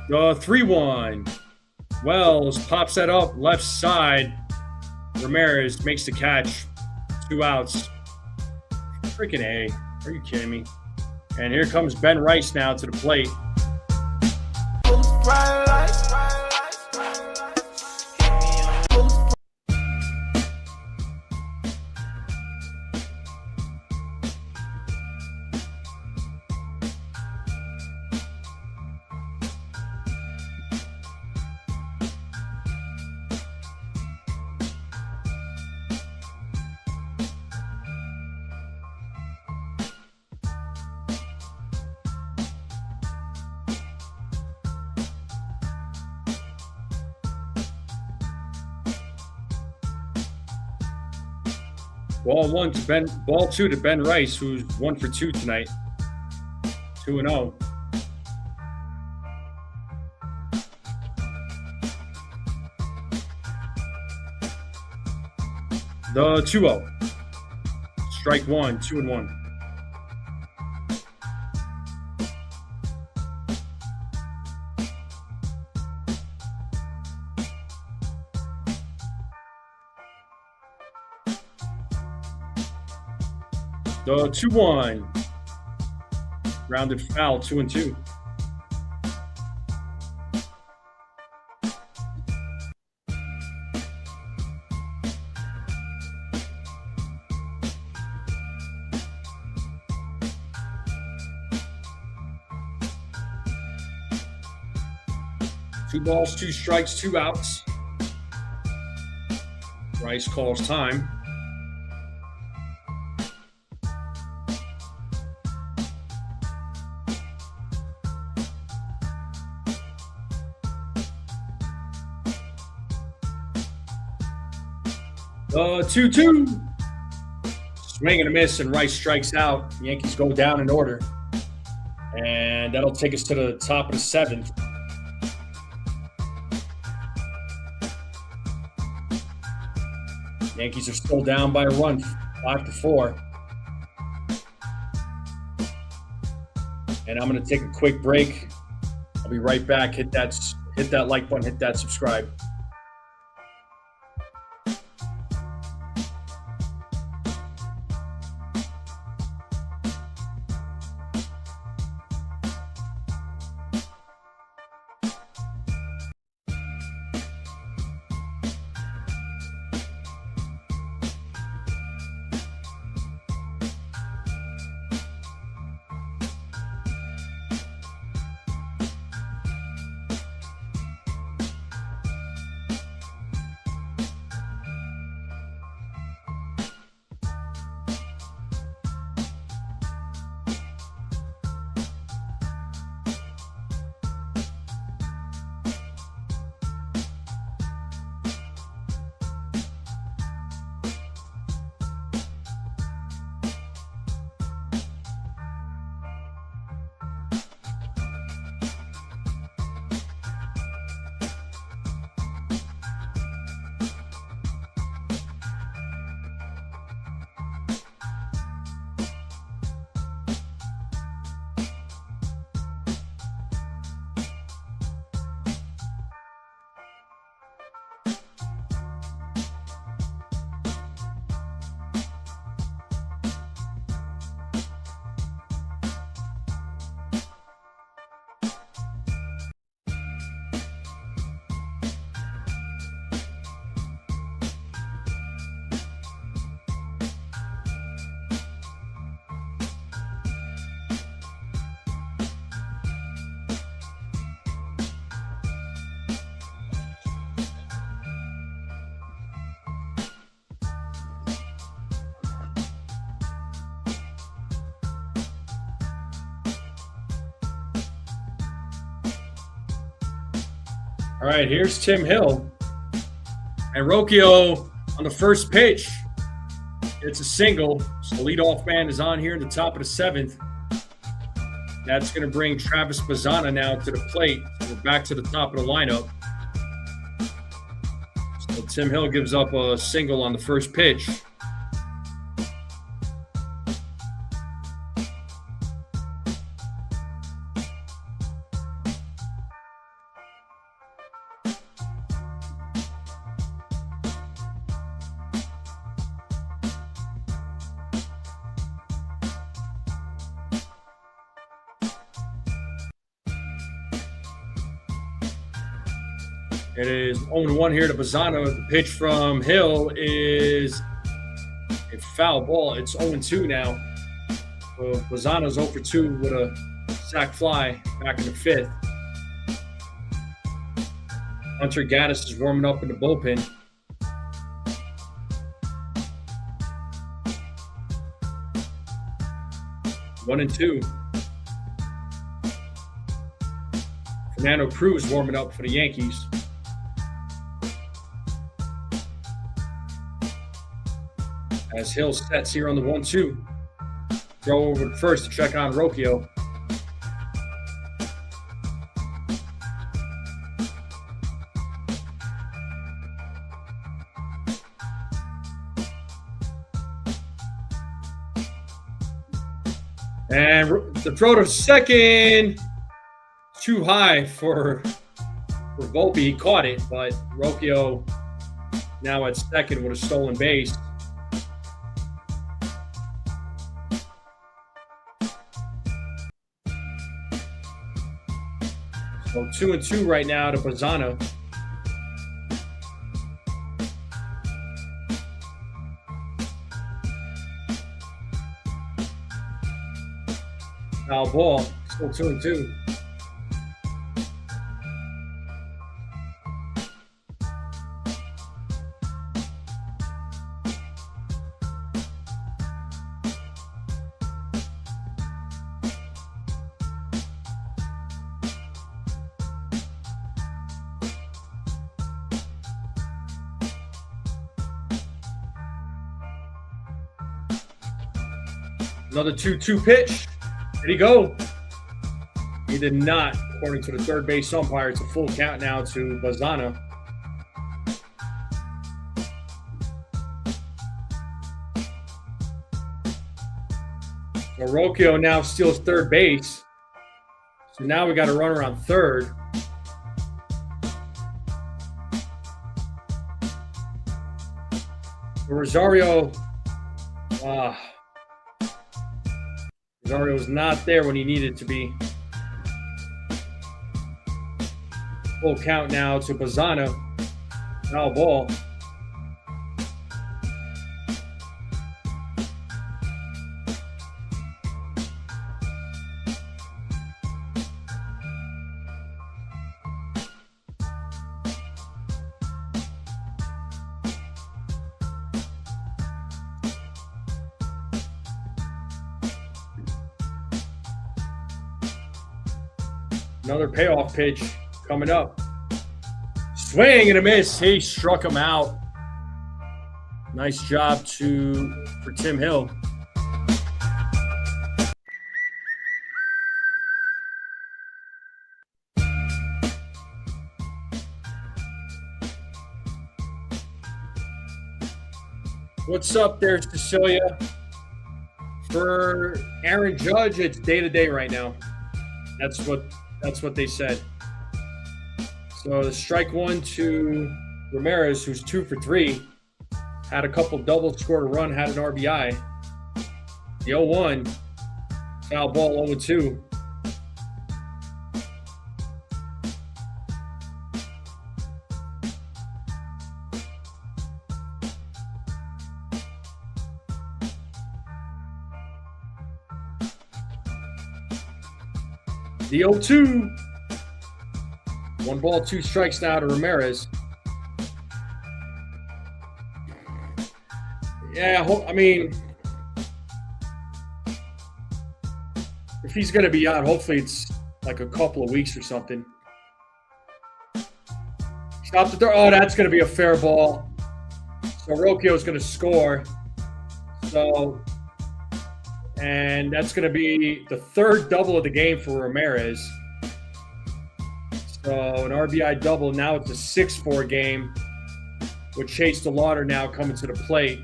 The 3-1. Wells pops that up left side. Ramirez makes the catch. 2 outs. Freaking A. Are you kidding me? And here comes Ben Rice now to the plate. Ball 2 to Ben Rice, who's 1 for 2 tonight. 2-0. The 2-0. Strike 1, 2-1. The 2-1. Rounded foul, 2-2. Two balls, 2 strikes, 2 outs. Rice calls time. The 2-2. Swing and a miss, and Rice strikes out. The Yankees go down in order. And that'll take us to the top of the 7th. Yankees are still down by a run, 5-4. And I'm going to take a quick break. I'll be right back. Hit that like button, hit that subscribe. All right, here's Tim Hill. And Rocchio on the first pitch. It's a single. So the leadoff man is on here in the top of the 7th. That's going to bring Travis Bazzana now to the plate. So we're back to the top of the lineup. So Tim Hill gives up a single on the first pitch. It is 0-1 here to Bazzana. The pitch from Hill is a foul ball. It's 0-2 now. So Bazzana's 0 for 2 with a sac fly back in the fifth. Hunter Gaddis is warming up in the bullpen. One and two. Fernando Cruz warming up for the Yankees. As Hill sets here on the 1-2. Throw over to first to check on Rocchio. And the throw to second, too high for Volpe. He caught it, but Rocchio now at second with a stolen base. So 2-2 right now to Bazzana. Foul ball, still 2-2. Another 2-2 pitch. Did he go? He did not, according to the third base umpire. It's a full count now to Bazzana. So Rocchio now steals third base. So now we got to run around third. Rosario was not there when he needed to be. Full count now to Bazzana. Foul ball. Another payoff pitch coming up. Swing and a miss. He struck him out. Nice job for Tim Hill. What's up there, Cecilia? For Aaron Judge, it's day-to-day right now. That's what they said. So the strike one to Ramirez, who's 2 for 3, had a couple doubles, scored a run, had an RBI. The 0-1, foul ball 0-2. The 0-2. 1 ball, 2 strikes now to Ramirez. Yeah, I mean, if he's going to be out, hopefully it's like a couple of weeks or something. Stop the throw. Oh, that's going to be a fair ball. So Rocchio's going to score. So And that's going to be the third double of the game for Ramirez. So an RBI double. Now it's a 6-4 game with Chase DeLauder now coming to the plate.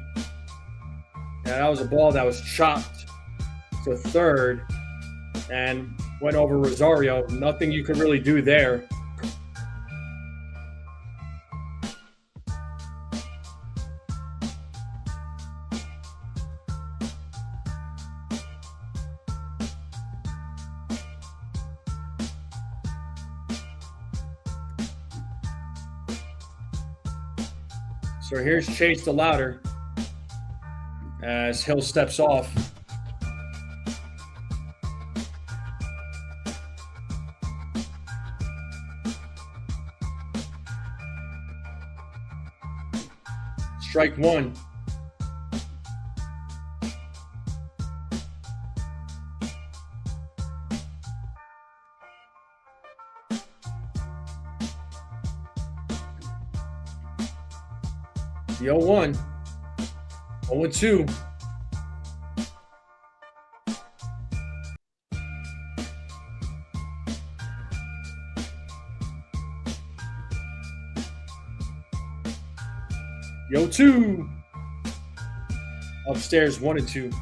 And that was a ball that was chopped to third and went over Rosario. Nothing you could really do there. So here's Chase DeLauder as Hill steps off. Strike one. The 0-1. 0-2. The 0-2. Upstairs 1-2.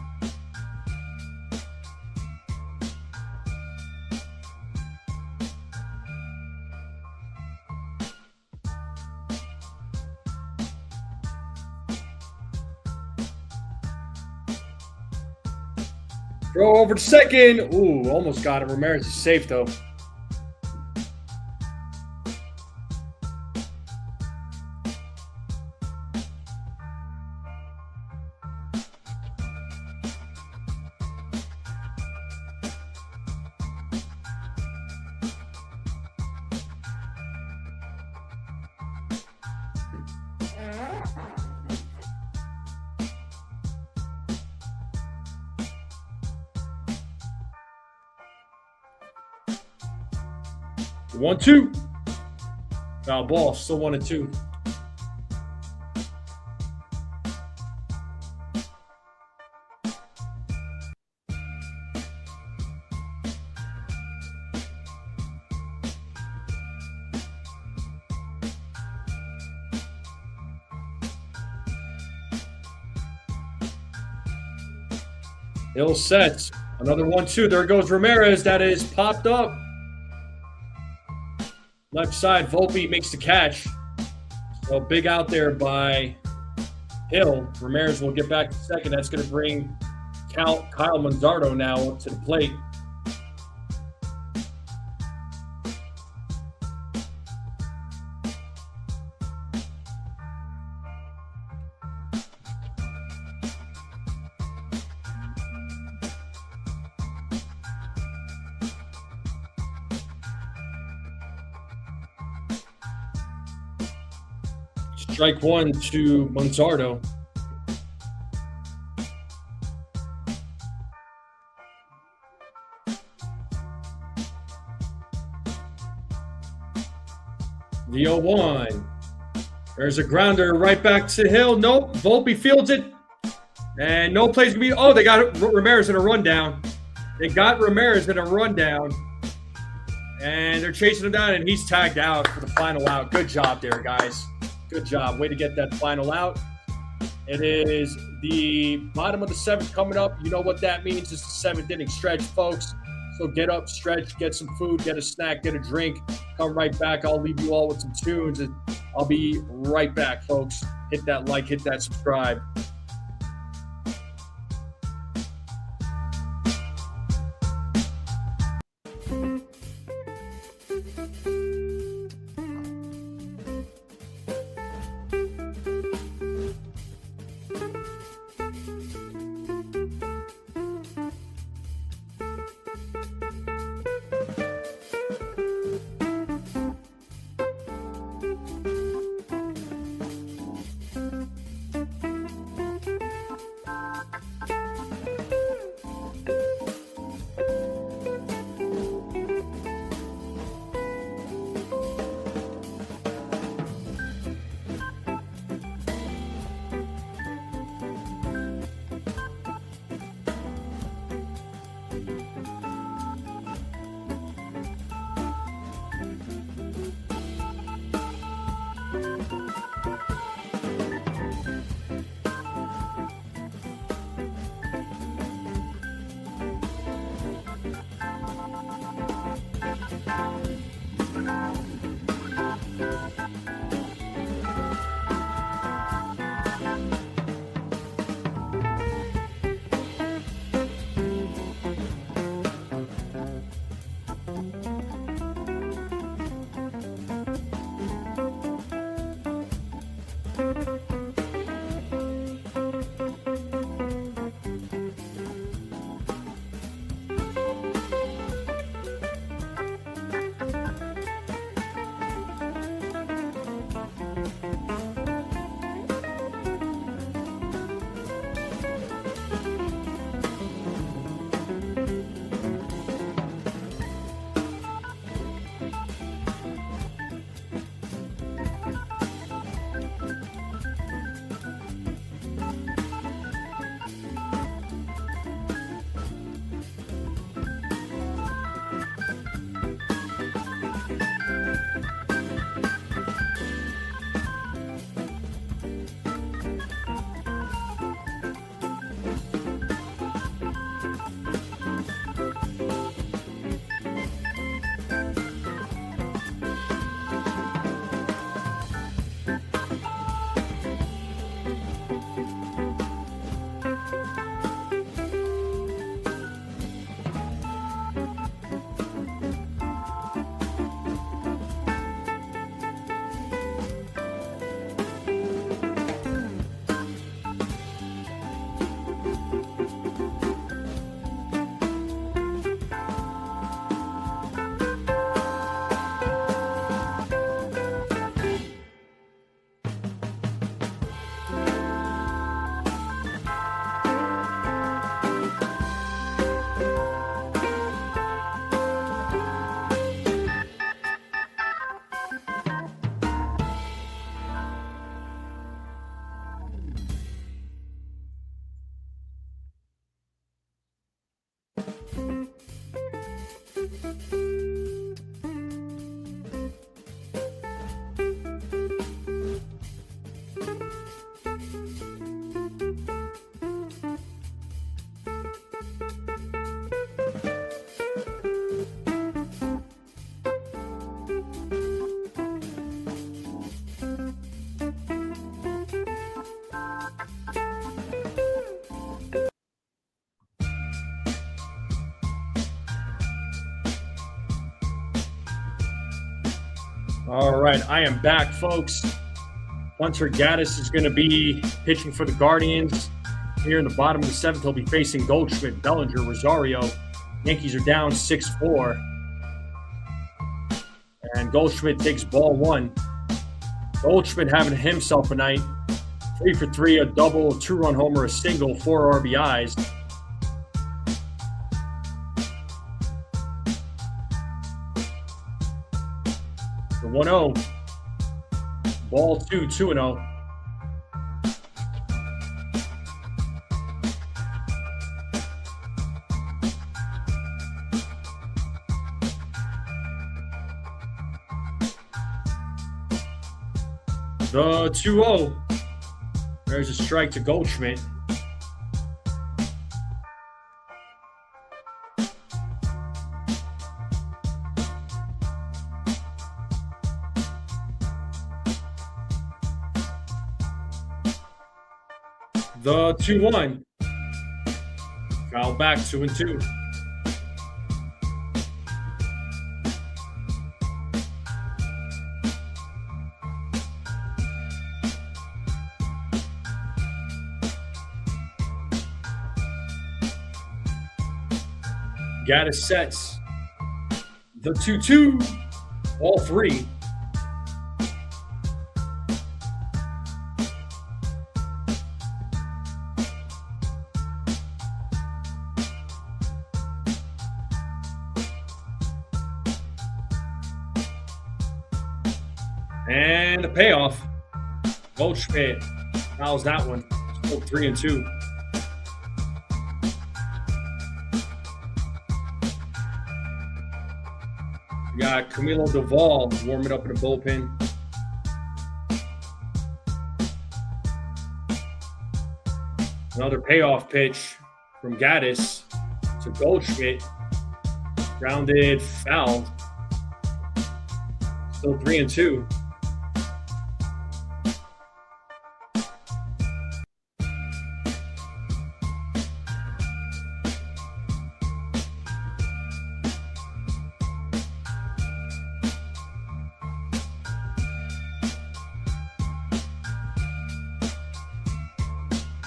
Throw over to second. Ooh, almost got it. Ramirez is safe, though. The 1-2. Foul ball, still 1-2. Hill sets. Another 1-2. There goes Ramirez. That is popped up. Left side, Volpe makes the catch. So big out there by Hill. Ramirez will get back to second. That's going to bring Kyle Manzardo now up to the plate. Strike one to Manzardo. The 0-1. There's a grounder right back to Hill. Nope. Volpe fields it. And no play's going to be. Oh, they got Ramirez in a rundown. They got Ramirez in a rundown. And they're chasing him down, and he's tagged out for the final out. Good job there, guys. Good job. Way to get that final out. It is the bottom of the seventh coming up. You know what that means. It's the seventh inning stretch, folks. So get up, stretch, get some food, get a snack, get a drink. Come right back. I'll leave you all with some tunes, and I'll be right back, folks. Hit that like, hit that subscribe. All right, I am back, folks. Hunter Gaddis is going to be pitching for the Guardians. Here in the bottom of the seventh, he'll be facing Goldschmidt, Bellinger, Rosario. Yankees are down 6-4. And Goldschmidt takes ball one. Goldschmidt having himself a night. 3 for 3, a double, a 2-run homer, a single, 4 RBIs. The 1-0. Ball 2, 2-0. The 2-0. There's a strike to Goldschmidt. The 2-1. Foul back, 2-2. Gaddis sets. The 2-2. All 3. And the payoff. Goldschmidt fouls that one. Still 3-2. We got Camilo Duvall warming up in the bullpen. Another payoff pitch from Gaddis to Goldschmidt. Grounded, fouled. Still 3-2.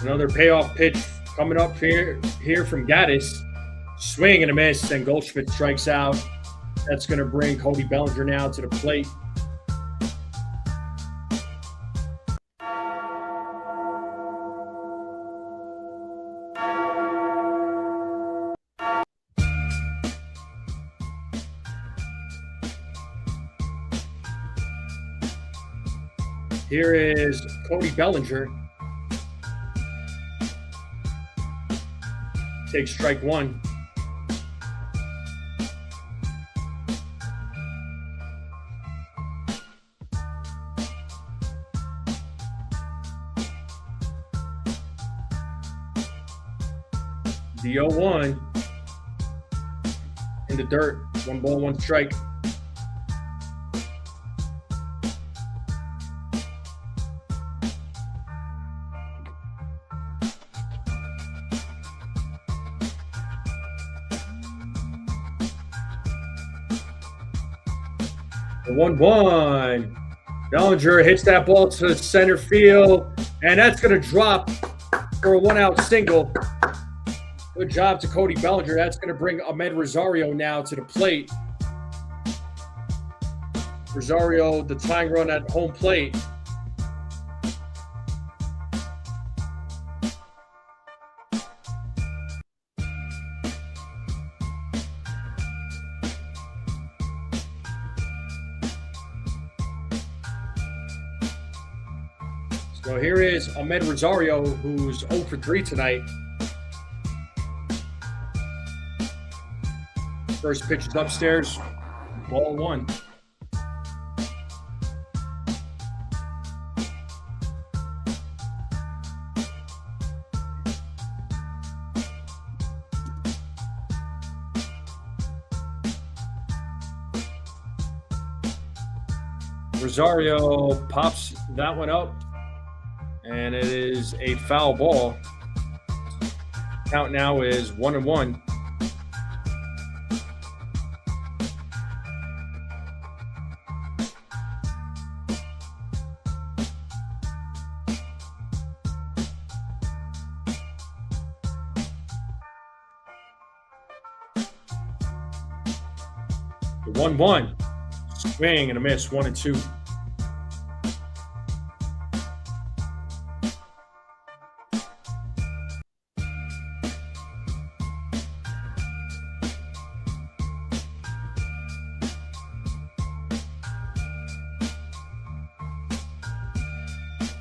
Another payoff pitch coming up here from Gaddis. Swing and a miss, and Goldschmidt strikes out. That's going to bring Cody Bellinger now to the plate. Here is Cody Bellinger. Takes strike one. The 0-1 in the dirt. 1 ball, 1 strike. The 1-1. Bellinger hits that ball to center field, and that's going to drop for a 1-out single. Good job to Cody Bellinger. That's going to bring Ahmed Rosario now to the plate. Rosario, the tying run at home plate. So here is Ahmed Rosario, who's 0 for 3 tonight. First pitch is upstairs, ball 1. Rosario pops that one up, and it is a foul ball. Count now is 1-1. 1-1. Swing and a miss. 1-2.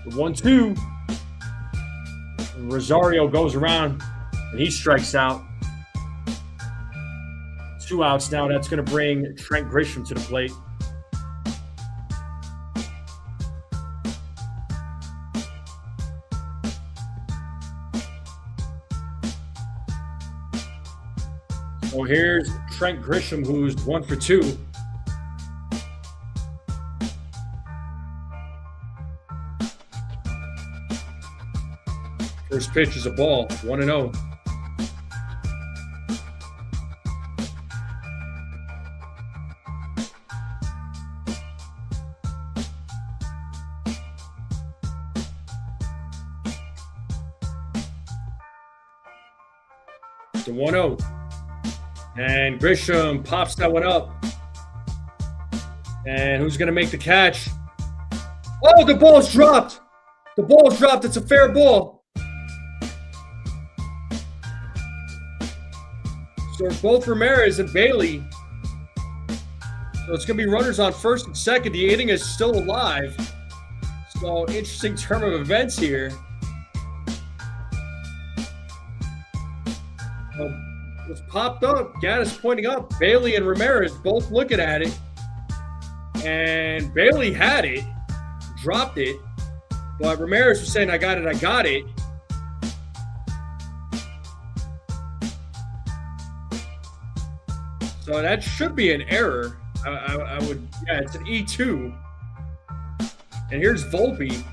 The 1-2. Rosario goes around and he strikes out. 2 outs now. That's going to bring Trent Grisham to the plate. So here's Trent Grisham, who's 1 for 2. First pitch is a ball, 1-0. The 1-0. And Grisham pops that one up. And who's going to make the catch? Oh, the ball's dropped. The ball's dropped. It's a fair ball. So it's both Ramirez and Bailey. So it's going to be runners on first and second. The inning is still alive. So interesting turn of events here. Was popped up. Gaddis pointing up. Bailey and Ramirez both looking at it. And Bailey had it. Dropped it. But Ramirez was saying, I got it, I got it. So that should be an error. I would, yeah, it's an E2. And here's Volpe.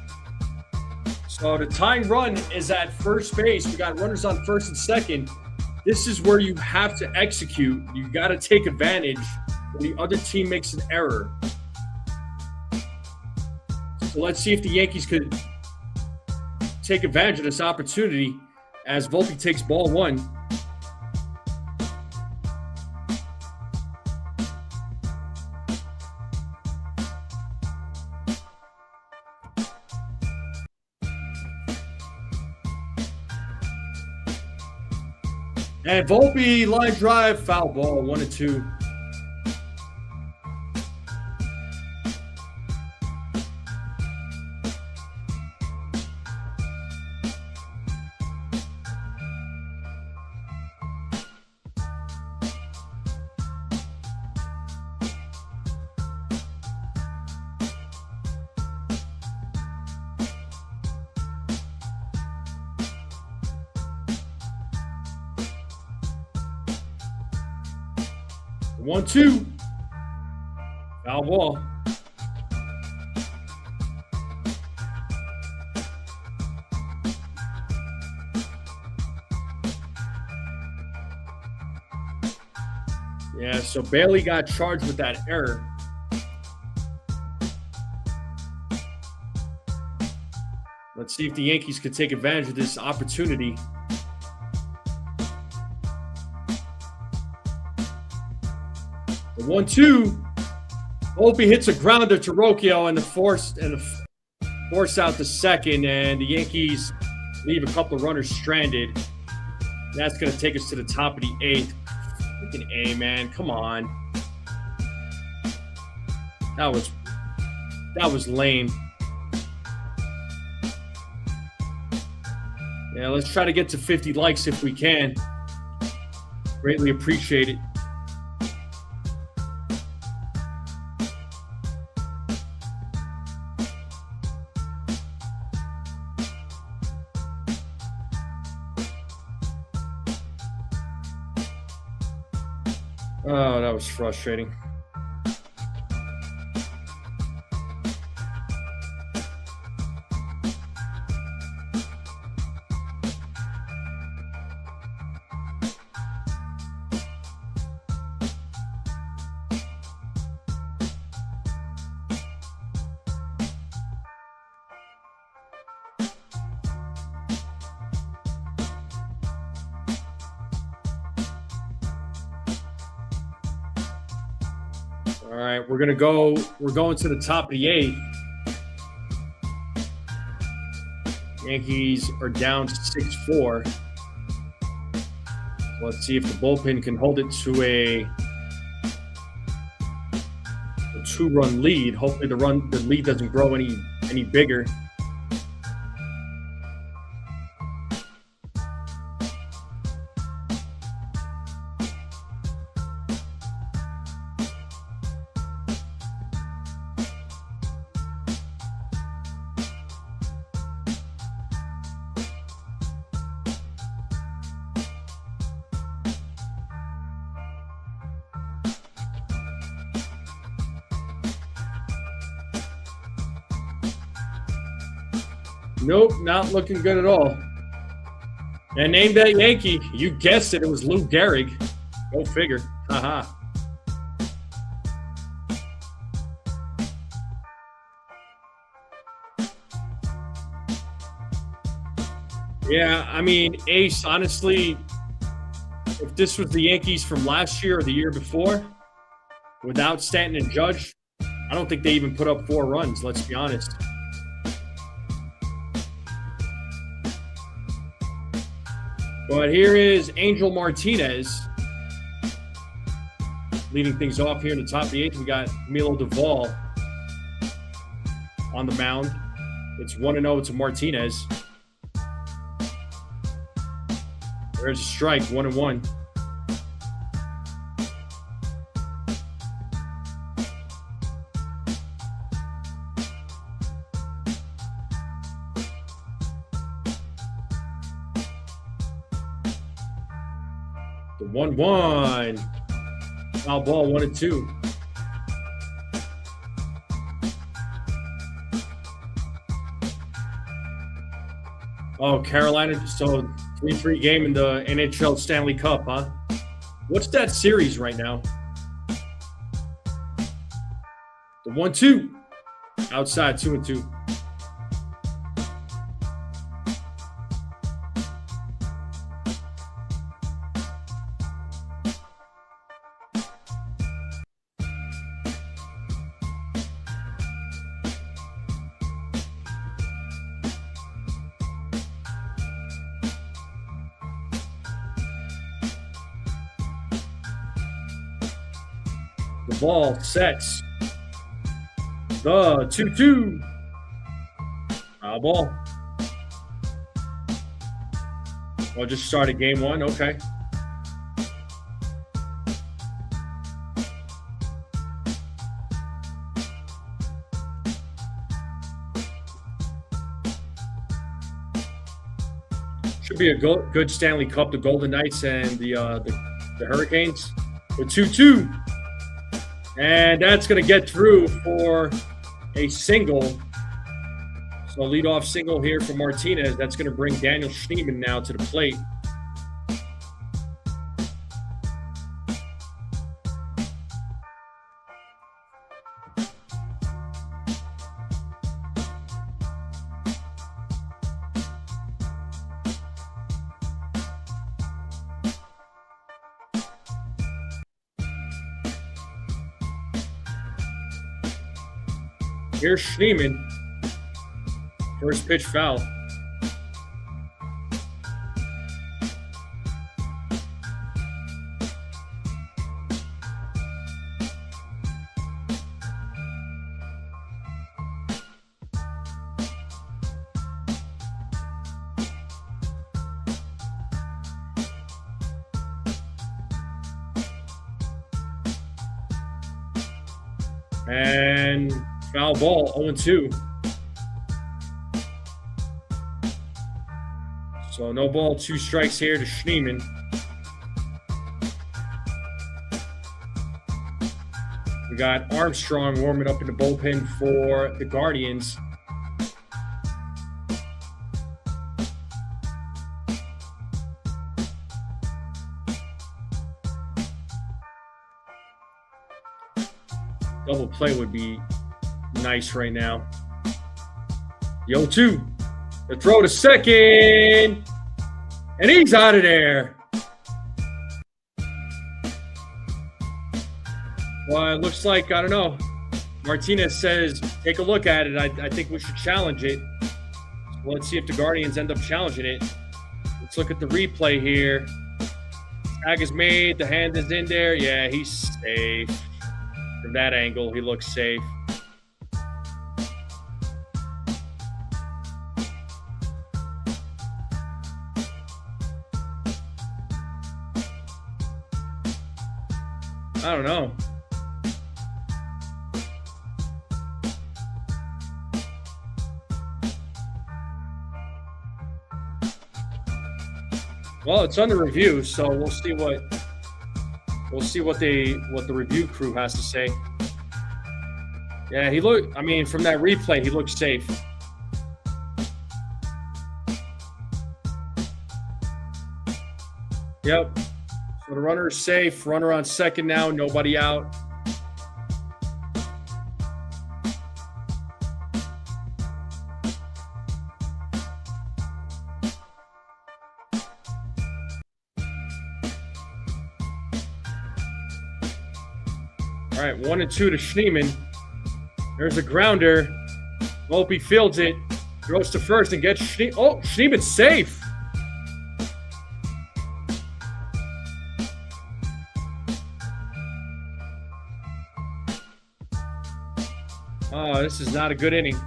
So the tying run is at first base. We got runners on first and second. This is where you have to execute. You got to take advantage when the other team makes an error. So let's see if the Yankees could take advantage of this opportunity as Volpe takes ball 1. And Volpe line drive, foul ball, 1-2. One, 2. Foul ball. Yeah, so Bailey got charged with that error. Let's see if the Yankees could take advantage of this opportunity. The 1-2. Volpe hits a grounder to Rocchio and force out the second, and the Yankees leave a couple of runners stranded. That's going to take us to the top of the 8th. Freaking A, man. Come on. That was lame. Yeah, let's try to get to 50 likes if we can. Greatly appreciate it. Oh, that was frustrating. All right, we're going to the top of the 8th. Yankees are down 6-4. Let's see if the bullpen can hold it to a 2-run lead. Hopefully the lead doesn't grow any bigger. Nope, not looking good at all. And name that Yankee. You guessed it. It was Lou Gehrig. Go figure. Haha. Yeah, I mean, Ace, honestly, if this was the Yankees from last year or the year before, without Stanton and Judge, I don't think they even put up 4 runs, let's be honest. But here is Angel Martinez leading things off here in the top of the 8th. We got Milo Duvall on the mound. It's 1-0 to Martinez. There's a strike, 1-1. The 1-1. Foul ball, 1-2. Oh, Carolina. So 3-3 game in the NHL Stanley Cup, huh? What's that series right now? The 1-2. Outside, 2-2. The ball sets. The 2-2. Foul ball. Well, just started game 1. Okay. Should be a good Stanley Cup. The Golden Knights and the Hurricanes. The 2-2. And that's going to get through for a single. So leadoff single here for Martinez. That's going to bring Daniel Schneemann now to the plate. Here's Schneemann. First pitch foul. And foul ball, 0-2. So no ball, 2 strikes here to Schneemann. We got Armstrong warming up in the bullpen for the Guardians. Double play would be nice right now. The 0-2. The throw to second. And he's out of there. Well, it looks like, I don't know. Martinez says, take a look at it. I think we should challenge it. So let's see if the Guardians end up challenging it. Let's look at the replay here. Tag is made. The hand is in there. Yeah, he's safe. From that angle, he looks safe. I don't know. Well, it's under review, so we'll see what the review crew has to say. Yeah, from that replay, he looks safe. Yep. So the runner is safe. Runner on second now, nobody out. All right, 1-2 to Schneemann. There's a grounder. Volpe fields it. Goes to first and gets Schneemann. Oh, Schneemann's safe. Oh, this is not a good inning.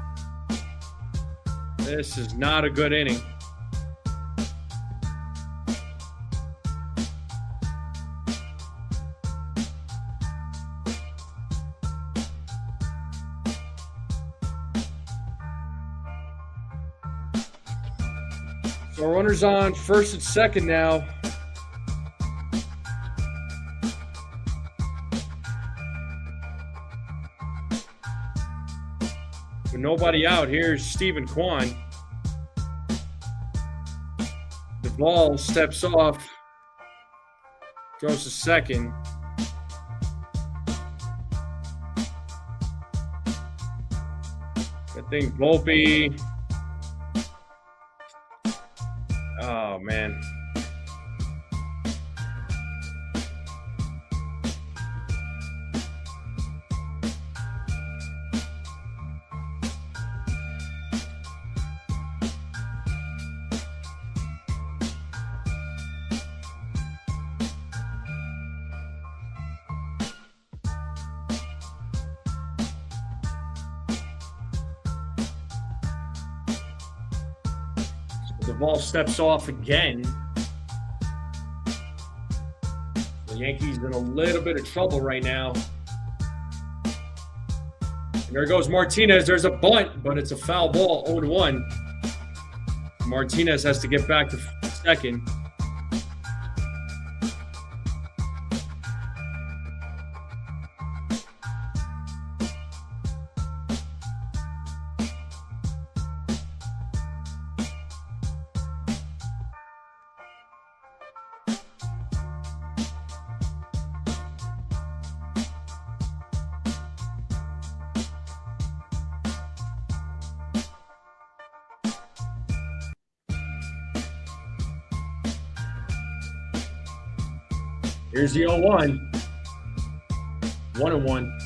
This is not a good inning. So runners on first and second now. With nobody out, here's Stephen Kwan. The ball steps off. Goes to second. I think Volpe. Oh, man. The ball steps off again. The Yankees in a little bit of trouble right now. And there goes Martinez. There's a bunt, but it's a foul ball, 0-1. Martinez has to get back to second. Here's the 0-1. 1-1.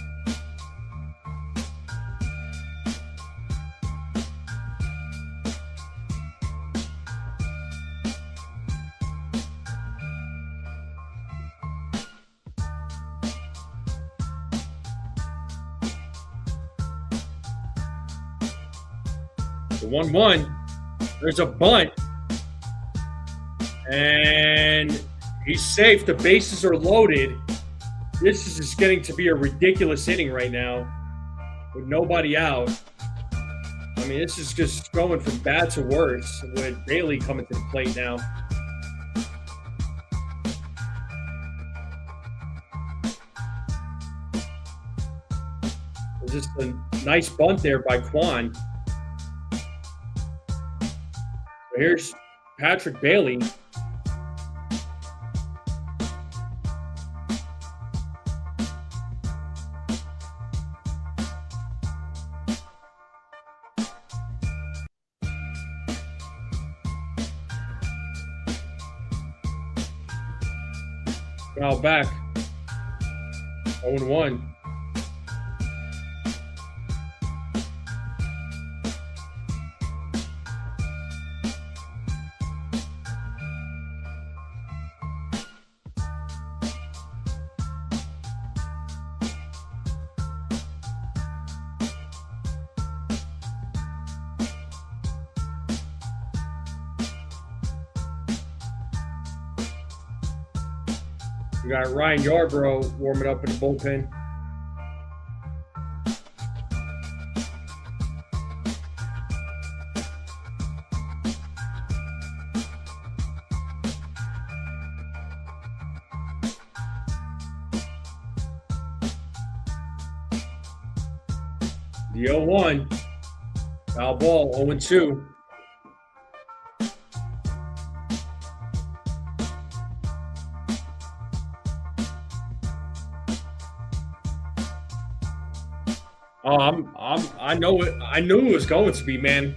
The 1-1. There's a bunt. And he's safe. The bases are loaded. This is just getting to be a ridiculous inning right now with nobody out. I mean, this is just going from bad to worse with Bailey coming to the plate now. Just a nice bunt there by Kwan. So here's Patrick Bailey. Foul back. 0-1. We got Ryan Yarbrough warming up in the bullpen. The 0-1. Foul ball, 0-2. I know it. I knew it was going to be, man.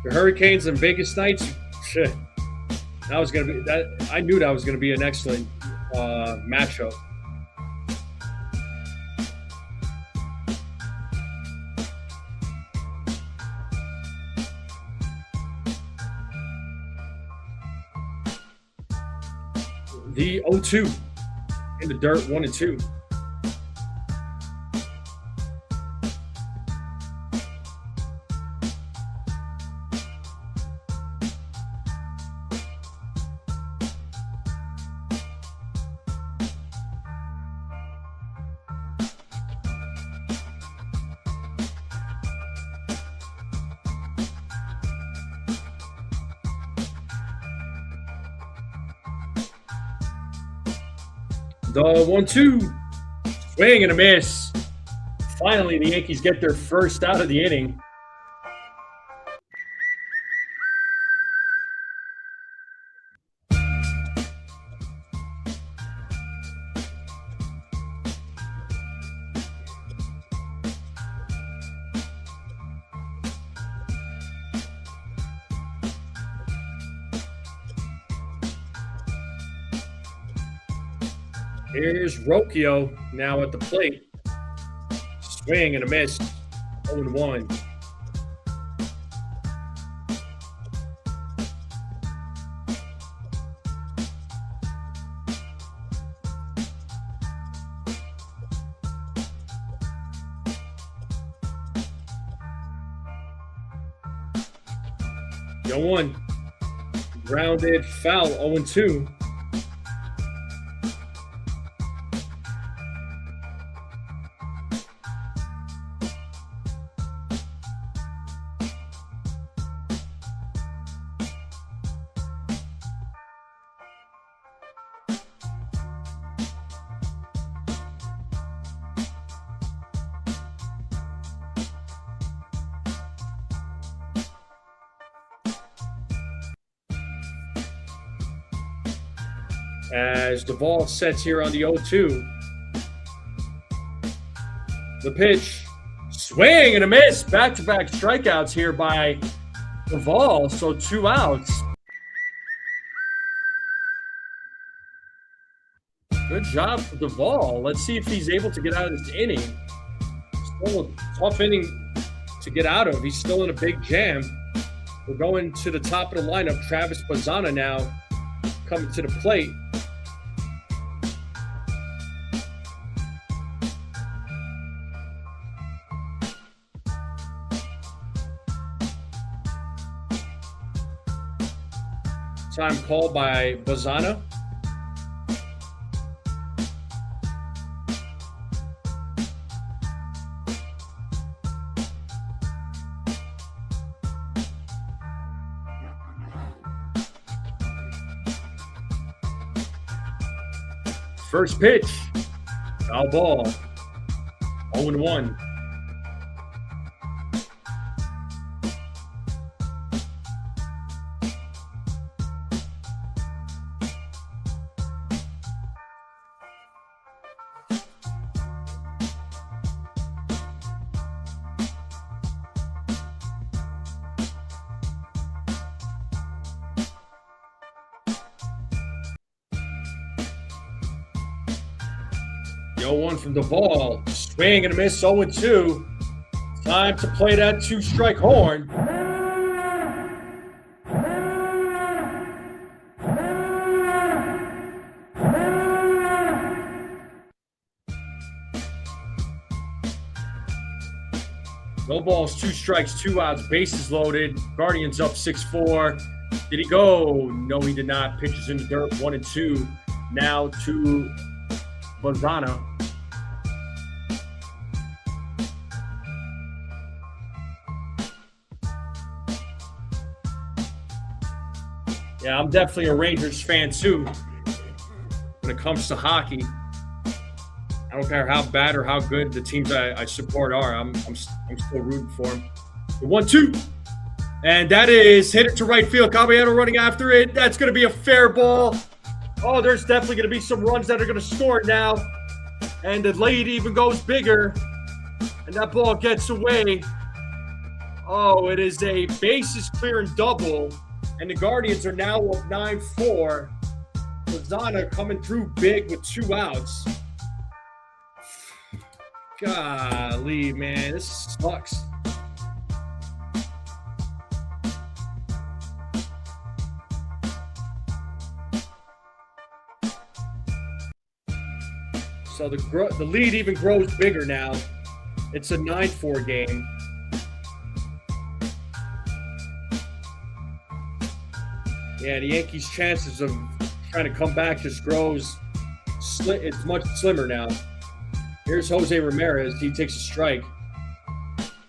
The Hurricanes and Vegas Knights. Shit, that was gonna be that. I knew that was gonna be an excellent matchup. The 0-2 in the dirt, 1-2. The 1-2, swing and a miss. Finally, the Yankees get their first out of the inning. Here's Rocchio now at the plate. Swing and a miss. 0-1. The 0-1. Grounded foul. 0-2. As Duvall sets here on the 0-2. The pitch, swing and a miss. Back-to-back strikeouts here by Duvall, so 2 outs. Good job for Duvall. Let's see if he's able to get out of this inning. Still a tough inning to get out of. He's still in a big jam. We're going to the top of the lineup. Travis Bazzana now coming to the plate. Time called by Bazzana. First pitch, foul ball, 0-1. 0-1 from the ball. Swing and a miss, 0-2. Time to play that 2-strike horn. No balls, 2 strikes, 2 outs, bases loaded. Guardians up 6-4. Did he go? No, he did not. Pitches in the dirt, 1-2. Now to Bazana. Yeah, I'm definitely a Rangers fan too when it comes to hockey. I don't care how bad or how good the teams I support are. I'm still rooting for them. The 1-2. And that is hit it to right field. Caballero running after it. That's going to be a fair ball. Oh, there's definitely going to be some runs that are going to score now. And the lead even goes bigger. And that ball gets away. Oh, it is a bases clearing double. And the Guardians are now up 9-4. Lozana coming through big with 2 outs. Golly, man, this sucks. So the lead even grows bigger now. It's a 9-4 game. Yeah, the Yankees' chances of trying to come back just grows. It's much slimmer now. Here's Jose Ramirez. He takes a strike.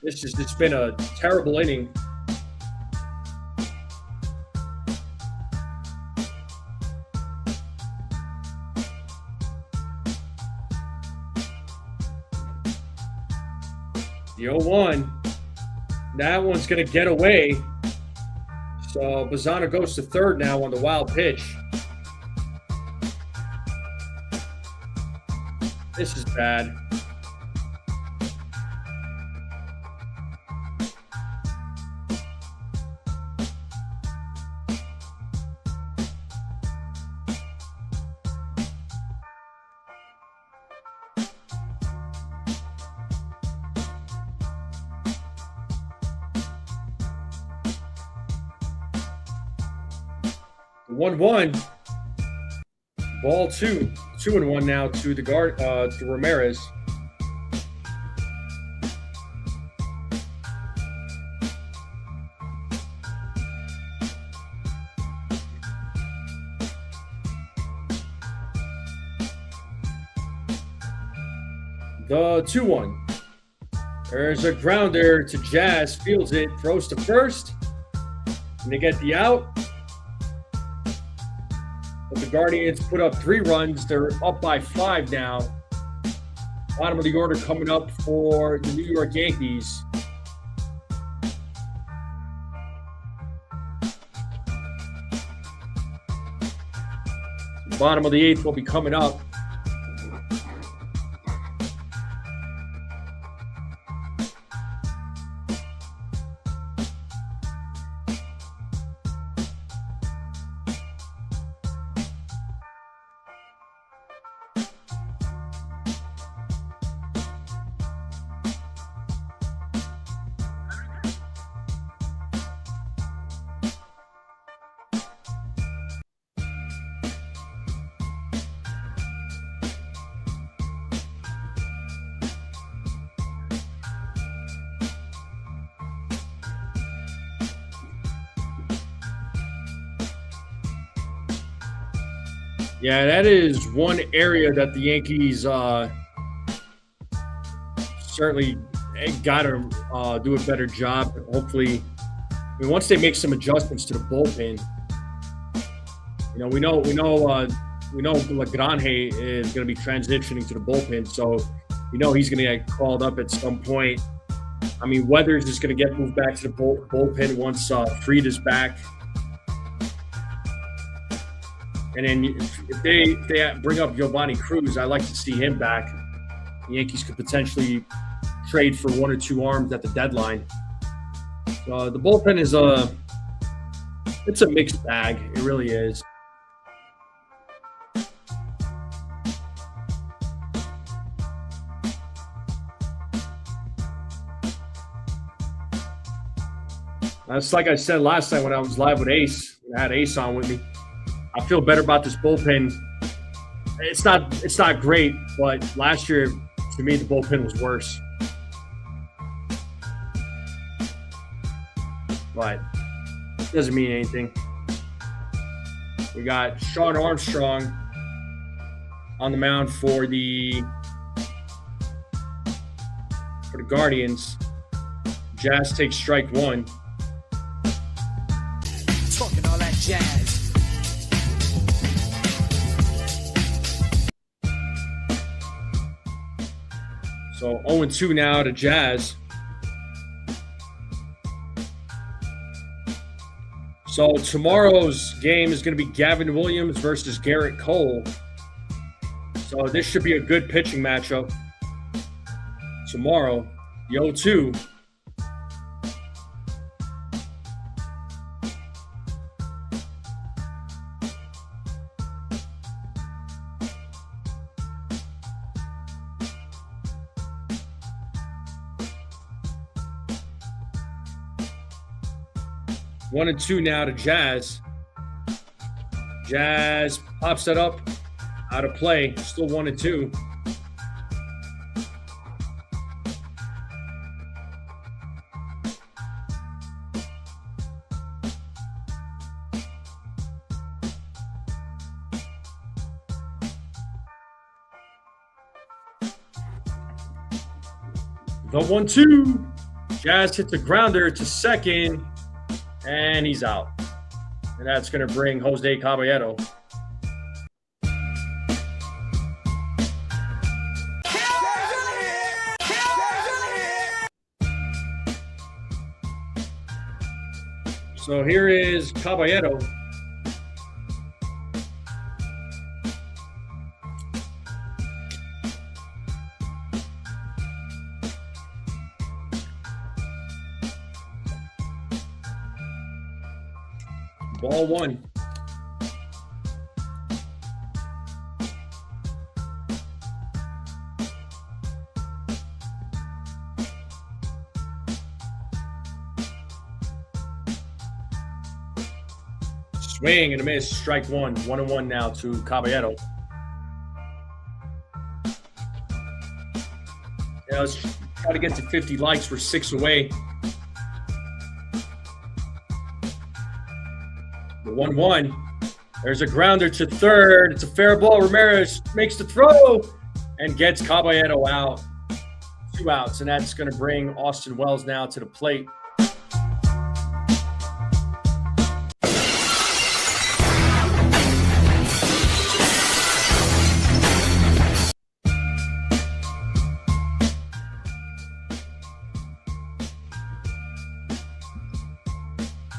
It's been a terrible inning. The 0-1. That one's going to get away. So Bazana goes to third now on the wild pitch. This is bad. The 1-1. Ball 2. 2-1 now to the to Ramirez. The 2-1. There's a grounder to Jazz, fields it, throws to first, and they get the out. But the Guardians put up 3 runs. They're up by 5 now. Bottom of the order coming up for the New York Yankees. Bottom of the 8th will be coming up. Yeah, that is one area that the Yankees certainly got to do a better job. Hopefully, I mean, once they make some adjustments to the bullpen, you know, we know Lagrange is going to be transitioning to the bullpen, so you know he's going to get called up at some point. I mean, Weathers is going to get moved back to the bullpen once Fried is back. And then if they bring up Giovanni Cruz, I like to see him back. The Yankees could potentially trade for 1 or 2 arms at the deadline. The bullpen is it's a mixed bag. It really is. That's like I said last time when I was live with Ace. I had Ace on with me. I feel better about this bullpen. It's not great, but last year to me the bullpen was worse. But it doesn't mean anything. We got Sean Armstrong on the mound for the Guardians. Jazz takes strike one. Talking all that jazz. So 0-2 now to Jazz. So tomorrow's game is going to be Gavin Williams versus Garrett Cole. So this should be a good pitching matchup tomorrow. The 0-2. One and two now to Jazz. Jazz pops that up out of play. Still 1-2. The 1-2. Jazz hits a grounder to second, and he's out. And that's going to bring Jose Caballero. So here is Caballero. Ball one. Swing and a miss. Strike one. 1-1 now to Caballero. Yeah, let's try to get to 50 likes. We're 6 away. The 1-1. There's a grounder to third. It's a fair ball. Ramirez makes the throw and gets Caballero out. 2 outs, and that's going to bring Austin Wells now to the plate.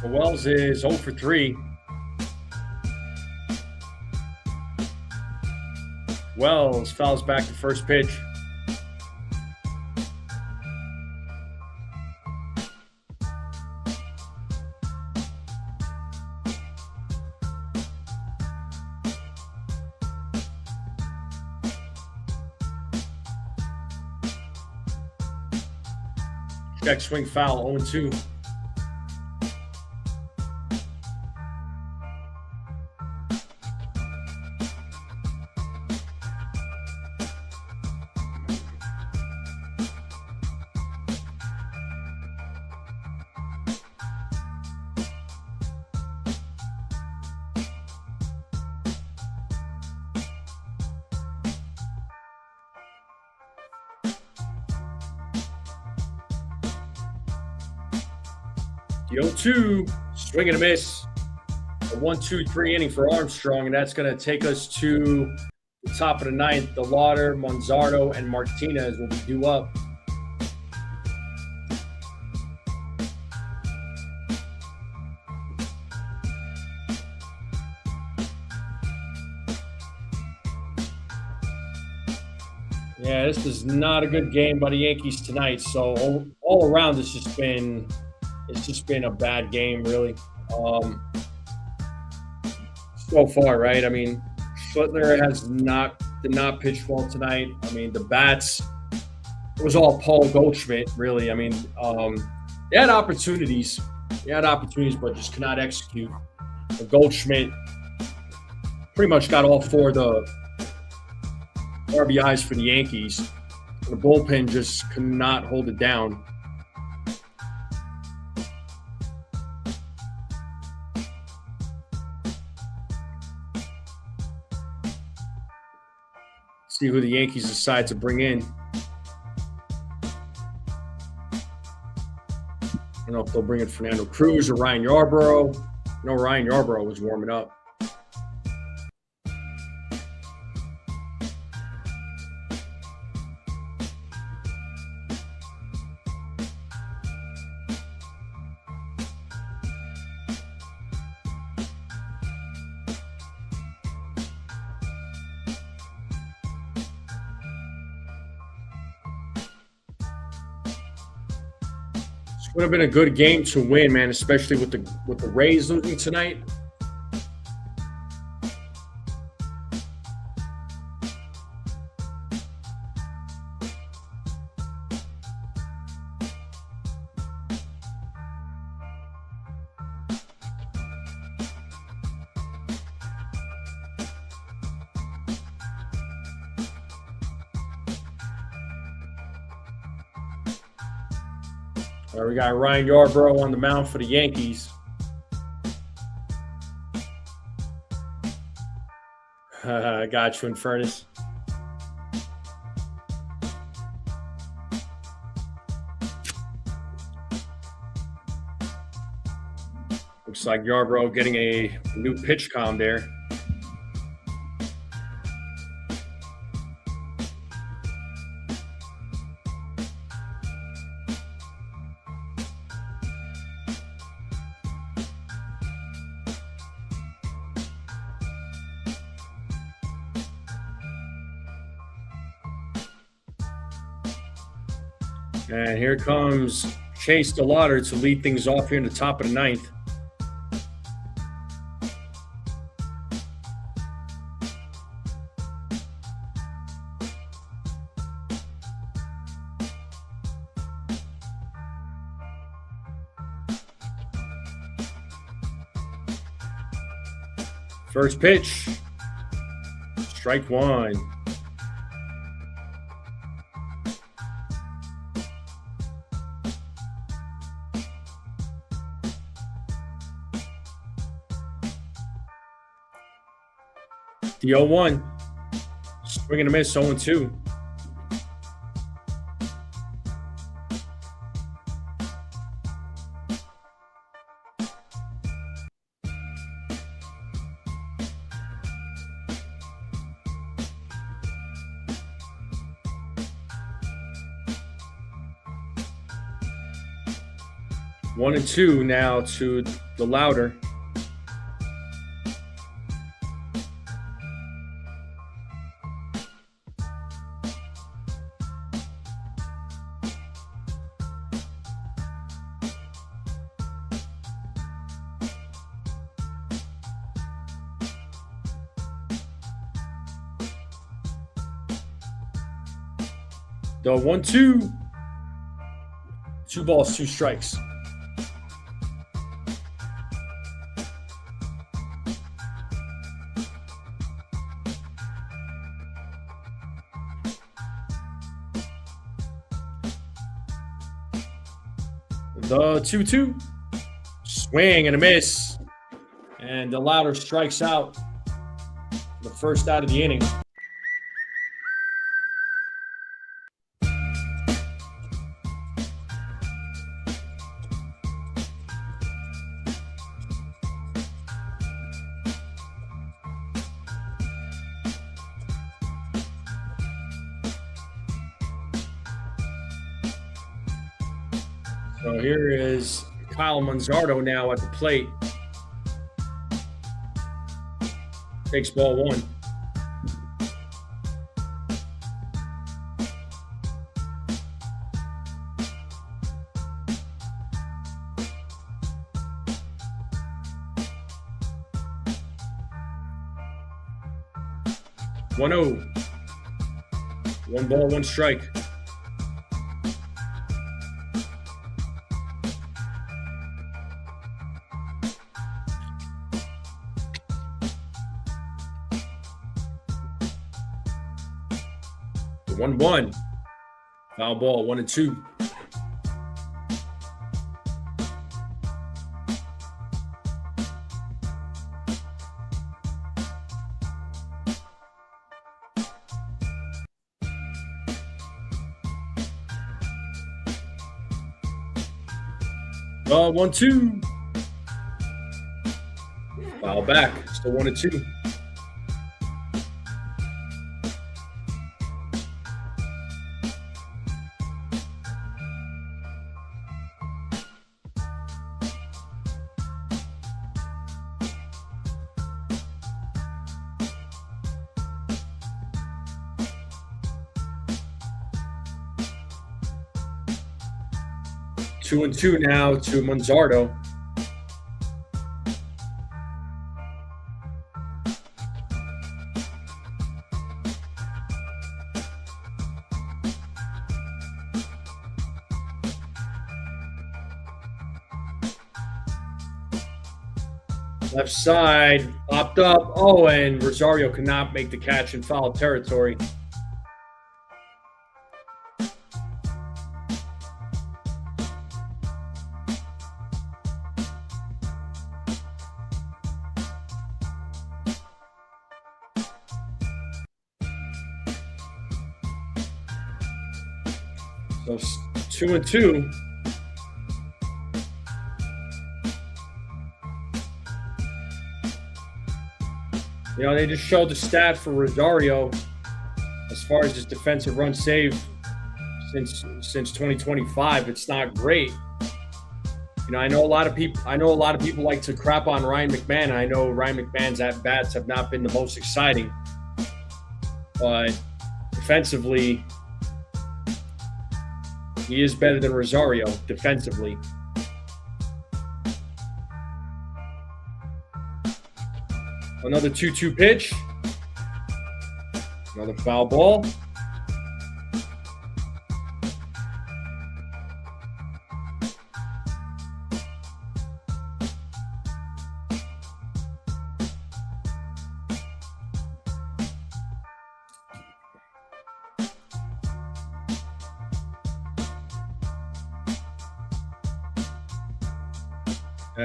Wells is 0 for 3. Wells fouls back to first pitch. Check swing foul, 0-2. The 0-2, swing and a miss. A 1-2-3 inning for Armstrong, and that's going to take us to the top of the ninth. The Lauder, Monzardo, and Martinez will be due up. Yeah, this is not a good game by the Yankees tonight. So all around, it's just been a bad game, really. So far, right? I mean, Schlittler did not pitch well tonight. I mean, the bats, it was all Paul Goldschmidt, really. I mean, they had opportunities, He had opportunities, but just could not execute. And Goldschmidt pretty much got all 4 of the RBIs for the Yankees. The bullpen just could not hold it down. See who the Yankees decide to bring in. I don't know if they'll bring in Fernando Cruz or Ryan Yarbrough. Ryan Yarbrough was warming up. Would have been a good game to win, man, especially with the Rays losing tonight. We got Ryan Yarbrough on the mound for the Yankees. I got you, Infernus. Looks like Yarbrough getting a new pitch comm there. And here comes Chase DeLauder to lead things off here in the top of the 9th. First pitch, strike 1. The 0-1. Swing and a miss, 0-2. One and 2 now to the Louder. The 1-2. 2 balls, 2 strikes. The 2-2. Swing and a miss. And the Louder strikes out. The first out of the inning. So here is Kyle Manzardo now at the plate. Takes ball 1. One 0. 1 ball, 1 strike. 1-1. Foul ball, 1-2. Oh, 1-2. Foul back. Still 1-2. Two and two now to Manzardo. Left side popped up. Oh, and Rosario could not make the catch in foul territory. So 2 and 2. You know, they just showed the stat for Rosario as far as his defensive run saved since 2025. It's not great. You know, I know a lot of people like to crap on Ryan McMahon. And I know Ryan McMahon's at bats have not been the most exciting, but defensively, he is better than Rosario defensively. Another 2-2 pitch. Another foul ball.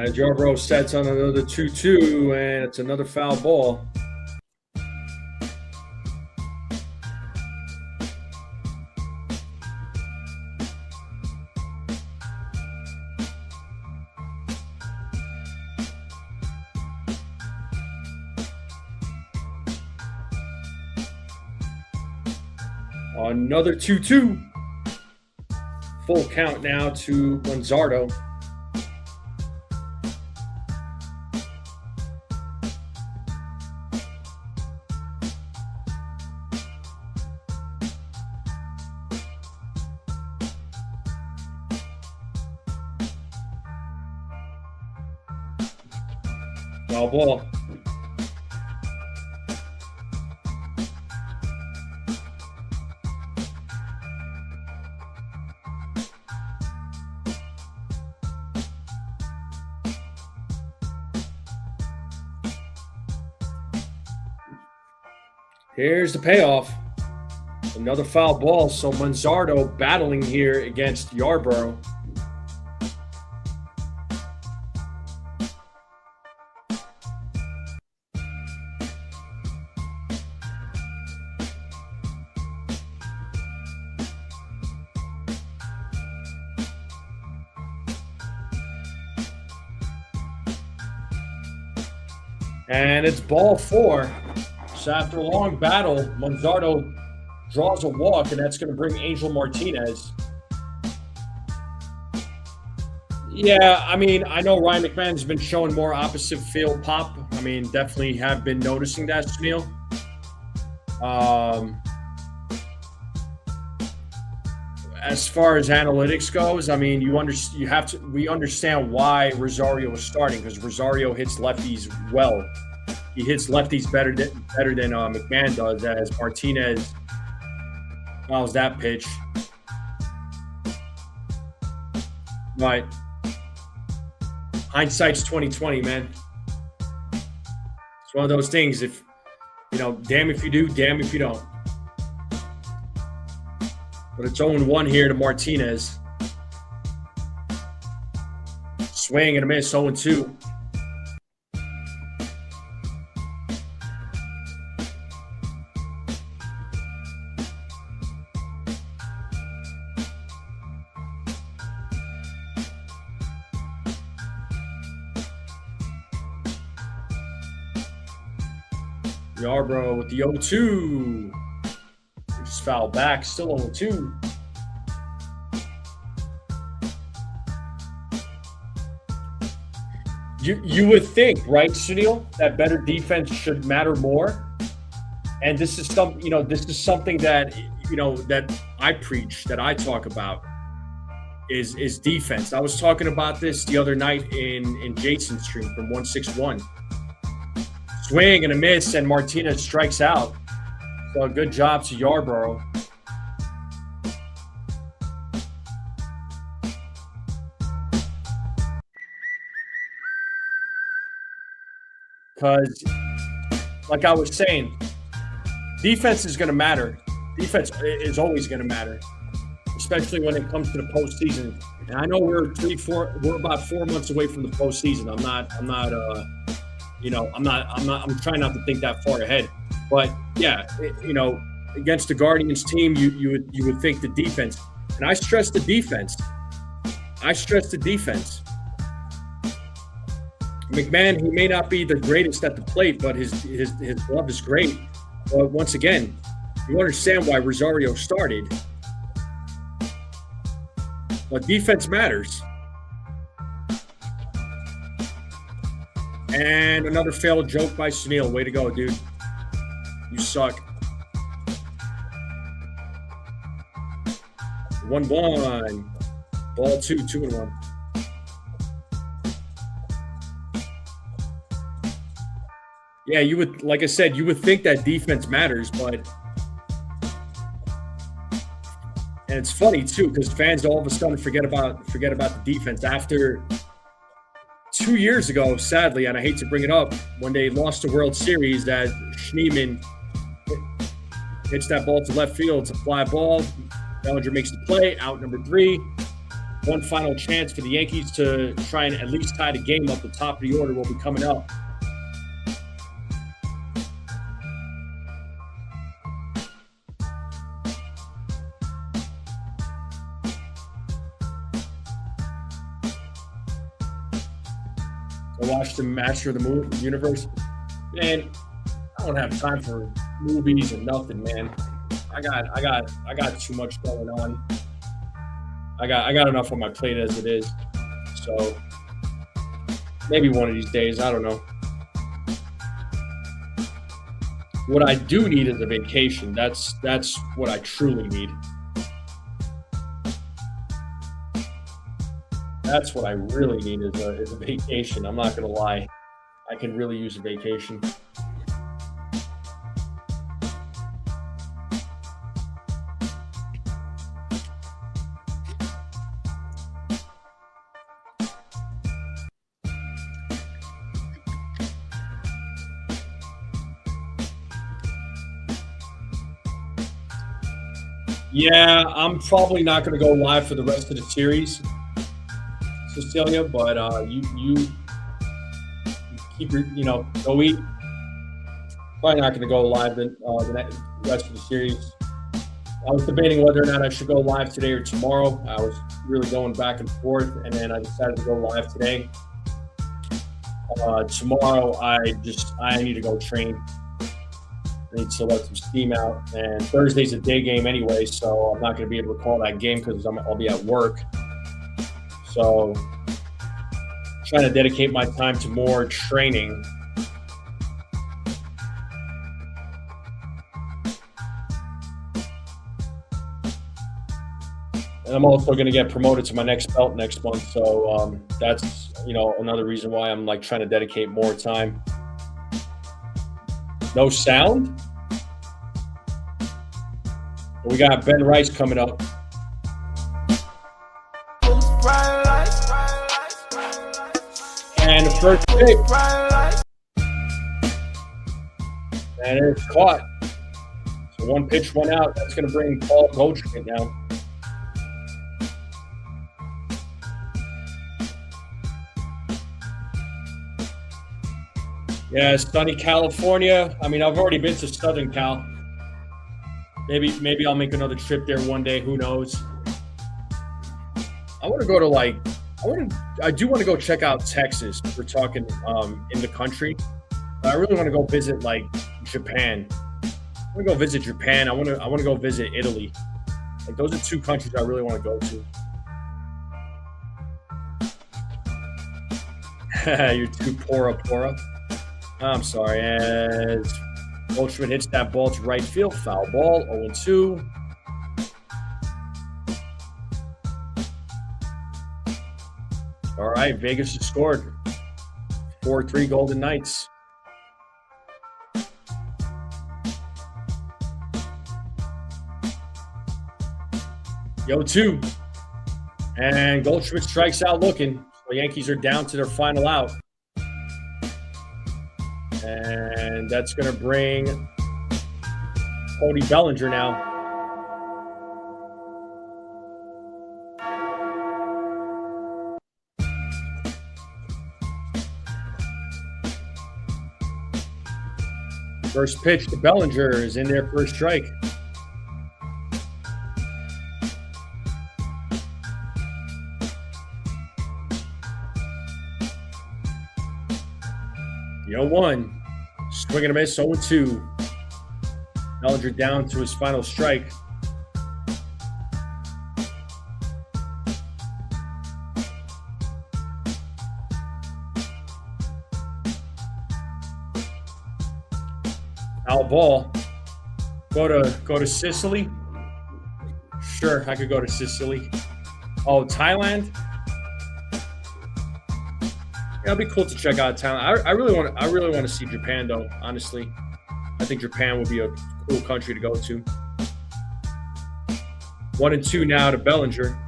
Joba sets on another 2-2, and it's another foul ball. Another 2-2. Full count now to Manzardo. Foul ball. Here's the payoff. Another foul ball. So Manzardo battling here against Yarborough. And it's ball 4. So after a long battle, Manzardo draws a walk, and that's going to bring Angel Martinez. Yeah, I mean, I know Ryan McMahon's been showing more opposite field pop. I mean, definitely have been noticing that, Snell. As far as analytics goes, I mean, we understand why Rosario was starting, because Rosario hits lefties well. He hits lefties better than McMahon does, as Martinez fouls that pitch. But hindsight's 20/20, man. It's one of those things. If damn if you do, damn if you don't. But it's 0-1 here to Martinez. Swing and a miss, 0-2. Yarbrough with the 0-2. Just foul back, still 0-2. You would think, right, Sunil, that better defense should matter more. And this is something that that I preach, that I talk about is defense. I was talking about this the other night in Jason's stream from 161. Swing and a miss, and Martinez strikes out. So good job to Yarbrough. Because, like I was saying, defense is going to matter. Defense is always going to matter, especially when it comes to the postseason. And I know we're about 4 months away from the postseason. I'm trying not to think that far ahead. But yeah, against the Guardians team, you would think the defense. And I stress the defense. McMahon, he may not be the greatest at the plate, but his glove is great. But once again, you understand why Rosario started. But defense matters. And another failed joke by Snell. Way to go, dude. You suck. 1-1. Ball 2, 2-1. Yeah, you would, like I said, you would think that defense matters, but and it's funny too because fans all of a sudden forget about the defense after 2 years ago, sadly, and I hate to bring it up, when they lost the World Series, that Schneemann hits that ball to left field. It's a fly ball. Bellinger makes the play, out number 3. One final chance for the Yankees to try and at least tie the game up. The top of the order will be coming up. I watched the Master of the Universe. Man, I don't have time for movies and nothing, man. I got too much going on. I got enough on my plate as it is. So maybe one of these days, I don't know. What I do need is a vacation. That's what I truly need. That's what I really need is a vacation. I'm not gonna lie. I can really use a vacation. Yeah, I'm probably not going to go live for the rest of the series, Cecilia, but you keep your, go eat. Probably not going to go live the rest of the series. I was debating whether or not I should go live today or tomorrow. I was really going back and forth, and then I decided to go live today. Tomorrow, I need to go train. I need to let some steam out. And Thursday's a day game anyway, so I'm not going to be able to call that game because I'll be at work. So trying to dedicate my time to more training. And I'm also going to get promoted to my next belt next month. So that's, another reason why I'm trying to dedicate more time. No sound? We got Ben Rice coming up. And the first pitch. And it's caught. So The one pitch went out. That's going to bring Paul Goldschmidt now. Yeah, sunny California. I mean, I've already been to Southern Cal. Maybe I'll make another trip there one day. Who knows? I want to go to I do want to go check out Texas. We're talking in the country. I really want to go visit like Japan. I want to go visit Japan. I want to go visit Italy. Like those are two countries I really want to go to. You're too pora. I'm sorry. As Goldschmidt hits that ball to right field, foul ball, 0-2. All right, Vegas has scored. 4-3 Golden Knights. Yo, 2. And Goldschmidt strikes out looking. The Yankees are down to their final out. And that's going to bring Cody Bellinger now. First pitch to Bellinger is in there for a strike. Yo, 1. Swing and a miss, 0-2. Bellinger down to his final strike. Foul ball. Go to Sicily. Sure, I could go to Sicily. Oh, Thailand. Yeah, it'd be cool to check out Thailand. I really want to see Japan though. Honestly, I think Japan would be a cool country to go to. 1-2 now to Bellinger.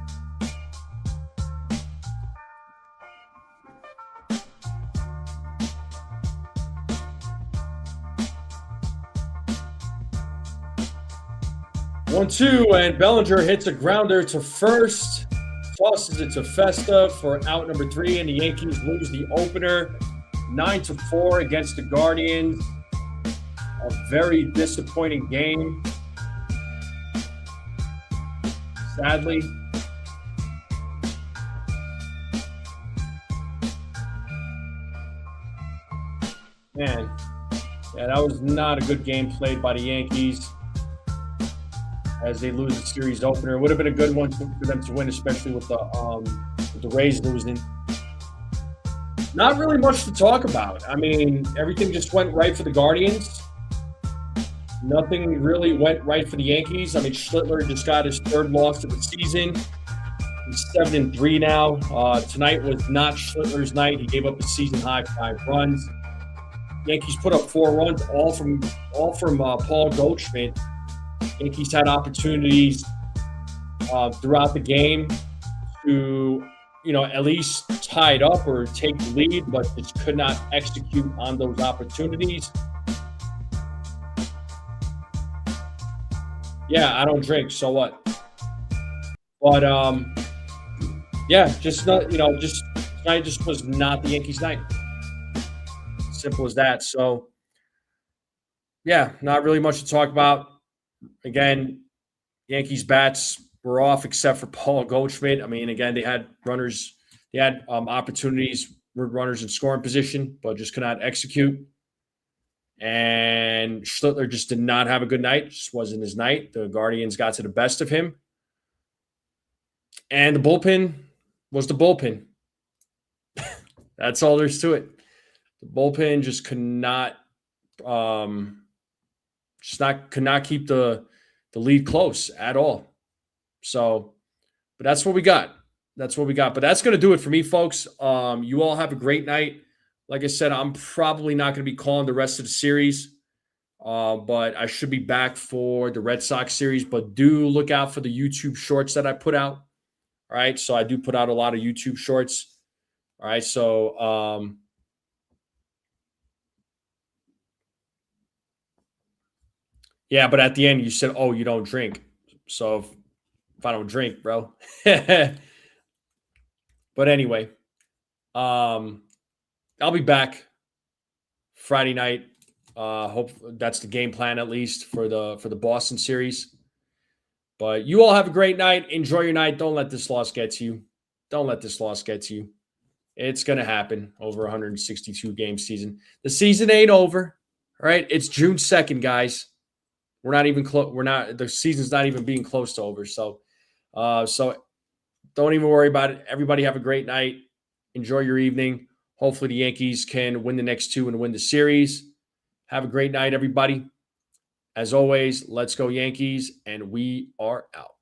And Bellinger hits a grounder to first, tosses it to Festa for out number 3, and the Yankees lose the opener 9-4 against the Guardians. A very disappointing game, sadly. Man, yeah, that was not a good game played by the Yankees as they lose the series opener. It would have been a good one for them to win, especially with the Rays losing. Not really much to talk about. I mean, everything just went right for the Guardians. Nothing really went right for the Yankees. I mean, Schlittler just got his 3rd loss of the season. He's 7-3 now. Tonight was not Schlittler's night. He gave up a season-high 5 runs. Yankees put up 4 runs, all from Paul Goldschmidt. Yankees had opportunities throughout the game to, at least tie it up or take the lead, but just could not execute on those opportunities. Yeah, I don't drink, so what? But yeah, just not, just tonight just was not the Yankees' night. Simple as that. So yeah, not really much to talk about. Again, Yankees bats were off except for Paul Goldschmidt. I mean, again, they had runners, they had opportunities with runners in scoring position, but just could not execute. And Schlittler just did not have a good night. Just wasn't his night. The Guardians got to the best of him. And the bullpen was the bullpen. That's all there's to it. The bullpen just could not keep the lead close at all. So, but that's what we got. But that's going to do it for me, folks. You all have a great night. Like I said, I'm probably not going to be calling the rest of the series, but I should be back for the Red Sox series. But do look out for the YouTube shorts that I put out. All right, so I do put out a lot of YouTube shorts. All right, so Yeah, but at the end you said, "Oh, you don't drink." So if I don't drink, bro. But anyway, I'll be back Friday night. Hope that's the game plan at least for the Boston series. But you all have a great night. Enjoy your night. Don't let this loss get to you. Don't let this loss get to you. It's going to happen over 162 game season. The season ain't over. All right. It's June 2nd, guys. We're not even close. The season's not even being close to over. So don't even worry about it. Everybody have a great night. Enjoy your evening. Hopefully the Yankees can win the next two and win the series. Have a great night, everybody. As always, let's go Yankees, and we are out.